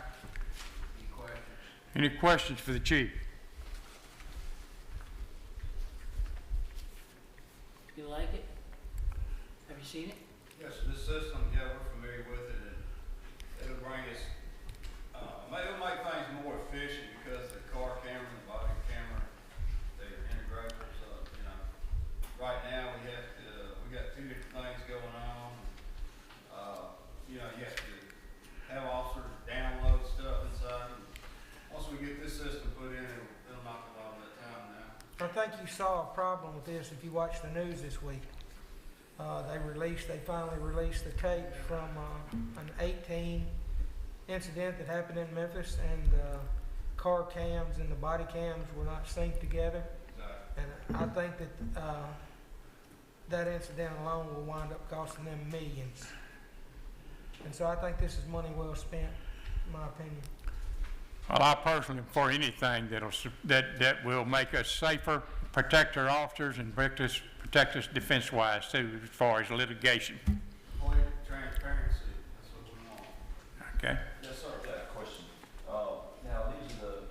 Any questions? Any questions for the Chief? You like it? Have you seen it? Yes, this system, yeah, we're familiar with it, and it'll bring us, it'll make things more efficient because the car camera and the body camera, they're integrated, so, right now we have to, we got 2 different things going on. You have to have officers download stuff inside, and once we get this system put in, it'll knock a lot of that time down. I think you saw a problem with this if you watched the news this week. They finally released the tapes from an 18 incident that happened in Memphis, and the car cams and the body cams were not synced together. Exactly. And I think that that incident alone will wind up costing them millions. And so I think this is money well spent, in my opinion. Well, I personally, for anything that will make us safer, protect our officers and protect us defense-wise too, as far as litigation. Complete transparency, that's what we want. Okay? Yes, sir. Got a question. Now, these are the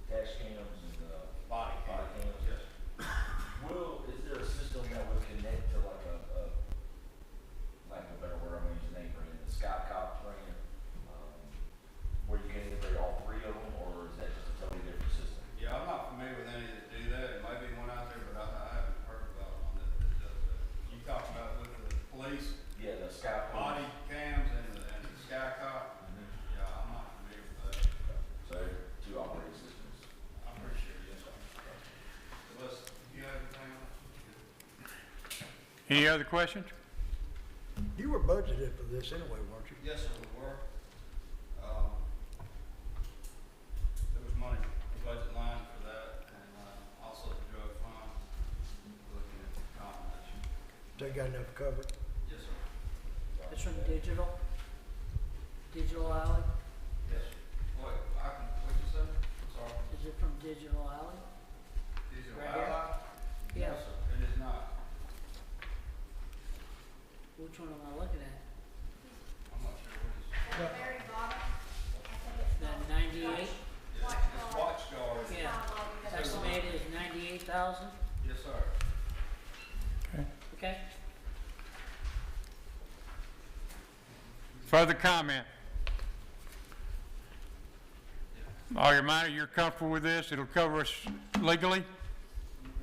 dash cams and the Body body cams, cams. yes. Is there a system that would connect to like a better word, I'm gonna use the name brand, the Skycop brand, where you can integrate all three of them, or is that just a totally different system? Yeah, I'm not familiar with any that do that, it may be one out there, but I haven't heard about one that does that. You talk about with the police, Yeah, the Skycop. body cams and the Skycop, yeah, I'm not familiar with that. So, two operating systems. I'm pretty sure, yes, sir. Unless you have anything else? Any other questions? You were budgeted for this anyway, weren't you? Yes, sir, we were. There was money, the budget line for that, and also the drug fund, looking at the combination. They got enough covered? Yes, sir. It's from Digital Alley? Yes, sir. Wait, what'd you say? I'm sorry. Is it from Digital Alley? Digital Right here? Ally? Yeah. No, sir, it is not. Which one am I looking at? I'm not sure what it is. The- Very bottom, I think it's. That 98? Yeah, it's Watchguard. Yeah. Estimated is 98,000? Yes, sir. Okay. Further comment? All your minor, you're comfortable with this? It'll cover us legally?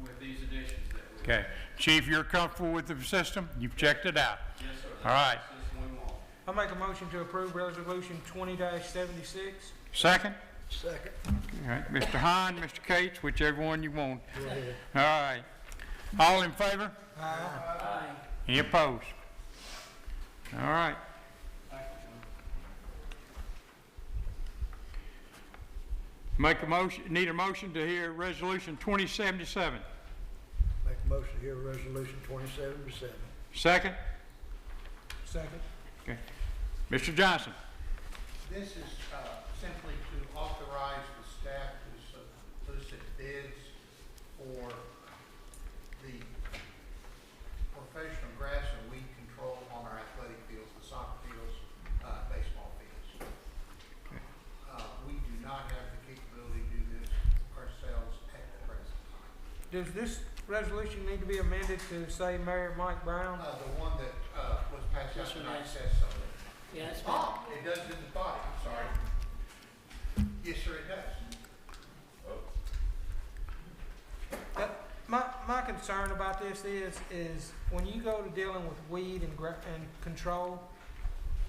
With these additions that we. Okay. Chief, you're comfortable with the system? You've checked it out? Yes, sir. All right. That's the system we want. I make a motion to approve resolution 20-76. Second? Second. All right, Mr. Hahn, Mr. Cates, whichever one you want. Go ahead. All right. All in favor? Aye. Any opposed? All right. Thank you, John. Make a motion, need a motion to hear resolution 2077. Make a motion to hear resolution 2077. Second? Second. Okay. Mr. Johnson? This is simply to authorize the staff to solicit bids for the professional grass and weed control on our athletic fields, the soccer fields, baseball fields. We do not have the capability to do this ourselves at the present time. Does this resolution need to be amended to say Mayor Mike Brown? The one that was passed out This one tonight is. says something. Yeah, it's been, It does in the body, I'm sorry. Yes, sir, it does. My concern about this is when you go to dealing with weed and control,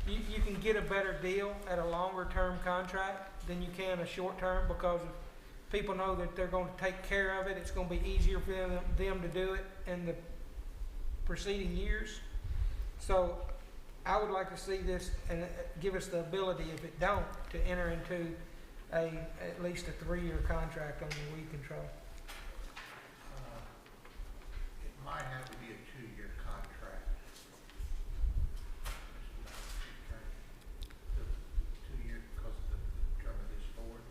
you can get a better deal at a longer term contract than you can a short term, because if people know that they're going to take care of it, it's going to be easier for them to do it in the preceding years. So I would like to see this and give us the ability, if it don't, to enter into at least a 3-year contract on the weed control. It might have to be a 2-year contract. The 2 years because of the term of this board.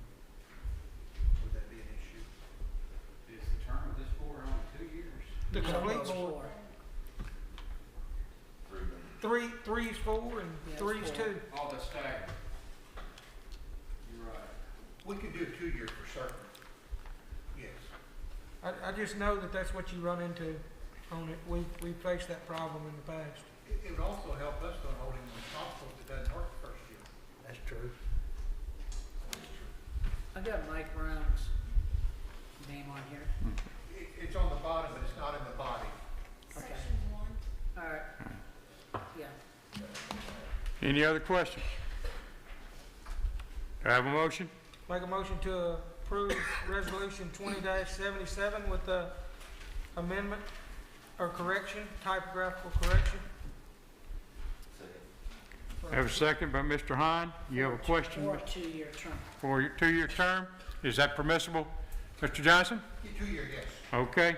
Would that be an issue? Is the term of this board only 2 years? The complete it's board. 4. Three's 4 and Yeah, it's 3's 4. 2. Oh, that's staggered. You're right. We could do a 2-year for certain. Yes. I just know that that's what you run into on it. We've faced that problem in the past. It would also help us to hold him responsible if it doesn't work the first year. That's true. I got Mike Brown's name on here. It's on the bottom, but it's not in the body. Okay. All right. Yeah. Any other questions? Do I have a motion? Make a motion to approve resolution 20-77 with the amendment or correction, typographical correction. Have a second by Mr. Hahn. You have a question For a 2-year term. for your 2-year term? Is that permissible, Mr. Johnson? 2-year, yes. Okay.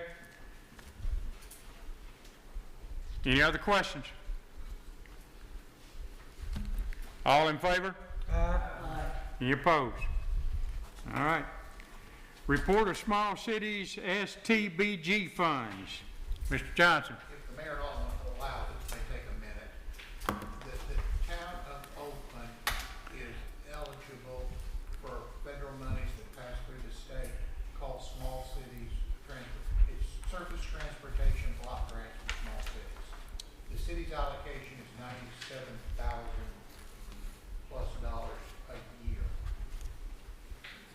Any other questions? All in favor? Aye. Aye. Any opposed? All right. Report of small cities STBG funds. Mr. Johnson. If the mayor and alderman allow it, may take a minute. The town of Oakland is eligible for federal monies that pass through the state called small cities it's surface transportation block grants for small cities. The city's allocation is $97,000+ a year.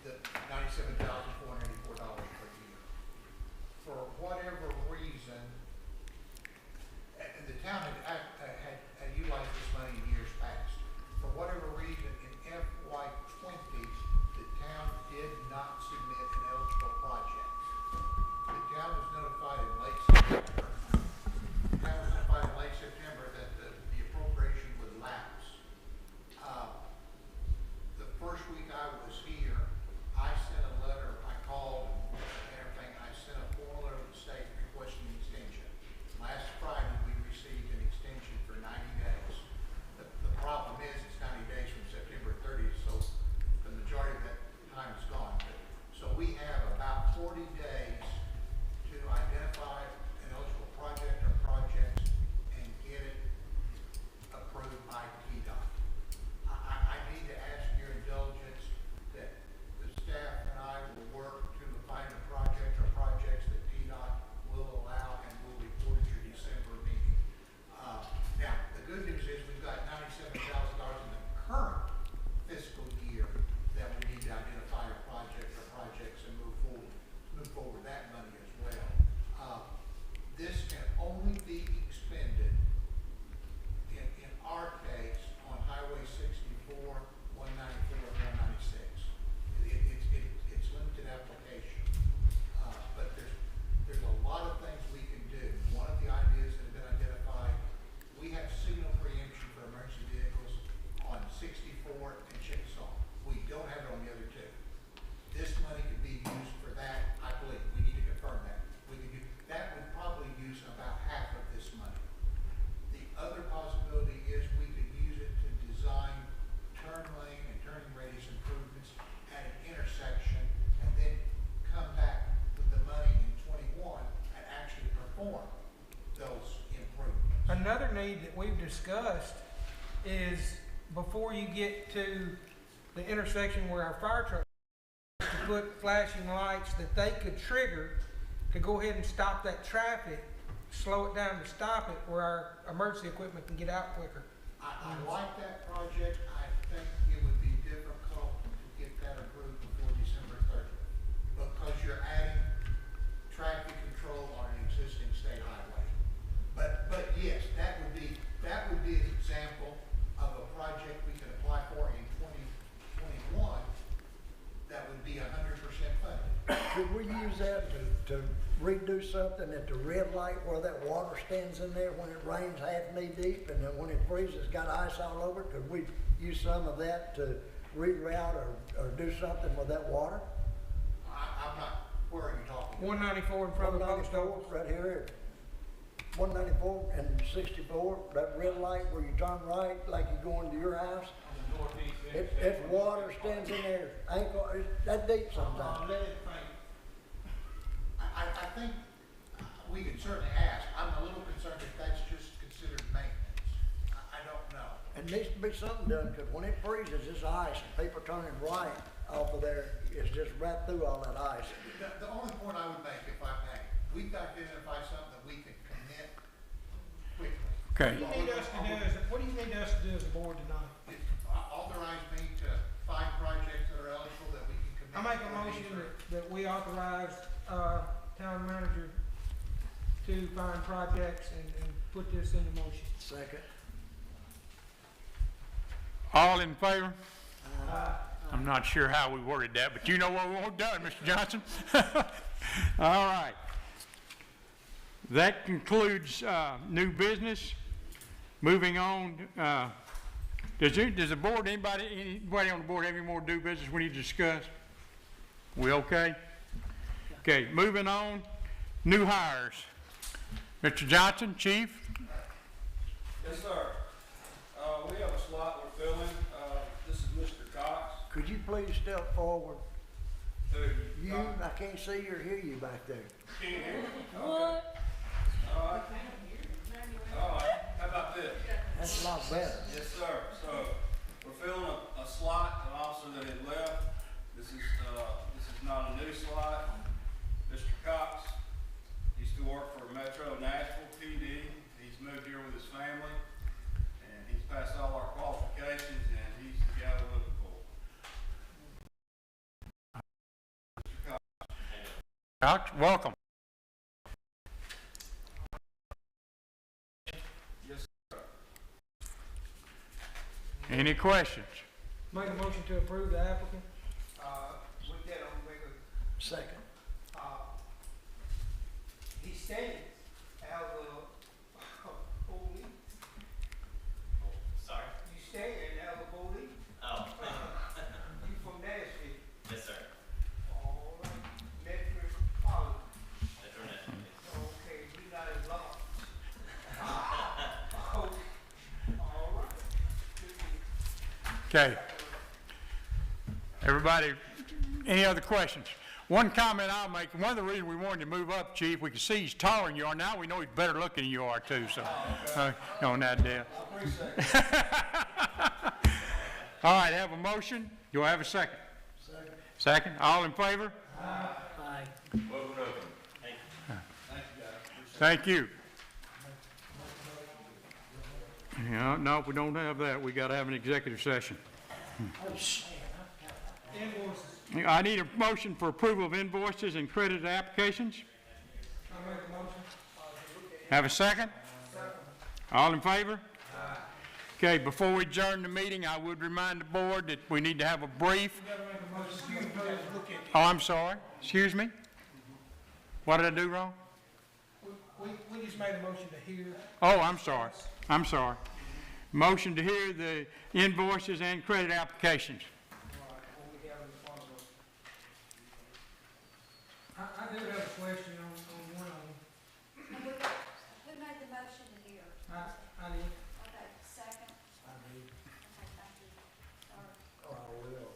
The $97,484 per year. For whatever reason, and the town had utilized this money in years past. For whatever reason, in FY20, the town did not submit an eligible project. The town was notified in late September. That the appropriation would lapse. The first week I was here, I sent a letter, I called and everything, I sent a formal letter to the state requesting an extension. Last Friday, we received an extension for 90 days. The problem is, it's 90 days from September 30th, so the majority of that time is gone. So we have about 40 days to identify an eligible project or projects and get it approved by TDOT. I need to ask your indulgence that the staff and I will work to find a project or projects that TDOT will allow and will report at your December meeting. Now, the good news is we've got $97,000 in the current fiscal year that we need to identify a project or projects and move forward that money as well. This can only be expended in our case on Highway 64, 194, and 196. It's limited application. But there's a lot of things we can do. One of the ideas that have been identified, we have signal preemption for emergency vehicles on 64 and Chickasaw. We don't have it on the other two. This money could be used for that, I believe. We need to confirm that. That would probably use about half of this money. The other possibility is we could use it to design turn lane and turning radius improvements at an intersection and then come back with the money in 21 and actually perform those improvements. Another need that we've discussed is before you get to the intersection where our fire truck to put flashing lights that they could trigger to go ahead and stop that traffic, slow it down to stop it where our emergency equipment can get out quicker. I like that project. I think it would be difficult to get that approved before December 30th because you're adding traffic control on an existing state highway. But yes, that would be an example of a project we could apply for in 2021 that would be 100% funded. Could we use that to redo something at the red light where that water stands in there when it rains half knee deep and then when it freezes, it's got ice all over it? Could we use some of that to reroute or do something with that water? I'm not, where are you talking? 194 in front of the post 194 office. right here. 194 and 64, that red light where you turn right like you're going to your house. On the northeast If water stands in there, ankle, that deep sometimes. I think we can certainly ask. I'm a little concerned if that's just considered maintenance. I don't know. It needs to be something done, because when it freezes, it's ice, and people turning right off of there, it's just right through all that ice. The only point I would make, if I may, we've got to identify something that we can commit quickly. Okay. What do you need us to do what do you need us to do as a board tonight? Authorize me to find projects that are eligible that we can commit. I make a motion that we authorize, town manager to find projects and put this into motion. Second. All in favor? I'm not sure how we worded that, but you know what we want done, Mr. Johnson. All right. That concludes new business. Moving on, does the board, anybody on the board have any more new business we need to discuss? We okay? Okay, moving on, new hires. Mr. Johnson, Chief? Yes, sir. We have a slot we're filling. This is Mr. Cox. Could you please step forward? Who? You, I can't see you or hear you back there. Can you hear me? What? All right. All right, how about this? That's a lot better. Yes, sir. So, we're filling a slot, an officer that had left. This is not a new slot. Mr. Cox used to work for Metro Nashville PD. He's moved here with his family, and he's passed all our qualifications, and he's the guy we're looking for. Mr. Cox. Cox, welcome. Yes, sir. Any questions? Make a motion to approve the applicant. With that, I'm making, Second. he's staying as a police. Sorry? You staying as a police? Oh, You from Nashville? yes, sir. All right. Metropolitan. Metro National. Okay, we not as long. Oh, all right. Good deal. Okay. Everybody, any other questions? One comment I'll make, one of the reasons we wanted to move up, Chief, we can see he's taller than you are. Now we know he's better looking than you are too, so, on that deal. I appreciate it. All right, have a motion. Do I have a second? Second. Second, all in favor? Aye. Welcome to Oakland. Thank you, guys. Thank you. Yeah, no, we don't have that. We gotta have an executive session. Invoices. I need a motion for approval of invoices and credit applications. I make a motion. Have a second? All in favor? Okay, before we adjourn the meeting, I would remind the board that we need to have a brief. You gotta make a motion. Excuse me, look at Oh, I'm sorry. Excuse me? What did I do wrong? We just made a motion to hear. Oh, I'm sorry. I'm sorry. Motion to hear the invoices and credit applications. I do have a question on one of them. Who made the motion to hear? I did. Okay, second. I do. Okay, thank you. Sorry. Oh, I will.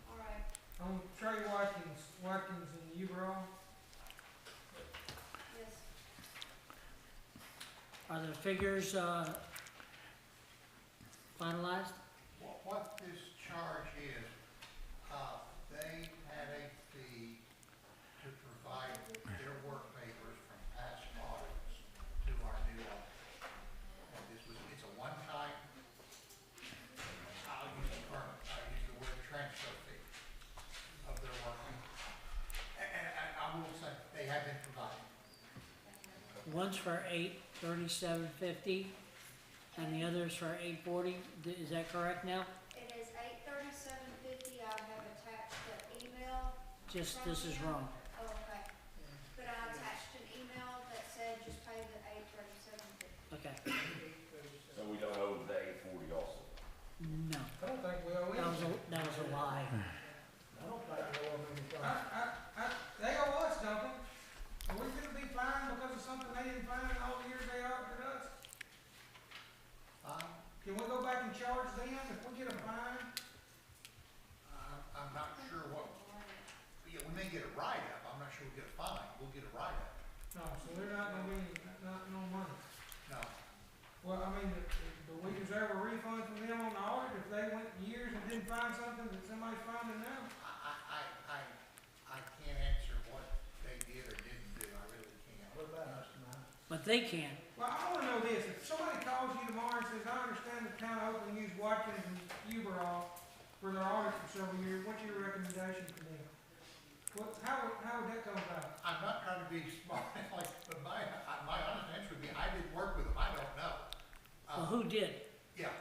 All right. On Trey Watkins and Uberall. Yes. Are the figures, finalized? What this charge is, they had a fee to provide their work papers from past audits to our new audit. And it's a one-time, I'll use the word transfer fee of their work. And I will say, they have been provided. One's for $837.50 and the other's for $840. Is that correct now? It is $837.50. I have attached the email. Just, from this is them. wrong. Oh, okay. But I attached an email that said just pay the $837.50. Okay. So we don't owe the 840 also. No, I don't think we owe that was a lie. I don't think I know of anything. They owe us, don't they? Are we gonna be fined because of something they didn't find in all the years they audited us? Can we go back and charge them if we get a fine? I'm not sure what, yeah, we may get a write-up, I'm not sure we'll get a fine, we'll get a write-up. No, so they're not gonna be, no money. No, Well, I mean, do we deserve a refund from them on the audit if they went years and didn't find something that somebody's finding now? I can't answer what they did or didn't do, I really can't. What about us tonight? But they can. Well, I wanna know this, if somebody calls you tomorrow and says, I understand the town of Oakland used Watkins and Uberall for their audit for several years, what's your recommendation for them? How would that come about? I'm not trying to be smart, like, but my honest answer would be, I didn't work with them, I don't know. Well, who did? Yeah,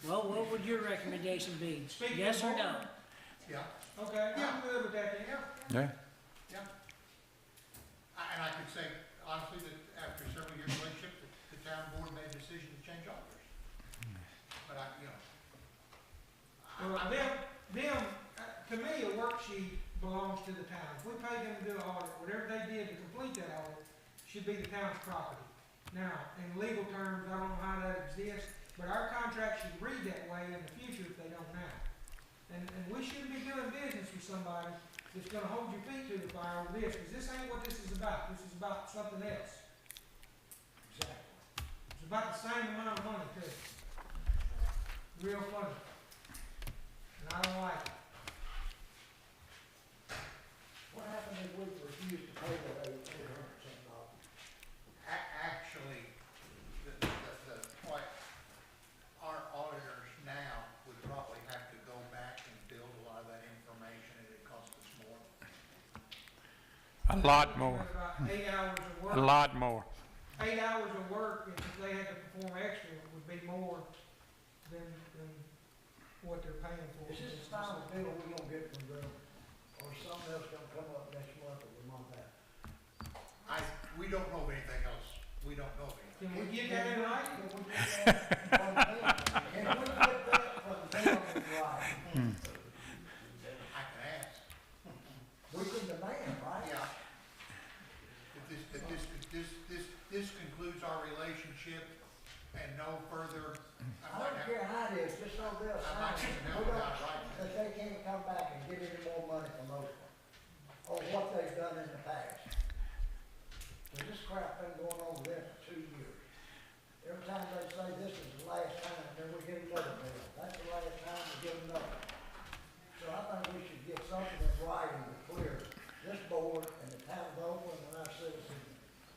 Well, what would your recommendation be? Speaking Yes of or no? yeah, Okay, I'm good with that, then. Yeah. yeah. And I could say honestly that after several years' relationship, the town board made a decision to change auditors. But to me, a worksheet belongs to the town. If we pay them to do an audit, whatever they did to complete that audit should be the town's property. Now, in legal terms, I don't know how that exists, but our contract should read that way in the future if they don't now. And we shouldn't be doing business with somebody that's gonna hold your feet to the fire over this, because this ain't what this is about. This is about something else. Exactly. It's about the same amount of money too. Real funny. And I don't like it. What happened if we refused to pay that $800 something? Actually, what our auditors now would probably have to go back and build a lot of that information, and it costs us more. A lot more, About 8 hours of work. a lot more. 8 hours of work, if they had to perform extra, would be more than what they're paying for. Is this the final bill we're gonna get from them, or is something else gonna come up next month or the month after? We don't know of anything else. We don't know of anything. Can we get that in writing? Can we get that from them? Can we get that from them in writing? I can ask. We can demand, right? Yeah. This concludes our relationship and no further. I don't care how it is, just so they'll I'm not sign getting it. out We without don't- writing. That they can't come back and get any more money from Oakland, or what they've done in the past. So this crap been going on there for 2 years. Every time they say this is the last time, then we get another bill. That's the last time we get another. So I think we should get something in writing to clear this board and the town of Oakland and our citizens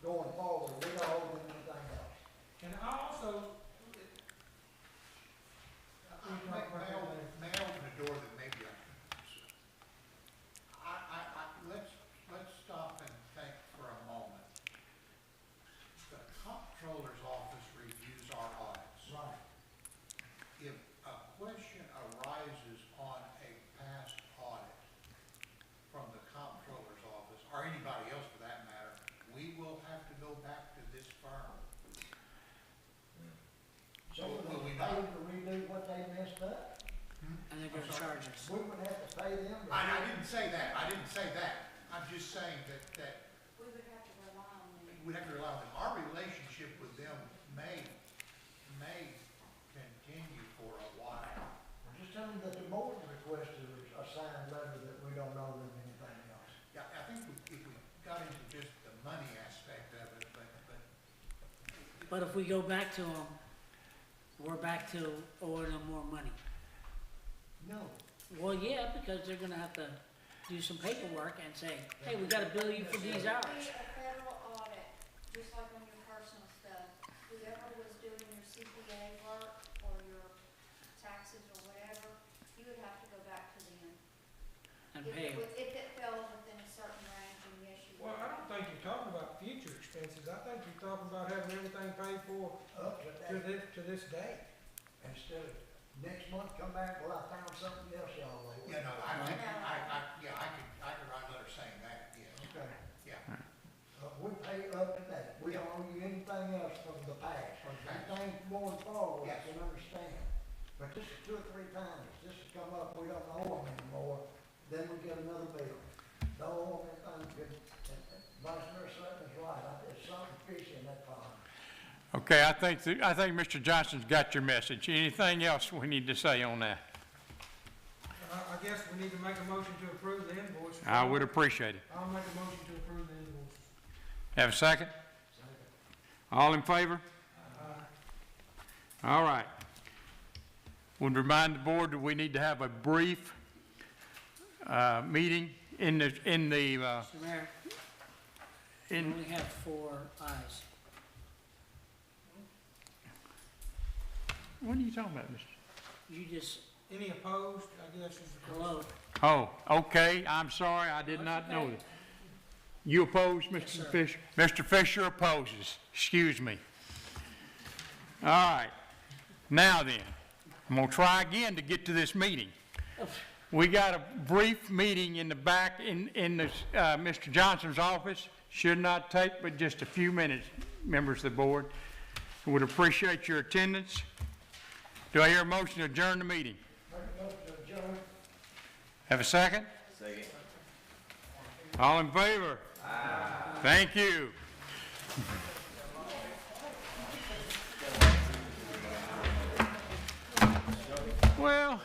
going forward. We don't owe them anything else. And I also, May I open the door that maybe let's stop and think for a moment. The comptroller's office reviews our audits. Right. If a question arises on a past audit from the comptroller's office, or anybody else for that matter, we will have to go back to this firm. So Will we we not? pay them to redo what they messed up? And they're gonna charge us. We would have to pay them. to- I didn't say that, I didn't say that. I'm just saying that We would have to rely on them. we'd have to rely on them. Our relationship with them may continue for a while. Just tell them that the board requested a signed letter that we don't owe them anything else. Yeah, I think if we got into just the money aspect of it, But if we go back to them, we're back to owing them more money. No. Well, yeah, because they're gonna have to do some paperwork and say, hey, we gotta bill you for these hours. It would be a federal audit, just like on your personal stuff. Whoever was doing your CPA work or your taxes or whatever, you would have to go back to them. And pay them. If it fell within a certain range, and yes, you would. well, I don't think you're talking about future expenses. I think you're talking about having everything paid for Up to that, to this date. instead of next month come back, well, I found something else y'all owe. you know, I could write a letter saying that, yes. Okay. Yeah. We pay up to that. We don't owe you anything else from the past. Anything going forward, I can understand. But this is 2 or 3 times. This has come up, we don't owe them anymore, then we get another bill. Don't owe them anything, and Vice Mayor Sutton is right. There's something fishy in that pond. Okay, I think Mr. Johnson's got your message. Anything else we need to say on that? I guess we need to make a motion to approve the invoice. I would appreciate it. I'll make a motion to approve the invoice. Have a second? All in favor? All right. Would remind the board that we need to have a brief meeting in the Mr. Mayor, we in. only have 4 ayes. What are you talking about, Mr.? You just, Any opposed, I guess is the question. hello, Oh, okay, I'm sorry, I did not know that. You oppose, Yes, Mr. sir. Fisher? Mr. Fisher opposes, excuse me. All right, now then, I'm gonna try again to get to this meeting. We got a brief meeting in the back, in Mr. Johnson's office. Should not take but just a few minutes, members of the board. Would appreciate your attendance. Do I hear a motion to adjourn the meeting? Make a motion to adjourn. Have a second? Second. All in favor? Aye. Thank you. Well.